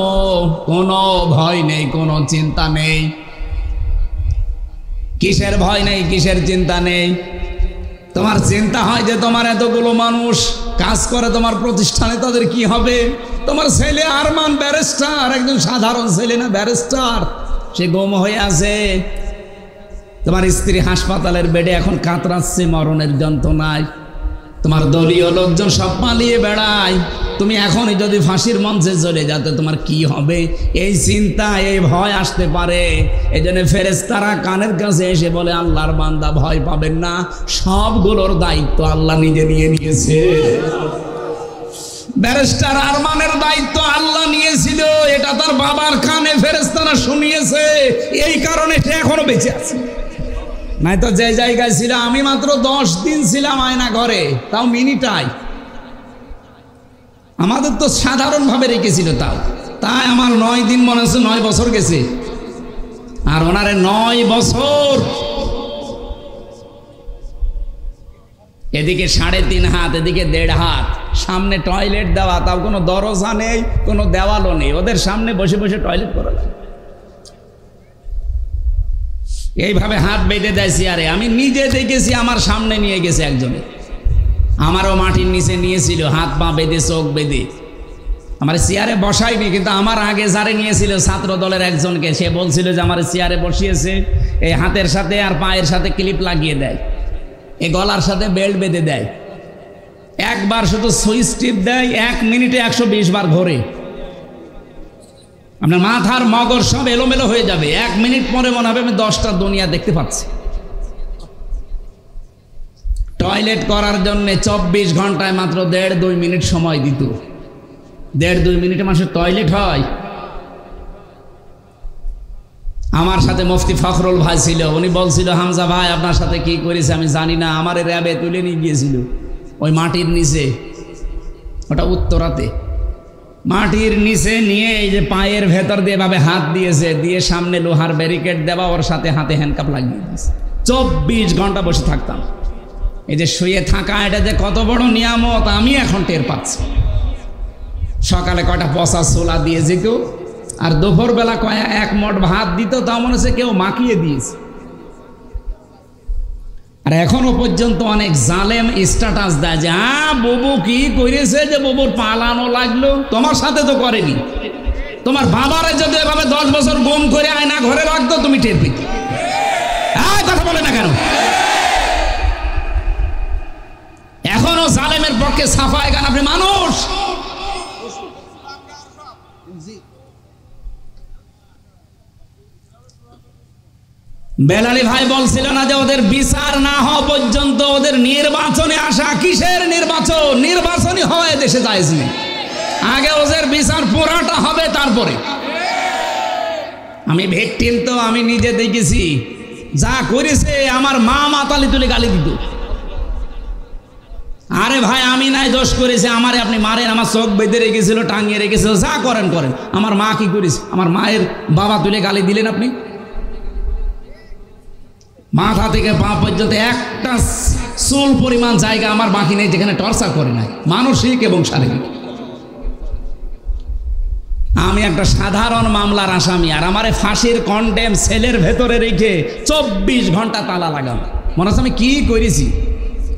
Speaker 1: কোনো ভয় নেই, কোনো চিন্তা নেই। কিসের ভয় নেই, কিসের চিন্তা নেই? তোমার চিন্তা হয় যে তোমার এতগুলো মানুষ কাজ করে তোমার প্রতিষ্ঠানে, তাদের কি হবে? তোমার ছেলে আরমান ব্যারিস্টার, একজন সাধারণ ছেলে না, ব্যারিস্টার, সে গুম হয়ে আছে। তোমার স্ত্রী হাসপাতালের বেডে এখন কাতরাচ্ছে মরণের যন্ত্রণায়। তোমার দলীয় লোকজন সব পালিয়ে বেড়ায়। তুমি এখনই যদি ফাঁসির মঞ্চে চলে যাতে তোমার কি হবে, এই চিন্তা, এই ভয় আসতে পারে। এই জন্য ফেরেশতারা কানের কাছে এসে বলে আল্লাহর বান্দা ভয় পাবেন না, সবগুলোর দায়িত্ব আল্লাহ নিজে নিয়ে নিয়েছে। ব্যারিস্টার আরমানের দায়িত্ব আল্লাহ নিয়েছিল, এটা তার বাবার কানে ফেরেশতারা শুনিয়েছে, এই কারণে সে এখনো বেঁচে আছে। নাই তো যে জায়গায় ছিল, আমি মাত্র 10 দিন ছিলাম আয়না ঘরে, তাও মিনিটাই। আমাদের তো সাধারণভাবে রেখেছিল, তাই আমার 9 দিন মনে হচ্ছে 9 বছর গেছে, আর ওনারে 9 বছর। এদিকে 3.5 হাত, এদিকে 1.5 হাত, সামনে টয়লেট দেওয়া, তাও কোনো দরজা নেই, কোনো দেওয়ালও নেই, ওদের সামনে বসে বসে টয়লেট করা লাগে। এইভাবে হাত বেঁধে দেয় চেয়ারে। আমি নিজে দেখেছি, আমার সামনে নিয়ে গেছে একজনে, আমারও মাটির নিচে নিয়েছিল, হাত পা বেঁধে, চোখ বেঁধে। আমার চেয়ারে বসাইনি, কিন্তু আমার আগে যারে নিয়েছিল ছাত্র দলের একজনকে, সে বলছিল যে আমার চেয়ারে বসিয়েছে, এই হাতের সাথে আর পায়ের সাথে ক্লিপ লাগিয়ে দেয়, এই গলার সাথে বেল্ট বেঁধে দেয়, একবার শুধু সুইচ টিপ দেয়, 1 মিনিটে 120 বার ঘোরে। আপনার মাথার মগজ সব এলোমেলো হয়ে যাবে। 1 মিনিট পরে মনে হবে আমি 10টা দুনিয়া দেখতে পাচ্ছি। টয়লেট করার জন্য 24 ঘন্টায় মাত্র 1.5-2 মিনিট সময় দিত। 1.5-2 মিনিটে মানুষের টয়লেট হয়। আমার সাথে মুফতি ফখরুল ভাই ছিল, উনি বলছিল হামজা ভাই আপনার সাথে কি করেছে আমি জানি না, আমার র্যাবে তুলে নিয়ে গিয়েছিল ওই মাটির নিচে, ওটা উত্তরাতে, মাটির নিচে নিয়ে এই যে পায়ের ভেতর দিয়ে ভাবে হাত দিয়েছে, দিয়ে সামনে লোহার ব্যারিকেড দেওয়া, ওর সাথে হাতে হ্যান্ডকাপ লাগিয়ে দিয়েছে। 24 ঘন্টা বসে থাকতাম। এই যে শুয়ে থাকা, এটা যে কত বড় নিয়ামত আমি এখন টের পাচ্ছি। সকালে কয়টা পচা ছোলা দিয়ে যেত, আর দুপুরবেলা এক মট ভাত দিত, তা মনে হচ্ছে কেউ মাখিয়ে দিয়েছে। আর এখনো পর্যন্ত অনেক জালেম স্ট্যাটাস দেয় যে বুবু কি করেছে যে বুবুর পালানো লাগলো, তোমার সাথে তো করেনি। তোমার বাবারে যদি এভাবে 10 বছর গুম করে আয়না ঘরে রাখতো তুমি টের পেতে। কথা বলে না কেন? এখনো জালেমের পক্ষে সাফায় গান আপনি মানুষ। বেলালি ভাই বলছিল না যে ওদের বিচার না হওয়া পর্যন্ত ওদের নির্বাচনে আসা। কিসের নির্বাচন? নির্বাচনই হয় দেশে জায়েজ নেই। আগে ওদের বিচার পুরাটা হবে, তারপরে। আমি ভিকটিম তো, আমি নিজে দেখেছি যা করেছে। আমার মা মাতালি তুলে গালি দিত। আরে ভাই আমি নাই দোষ করেছে, আমারে আপনি মারেন, আমার চোখ বেঁধে রেখেছিল, টাঙিয়ে রেখেছিল, যা করেন করেন। আমার মা কি করেছে? আমার মায়ের বাবা তুলে গালি দিলেন আপনি। মাথা থেকে পা পর্যন্ত একটা চুল পরিমাণ জায়গা আমার বাকি নেই যেখানে টর্চার করে নাই, মানসিক এবং শারীরিক। আমি একটা সাধারণ মামলার আসামি, আর আমারে ফাঁসির কন্ডেম সেলের ভেতরে রেখে 24 ঘন্টা তালা লাগাম। মনে হচ্ছে আমি কি করেছি,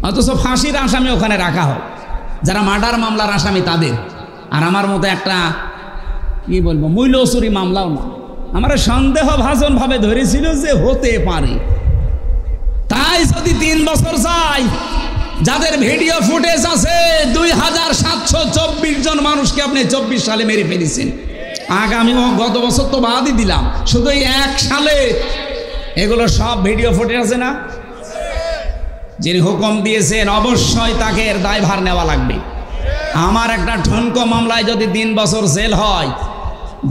Speaker 1: অথচ ফাঁসির আসামি ওখানে রাখা হয়, যারা মার্ডার মামলার আসামি তাদের। আর আমার মতো একটা কি বলবো মূল্যচুরি মামলাও না। আমার সন্দেহ ভাজন ভাবে ধরেছিল যে হতে পারে। তাই যদি 3 বছর চাই, যাদের ভিডিও ফুটেজ আছে 2724 জন মানুষকে আপনি 24 সালে মেরে ফেলেছেন। আগামী গত বছর তো বাদই দিলাম, শুধু 1 সালে এগুলো সব ভিডিও ফুটেজ আছে না? যিনি হুকুম দিয়েছেন অবশ্যই তাকে এর দায়ভার নেওয়া লাগবে। আমার একটা ঠুনকো মামলায় যদি 3 বছর জেল হয়,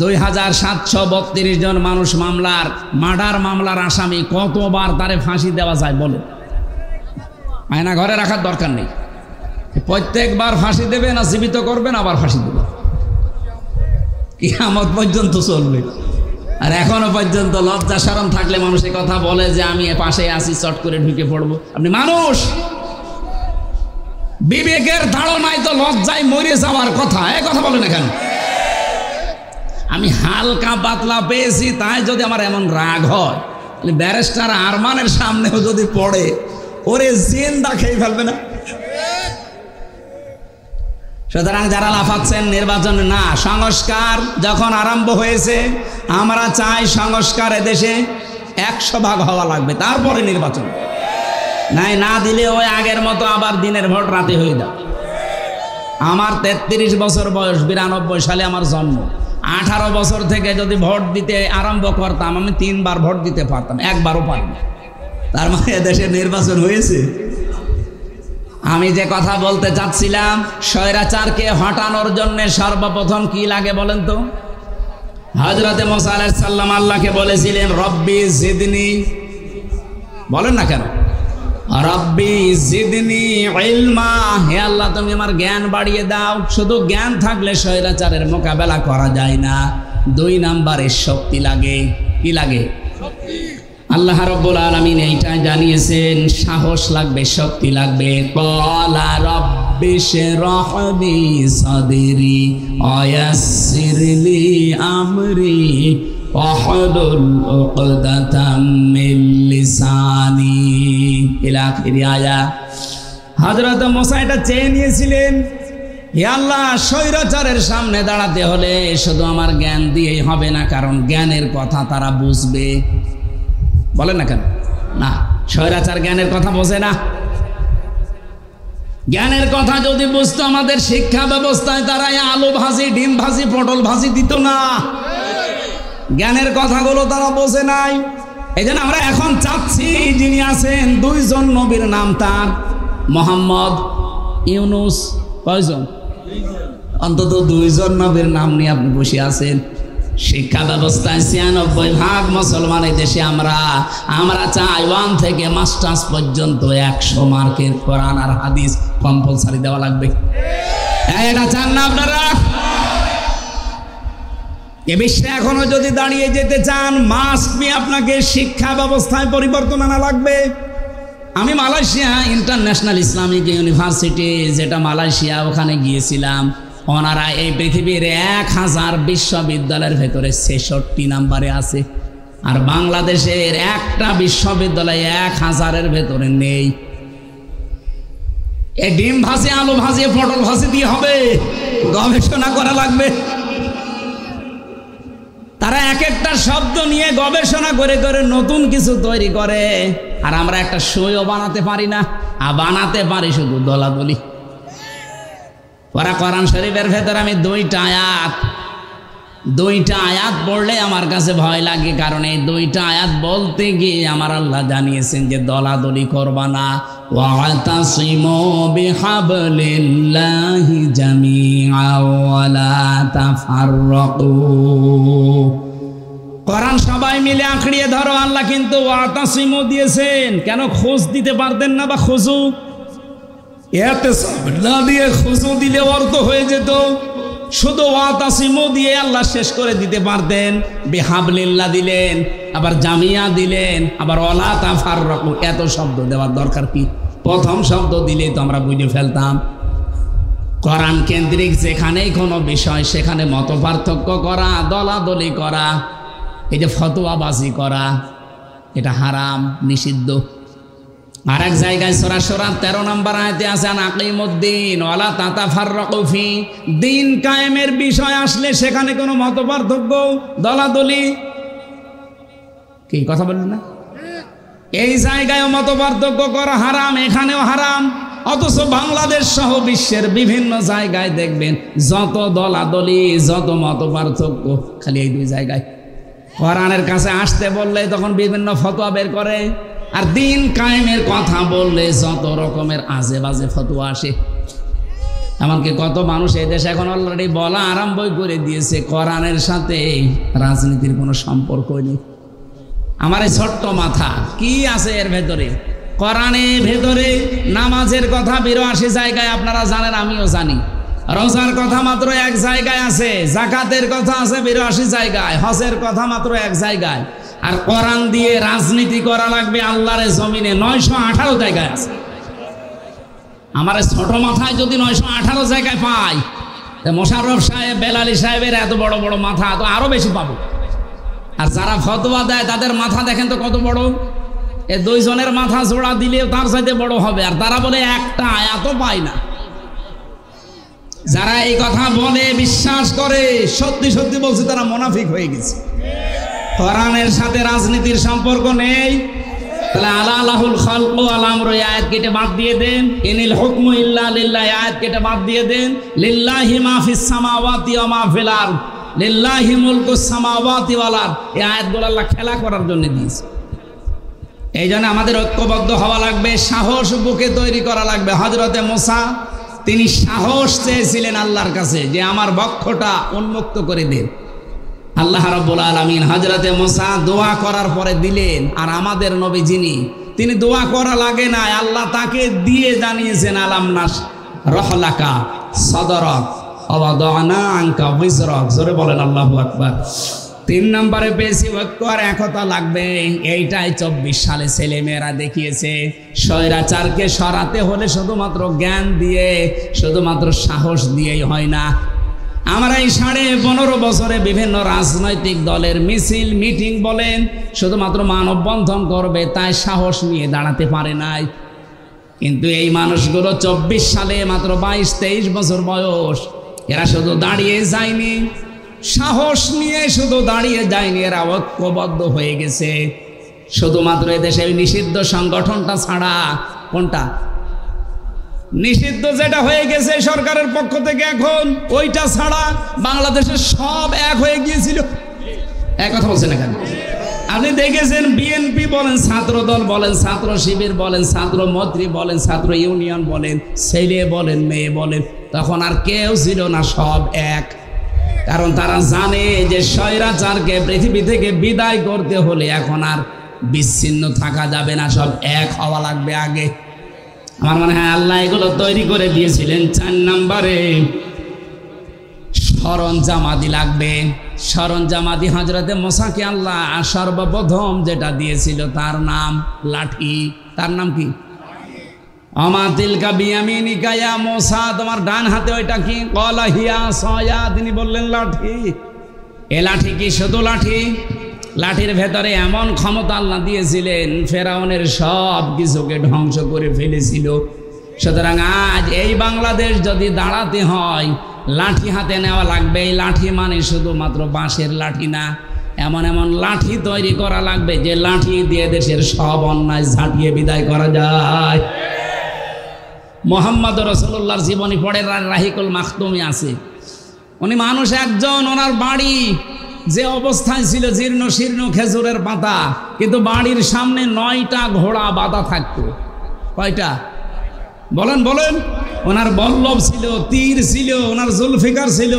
Speaker 1: 2732 জন মানুষ মামলার মার্ডার মামলার আসামি, কতবার তারে ফাঁসি দেওয়া যায় বলে? আয়না ঘরে রাখার দরকার নেই। প্রত্যেকবার ফাঁসি দেবে না জীবিত করবেন, আবার ফাঁসি দেবে, কিয়ামত পর্যন্ত চলবে। আর এখনো পর্যন্ত লজ্জা শরম থাকলে মানুষের কথা বলে যে আমি পাশে আসি, চট করে ঢুকে পড়বো। আপনি মানুষ, বিবেকের ধারণায় তো লজ্জায় মরে যাওয়ার কথা। কথা বলে না কেন? আমি হালকা পাতলা পেয়েছি, তাই যদি আমার এমন রাগ হয়, ব্যারিস্টার আরমানের সামনেও যদি পড়ে, ওরে জিন্দা খেয়ে ফেলবে না? সুতরাং যারা লাফাচ্ছেন নির্বাচন না, সংস্কার যখন আরম্ভ হয়েছে, আমরা চাই সংস্কার এদেশে 100% হওয়া লাগবে, তারপরে নির্বাচন। নাই না দিলে ওই আগের মতো আবার দিনের ভোট রাতে হয়ে যাবে। আমার 33 বছর বয়স, 92 সালে আমার জন্ম। 18 বছর থেকে যদি ভোট দিতে আরম্ভ করতাম, আমি 3 বার ভোট দিতে পারতাম, একবারও পারিনি। তার মানে এদেশে নির্বাচন হয়েছে। আমি যে কথা বলতে চাচ্ছিলাম, স্বৈরাচারকে হটানোর জন্য সর্বপ্রথম কি লাগে বলেন তো? হযরতে মুসা আলাইহিস সালাম আল্লাহকে বলেছিলেন রব্বি জিদনি, বলেন না কেন? রব্বি জিদনি ইলমা, হে আল্লাহ তুমি আমার জ্ঞান বাড়িয়ে দাও। শুধু জ্ঞান থাকলে স্বৈরাচারের মোকাবেলা করা যায় না। 2 নম্বরে শক্তি লাগে। কি লাগে? আল্লাহ রাব্বুল আলামিন এইটা জানিয়েছেন, সাহস লাগবে, শক্তি লাগবে। ক্বালা রাব্বিশরাহ লি সাদরি ওয়ায়াসসিরলি আমরি ওয়াহলুল উকদাতাম মিন লিসানি ইলা আখির আয়াত। হযরত মুসা এটা চেয়ে নিয়েছিলেন, হে আল্লাহ স্বৈরাচারের সামনে দাঁড়াতে হলে শুধু আমার জ্ঞান দিয়েই হবে না, কারণ জ্ঞানের কথা তারা বুঝবে। বলেন না কেন? না, স্বৈরাচার জ্ঞানের কথা বোঝে না। জ্ঞানের কথা যদি বুঝতো, আমাদের শিক্ষা ব্যবস্থায় তারা আলু ভাজি, ডিম ভাজি, পটল ভাজি দিত না। জ্ঞানের কথাগুলো তারা বোঝে নাই। এই জন্য আমরা এখন চাচ্ছি যিনি আছেন দুইজন নবীর নাম তার মোহাম্মদ, ইউনুস, কয়জন? অন্তত দুইজন নবীর নাম নিয়ে আপনি বসে আছেন। শিক্ষা ব্যবস্থায় ৯৬% মুসলমান এই দেশে আমরা চাই 1 থেকে মাস্টার্স পর্যন্ত 100 মার্কের কোরআন আর হাদিস কম্পালসারি দেওয়া লাগবে। এটা চান না আপনারা? এ বিশ্বে এখনো যদি দাঁড়িয়ে যেতে চান, মাস্ট বি আপনাকে শিক্ষা ব্যবস্থায় পরিবর্তন আনা লাগবে। আমি মালয়েশিয়া ইন্টারন্যাশনাল ইসলামিক ইউনিভার্সিটি, যেটা মালয়েশিয়া, ওখানে গিয়েছিলাম। ওনারা এই পৃথিবীর 1000 বিশ্ববিদ্যালয়ের ভেতরে 66 নম্বরে আছে, আর বাংলাদেশের একটা বিশ্ববিদ্যালয় 1000-এর ভেতরে নেই। এই ডিম ভাজি, আলু ভাজি, পটল ভাজি দিয়ে হবে? গবেষণা করা লাগবে। তারা এক একটা শব্দ নিয়ে গবেষণা করে করে নতুন কিছু তৈরি করে, আর আমরা একটা সইও বানাতে পারি না, আর বানাতে পারি শুধু দলাদলি। ওরা কোরআন শরীফের ভেতরে আমি দুইটা আয়াত পড়লে আমার কাছে ভয় লাগে, কারণ এই দুইটা আয়াত বলতে গিয়ে আমার আল্লাহ জানিয়েছেন যে দলাদলি করবা না। ওয়াতাসিমু বিহাবলিল্লাহি জামিআ ওয়া লা তাফাররাকু। কোরআন সবাই মিলে আঁকড়িয়ে ধরো, আল্লাহ কিন্তু ওয়াতাসিমু দিয়েছেন। কেন খোঁজ দিতে পারতেন না? বা খুজু এতে না দিয়ে খুজু দিলে অর্থ হয়ে যেত। শুধু ওয়াতাসিমু দিয়ে আল্লাহ শেষ করে দিতে পারতেন। বিহাবলিল্লাহ দিলেন, আবার জামিয়া দিলেন, আবার ওয়ালা তাফাররাকু। এত শব্দ দেওয়ার দরকার কি? প্রথম শব্দ দিলেই তো আমরা বুঝে ফেলতাম। কোরআন কেন্দ্রিক যেখানেই কোনো বিষয়, সেখানে মত পার্থক্য করা, দলাদলি করা, এই যে ফতোয়াবাজি করা, এটা হারাম, নিষিদ্ধ। আর এক জায়গায় সূরা শুরা 13 নম্বর আয়াতে আছে আকিমুদ্দিন ওয়ালা তাতাফাররাকু ফি। দিন কায়েমের বিষয় আসলে সেখানে কোনো মত পার্থক্য, দলাদলি, কি কথা বললেন না? এই জায়গায় মত পার্থক্য করা হারাম, এখানেও হারাম। অথচ বাংলাদেশ সহ বিশ্বের বিভিন্ন জায়গায় দেখবেন যত দলাদলি, যত মত পার্থক্য, খালি এই দুই জায়গায়। কোরআনের কাছে আসতে বললে তখন বিভিন্ন ফতোয়া বের করে, আর দিন কায়েমের কথা বললে যত রকমের আজে বাজে ফতোয়া আসে। এমনকি কত মানুষ এই দেশে এখন অলরেডি বলা আরম্ভ করে দিয়েছে কোরআনের সাথে রাজনীতির কোনো সম্পর্ক নেই। আমার এই ছোট্ট মাথা কি আছে এর ভেতরে? কোরআনের ভেতরে নামাজের কথা 82 জায়গায় আপনারা জানেন, আমিও জানি। রোজার কথা মাত্র 1 জায়গায় আছে, যাকাতের কথা আছে 82 জায়গায়, হজের কথা মাত্র 1 জায়গায়। আর কোরআন দিয়ে রাজনীতি করা লাগবে আল্লাহর জমিনে 918 জায়গায় আছে। আমার ছোট মাথায় যদি 918 জায়গায় পাই, মোশাররফ সাহেব, বেলালী সাহেবের এত বড় বড় মাথা তো আরো বেশি পাবো। আর যারা ফতোয়া দেয় তাদের মাথা দেখেন তো কত বড়। এ 2 জনের মাথা জোড়া দিলেও তার চাইতে বড় হবে, আর তারা বলে একটা আয়াতও পায় না। যারা এই কথা বলে, বিশ্বাস করে, সত্যি সত্যি বলছে তারা মুনাফিক হয়ে গেছে। কোরআনের সাথে রাজনীতির সম্পর্ক নেই। তাহলে আলাহুল খালকু ওয়াল আমরু আয়াত কেটে বাদ দিয়ে দেন। ইনিল হুকমু ইল্লা লিল্লাহ আয়াত কেটে বাদ দিয়ে দেন। লিল্লাহি মা ফিস সামাওয়াতি ওয়া মা ফিল আরদ, লিল্লাহি মুলকুস সামাওয়াতি ওয়াল আরদ। এই আয়াতগুলো আল্লাহ খেলা করার জন্য দিয়েছে। এই জন্য আমাদের ঐক্যবদ্ধ হওয়া লাগবে, সাহস বুকে তৈরি করা লাগবে। হযরতে মুসা তিনি সাহস চেয়েছিলেন আল্লাহর কাছে যে আমার বক্ষটা উন্মুক্ত করে দেন। আল্লাহ রাব্বুল আলামিন হযরতে মুসা দোয়া করার পরে দিলেন। আর আমাদের নবী যিনি, তিনি দোয়া করা লাগে না, আল্লাহ তাকে দিয়ে জানিয়েছেন আলাম নাশরাহ লাকা সাদরাক ওয়া ওয়াদানা আনকা বিজরাক। জোরে বলেন আল্লাহু আকবার। 3 নম্বরে পেয়েছি ঐক্য আর একতা লাগবে। এইটাই 24 সালে ছেলেমেয়েরা দেখিয়েছে। স্বৈরাচারকে সরাতে হলে শুধুমাত্র জ্ঞান দিয়ে, শুধুমাত্র সাহস দিয়েই হয় না। আমরা এই 15.5 বছরে বিভিন্ন রাজনৈতিক দলের মিছিল, মিটিং বলেন, শুধুমাত্র মানববন্ধন করবে তাই সাহস নিয়ে দাঁড়াতে পারে নাই। কিন্তু এই মানুষগুলো 24 সালে মাত্র 22-23 বছর বয়স, এরা শুধু দাঁড়িয়ে যায়নি, সাহস নিয়ে শুধু দাঁড়িয়ে যায়নি, এরা ঐক্যবদ্ধ হয়ে গেছে। শুধুমাত্র এদেশে ওই নিষিদ্ধ সংগঠনটা ছাড়া, কোনটা নিষিদ্ধ যেটা হয়ে গেছে সরকারের পক্ষ থেকে এখন, ওইটা ছাড়া বাংলাদেশের সব এক হয়ে গিয়েছিল। এক কথা বলছেন না কেন? আপনি দেখেছেন বিএনপি বলেন, ছাত্র দল বলেন, ছাত্র শিবির বলেন, ছাত্র মৈত্রী বলেন, ছাত্র ইউনিয়ন বলেন, ছেলে বলেন, মেয়ে বলেন, তখন আর কেউ ছিল না, সব এক। কারণ তারা জানে যে স্বৈরাচারকে পৃথিবী থেকে বিদায় করতে হলে এখন আর বিচ্ছিন্ন থাকা যাবে না, সব এক হওয়া লাগবে আগে। আমার মনে হয় আল্লাহ এগুলো তৈরি করে দিয়েছিলেন। 4 নম্বরে সরঞ্জামাদি লাগবে। সরঞ্জামাদি হযরতে মুসাকে আল্লাহ সর্বপ্রথম যেটা দিয়েছিল তার নাম লাঠি। তার নাম কি? আমা তিলকা বিয়ামিনিকা ইয়া মুসা, তোমার ডান হাতে ওইটা কি? ক্বালা হিয়া আসায়া, তিনি বললেন লাঠি। এ লাঠি কি শুধু লাঠি? লাঠির ভেতরে এমন ক্ষমতা আল্লাহ দিয়েছিলেন, ফেরাউনের সব কিছুকে ধ্বংস করে ফেলেছিল। সুতরাং আজ এই বাংলাদেশ যদি দাঁড়াতে হয়, লাঠি হাতে নেওয়া লাগবে। এই লাঠি মানে শুধুমাত্র বাঁশের লাঠি না, এমন এমন লাঠি তৈরি করা লাগবে যে লাঠি দিয়ে দেশের সব অন্যায় ঝাঁটিয়ে বিদায় করা যায়। মুহাম্মদ রাসূলুল্লাহর জীবনী পড়ে রাহিকুল মাখতুমি আছে। উনি মানুষ একজন, ওনার বাড়ি যে অবস্থায় ছিল জীর্ণ শীর্ণ খেজুরের পাতা, কিন্তু বাড়ির সামনে 9টা ঘোড়া বাঁধা থাকতো। কয়টা বলেন বলেন? ওনার বল্লভ ছিল, তীর ছিল, ওনার জুলফিকার ছিল,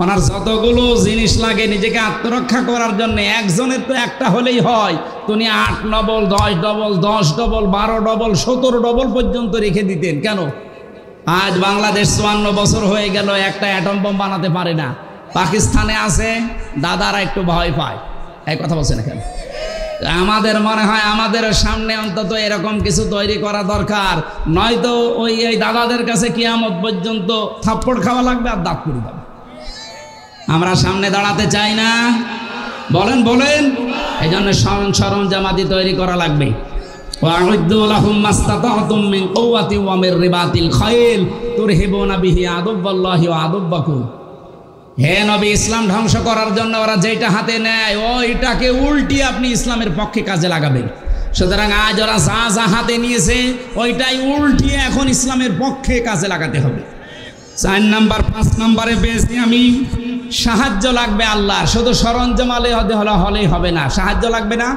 Speaker 1: ওনার যতগুলো জিনিস লাগে নিজেকে আত্মরক্ষা করার জন্য, একজনের তো একটা হলেই হয়, তিনি 8 double 10 double 10 double 12 double 17 double পর্যন্ত রেখে দিতেন। কেন? আজ বাংলাদেশ 54 বছর হয়ে গেল, একটা অ্যাটম বোম বানাতে পারে না। পাকিস্তানে আছে, দাদারা একটু ভয় পায়। এই কথা বলছে না কেন? আমাদের মনে হয় আমাদের সামনে অন্তত এরকম কিছু তৈরি করা দরকার, নয়তো এই দাদাদের কাছে কিয়ামত পর্যন্ত থাপ্পড় খাওয়া লাগবে আর দাঁত পড়ে যাবে। আমরা সামনে দাঁড়াতে চাই না, বলেন বলেন? এই জন্য সরঞ্জামাদি তৈরি করা লাগবে। ওয়া'উদ্দু লাহুম মাসতাতা'তুম মিন কুওয়াতিন ওয়া মির রিবাতিল খাইল তুরহিবুনা বিহি আদুওয়াল্লাহি ওয়া আদুওয়াকুম। হে নবী, ইসলাম ধ্বংস করার জন্য ওরা যেটা হাতে নেয় ওইটাকে উল্টিয়ে আপনি ইসলামের পক্ষে কাজে লাগাবেন। সুতরাং আজ ওরা যা যা হাতে নিয়েছে ওইটাই উল্টিয়ে এখন ইসলামের পক্ষে কাজে লাগাতে হবে। 4 নাম্বার 5 নম্বরে পেয়েছি আমি, সাহায্য লাগবে আল্লাহর। শুধু সরঞ্জামালে হলেই হবে না, সাহায্য লাগবে না।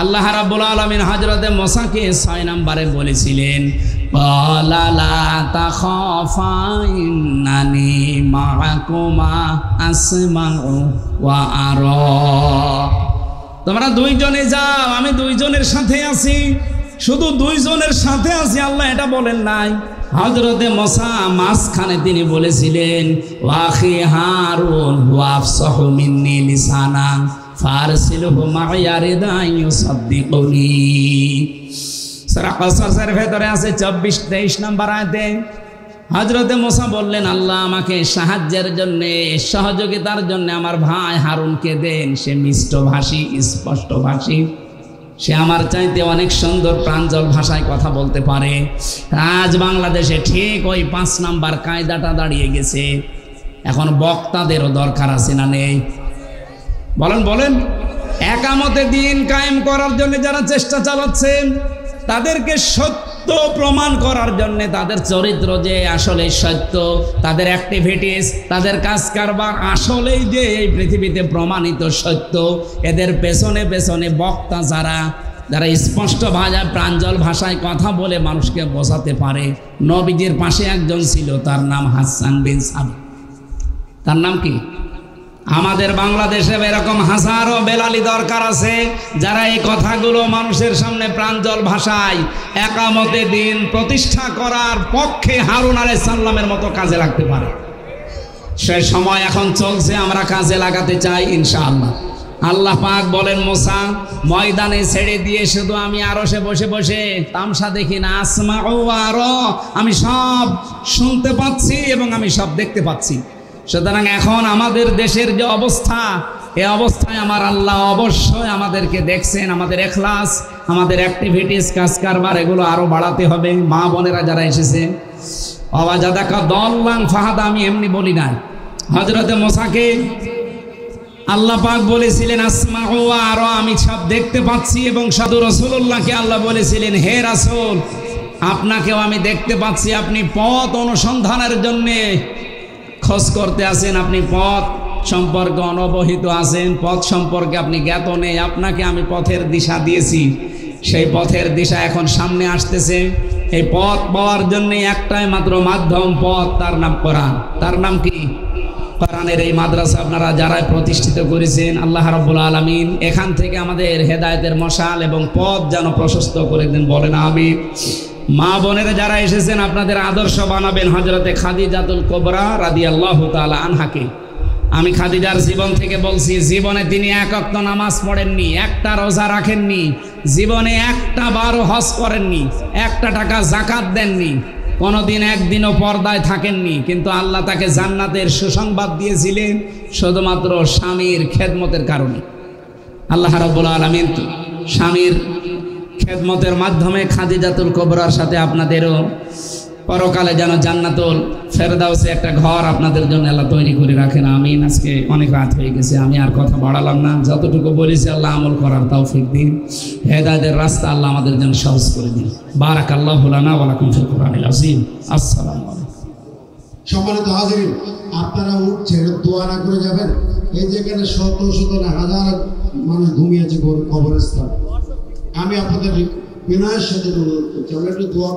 Speaker 1: আল্লাহ রাব্বুল আলামিন হযরতে মুসাকে 6 নম্বরে বলেছিলেন, ক্বালা লা তাখাফা ইন্নানি মাআকুমা আসমাউ ওয়া আরা। তোমরা 2 জনে যাও, আমি 2 জনের সাথে আছি। শুধু 2 জনের সাথে আছি আল্লাহ এটা বলেন নাই। হযরতে মুসা মাঝখানে তিনি বলেছিলেন, ওয়াখি হারুন ওয়া আফসাহু মিন্নি লিসানান ফারসিলহু মা'য়া রিদান ইউসাদ্দিকুনি। সূরা কাসাসের ভেতরে আছে 24-23 নম্বর আয়াতে হযরতে মুসা বললেন, আল্লাহ আমাকে সাহায্যের জন্য, সহযোগিতার জন্য আমার ভাই হারুনকে দেন। সে মিষ্টভাষী, স্পষ্টভাষী, সে আমার চাইতে অনেক সুন্দর প্রাঞ্জল ভাষায় কথা বলতে পারে। আজ বাংলাদেশে ঠিক ওই 5 নাম্বার কায়দাটা দাঁড়িয়ে গেছে। এখন বক্তাদেরও দরকার আছে না নেই? বলেন বলেন? একামতে দিন কায়েম করার জন্য যারা চেষ্টা চালাচ্ছেন, তাদেরকে সত্য প্রমাণ করার জন্য, তাদের চরিত্র যে আসলে সত্য, তাদের অ্যাক্টিভিটিস, তাদের কাজ কারবার আসলেই যে এই পৃথিবীতে প্রমাণিত সত্য, এদের পেছনে পেছনে বক্তা যারা স্পষ্ট ভাষায় প্রাঞ্জল ভাষায় কথা বলে মানুষকে বোঝাতে পারে। নবীজির পাশে একজন ছিল, তার নাম হাসান বিন সাবিত। তার নাম কি? আমাদের বাংলাদেশে এরকম হাজারো বেলালি দরকার আছে, যারা এই কথাগুলো মানুষের সামনে প্রাঞ্জল ভাষায় একামতে দিন প্রতিষ্ঠা করার পক্ষে হারুন আলাইহিস সালামের মতো কাজে লাগতে পারে। সে সময় এখন চলছে, আমরা কাজে লাগাতে চাই ইনশাআল্লাহ। আল্লাহ পাক বলেন, মুসা ময়দানে ছেড়ে দিয়ে শুধু আমি আরশে বসে বসে তামসা দেখি না, আসমাউ ওয়া আরা, আমি সব শুনতে পাচ্ছি এবং আমি সব দেখতে পাচ্ছি। সুতরাং এখন আমাদের দেশের যে অবস্থা, এই অবস্থায় আমার আল্লাহ অবশ্যই আমাদেরকে দেখছেন। আমাদের ইখলাস, আমাদের অ্যাক্টিভিটিস, কাজ কারবার এগুলো আরো বাড়াতে হবে। মা বোনেরা যারা এসেছেন, ওয়াজাদাকা দাল্লান ফাহাদা, আমি এমনি বলি না। হযরতে মুসাকে আল্লাহ পাক বলেছিলেন আসমাউ ওয়া আরা, আমি সব দেখতে পাচ্ছি। এবং সাধু রাসূলুল্লাহকে আল্লাহ বলেছিলেন, হে রাসূল, আপনাকেও আমি দেখতে পাচ্ছি। আপনি পথ অনুসন্ধানের জন্যে খোঁজ করতে আছেন, আপনি পথ সম্পর্কে অনবহিত আছেন, পথ সম্পর্কে আপনি জ্ঞাত নেই, আপনাকে আমি পথের দিশা দিয়েছি, সেই পথের দিশা এখন সামনে আসতেছে। এই পথ পাওয়ার জন্য একটাই মাত্র মাধ্যম পথ, তার নাম কোরআন। তার নাম কি? কোরআনের এই মাদ্রাসা আপনারা যারাই প্রতিষ্ঠিত করেছেন, আল্লাহ রাব্বুল আলামিন এখান থেকে আমাদের হেদায়েতের মশাল এবং পথ যেন প্রশস্ত করে দেন, বলেন আমিন। মা বোনেরা যারা এসেছেন, আপনাদের আদর্শ বানাবেন হযরতে খাদিজাতুল কুবরা রাদিয়াল্লাহু তাআলা আনহাকে। আমি খাদিজার জীবন থেকে বলছি, জীবনে তিনি এক ওয়াক্ত নামাজ পড়েননি, একটা রোজা রাখেননি, জীবনে একটা বারও হজ করেননি, একটা টাকা যাকাত দেননি, কোনোদিন একদিনও পর্দায় থাকেননি, কিন্তু আল্লাহ তাকে জান্নাতের সুসংবাদ দিয়েছিলেন শুধুমাত্র স্বামীর খেদমতের কারণে। আল্লাহ রাব্বুল আলামিন স্বামীর খেদমতের মাধ্যমে খাদিজাতুল কুবরার সাথে আপনাদেরও পরকালে যেন জান্নাতুল ফেরদাউসে একটা ঘর আপনাদের জন্য আল্লাহ তৈরি করে রাখেন, আমিন। আজকে অনেক রাত হয়ে গেছে, আমি আর কথা বাড়ালাম না। যতটুকু বলেছি আল্লাহ আমল করার তৌফিক দিন, হেদায়েতের রাস্তা আল্লাহ আমাদের জন্য সহজ করে দিন। বারাকাল্লাহু লানা ওয়া লাকুম ফিল কুরআনিল আযীম। আসসালামু আলাইকুম।
Speaker 2: সম্মানিত হাজিরিন, আপনারা উঠছেন, দোয়া না করে যাবেন। এই যেখানে শত শত না হাজার মানুষ ঘুমিয়েছে কবরস্থান, আমি আপনাদের বিনয়ের সাথে অনুরোধ করছি, আমরা একটু দোয়া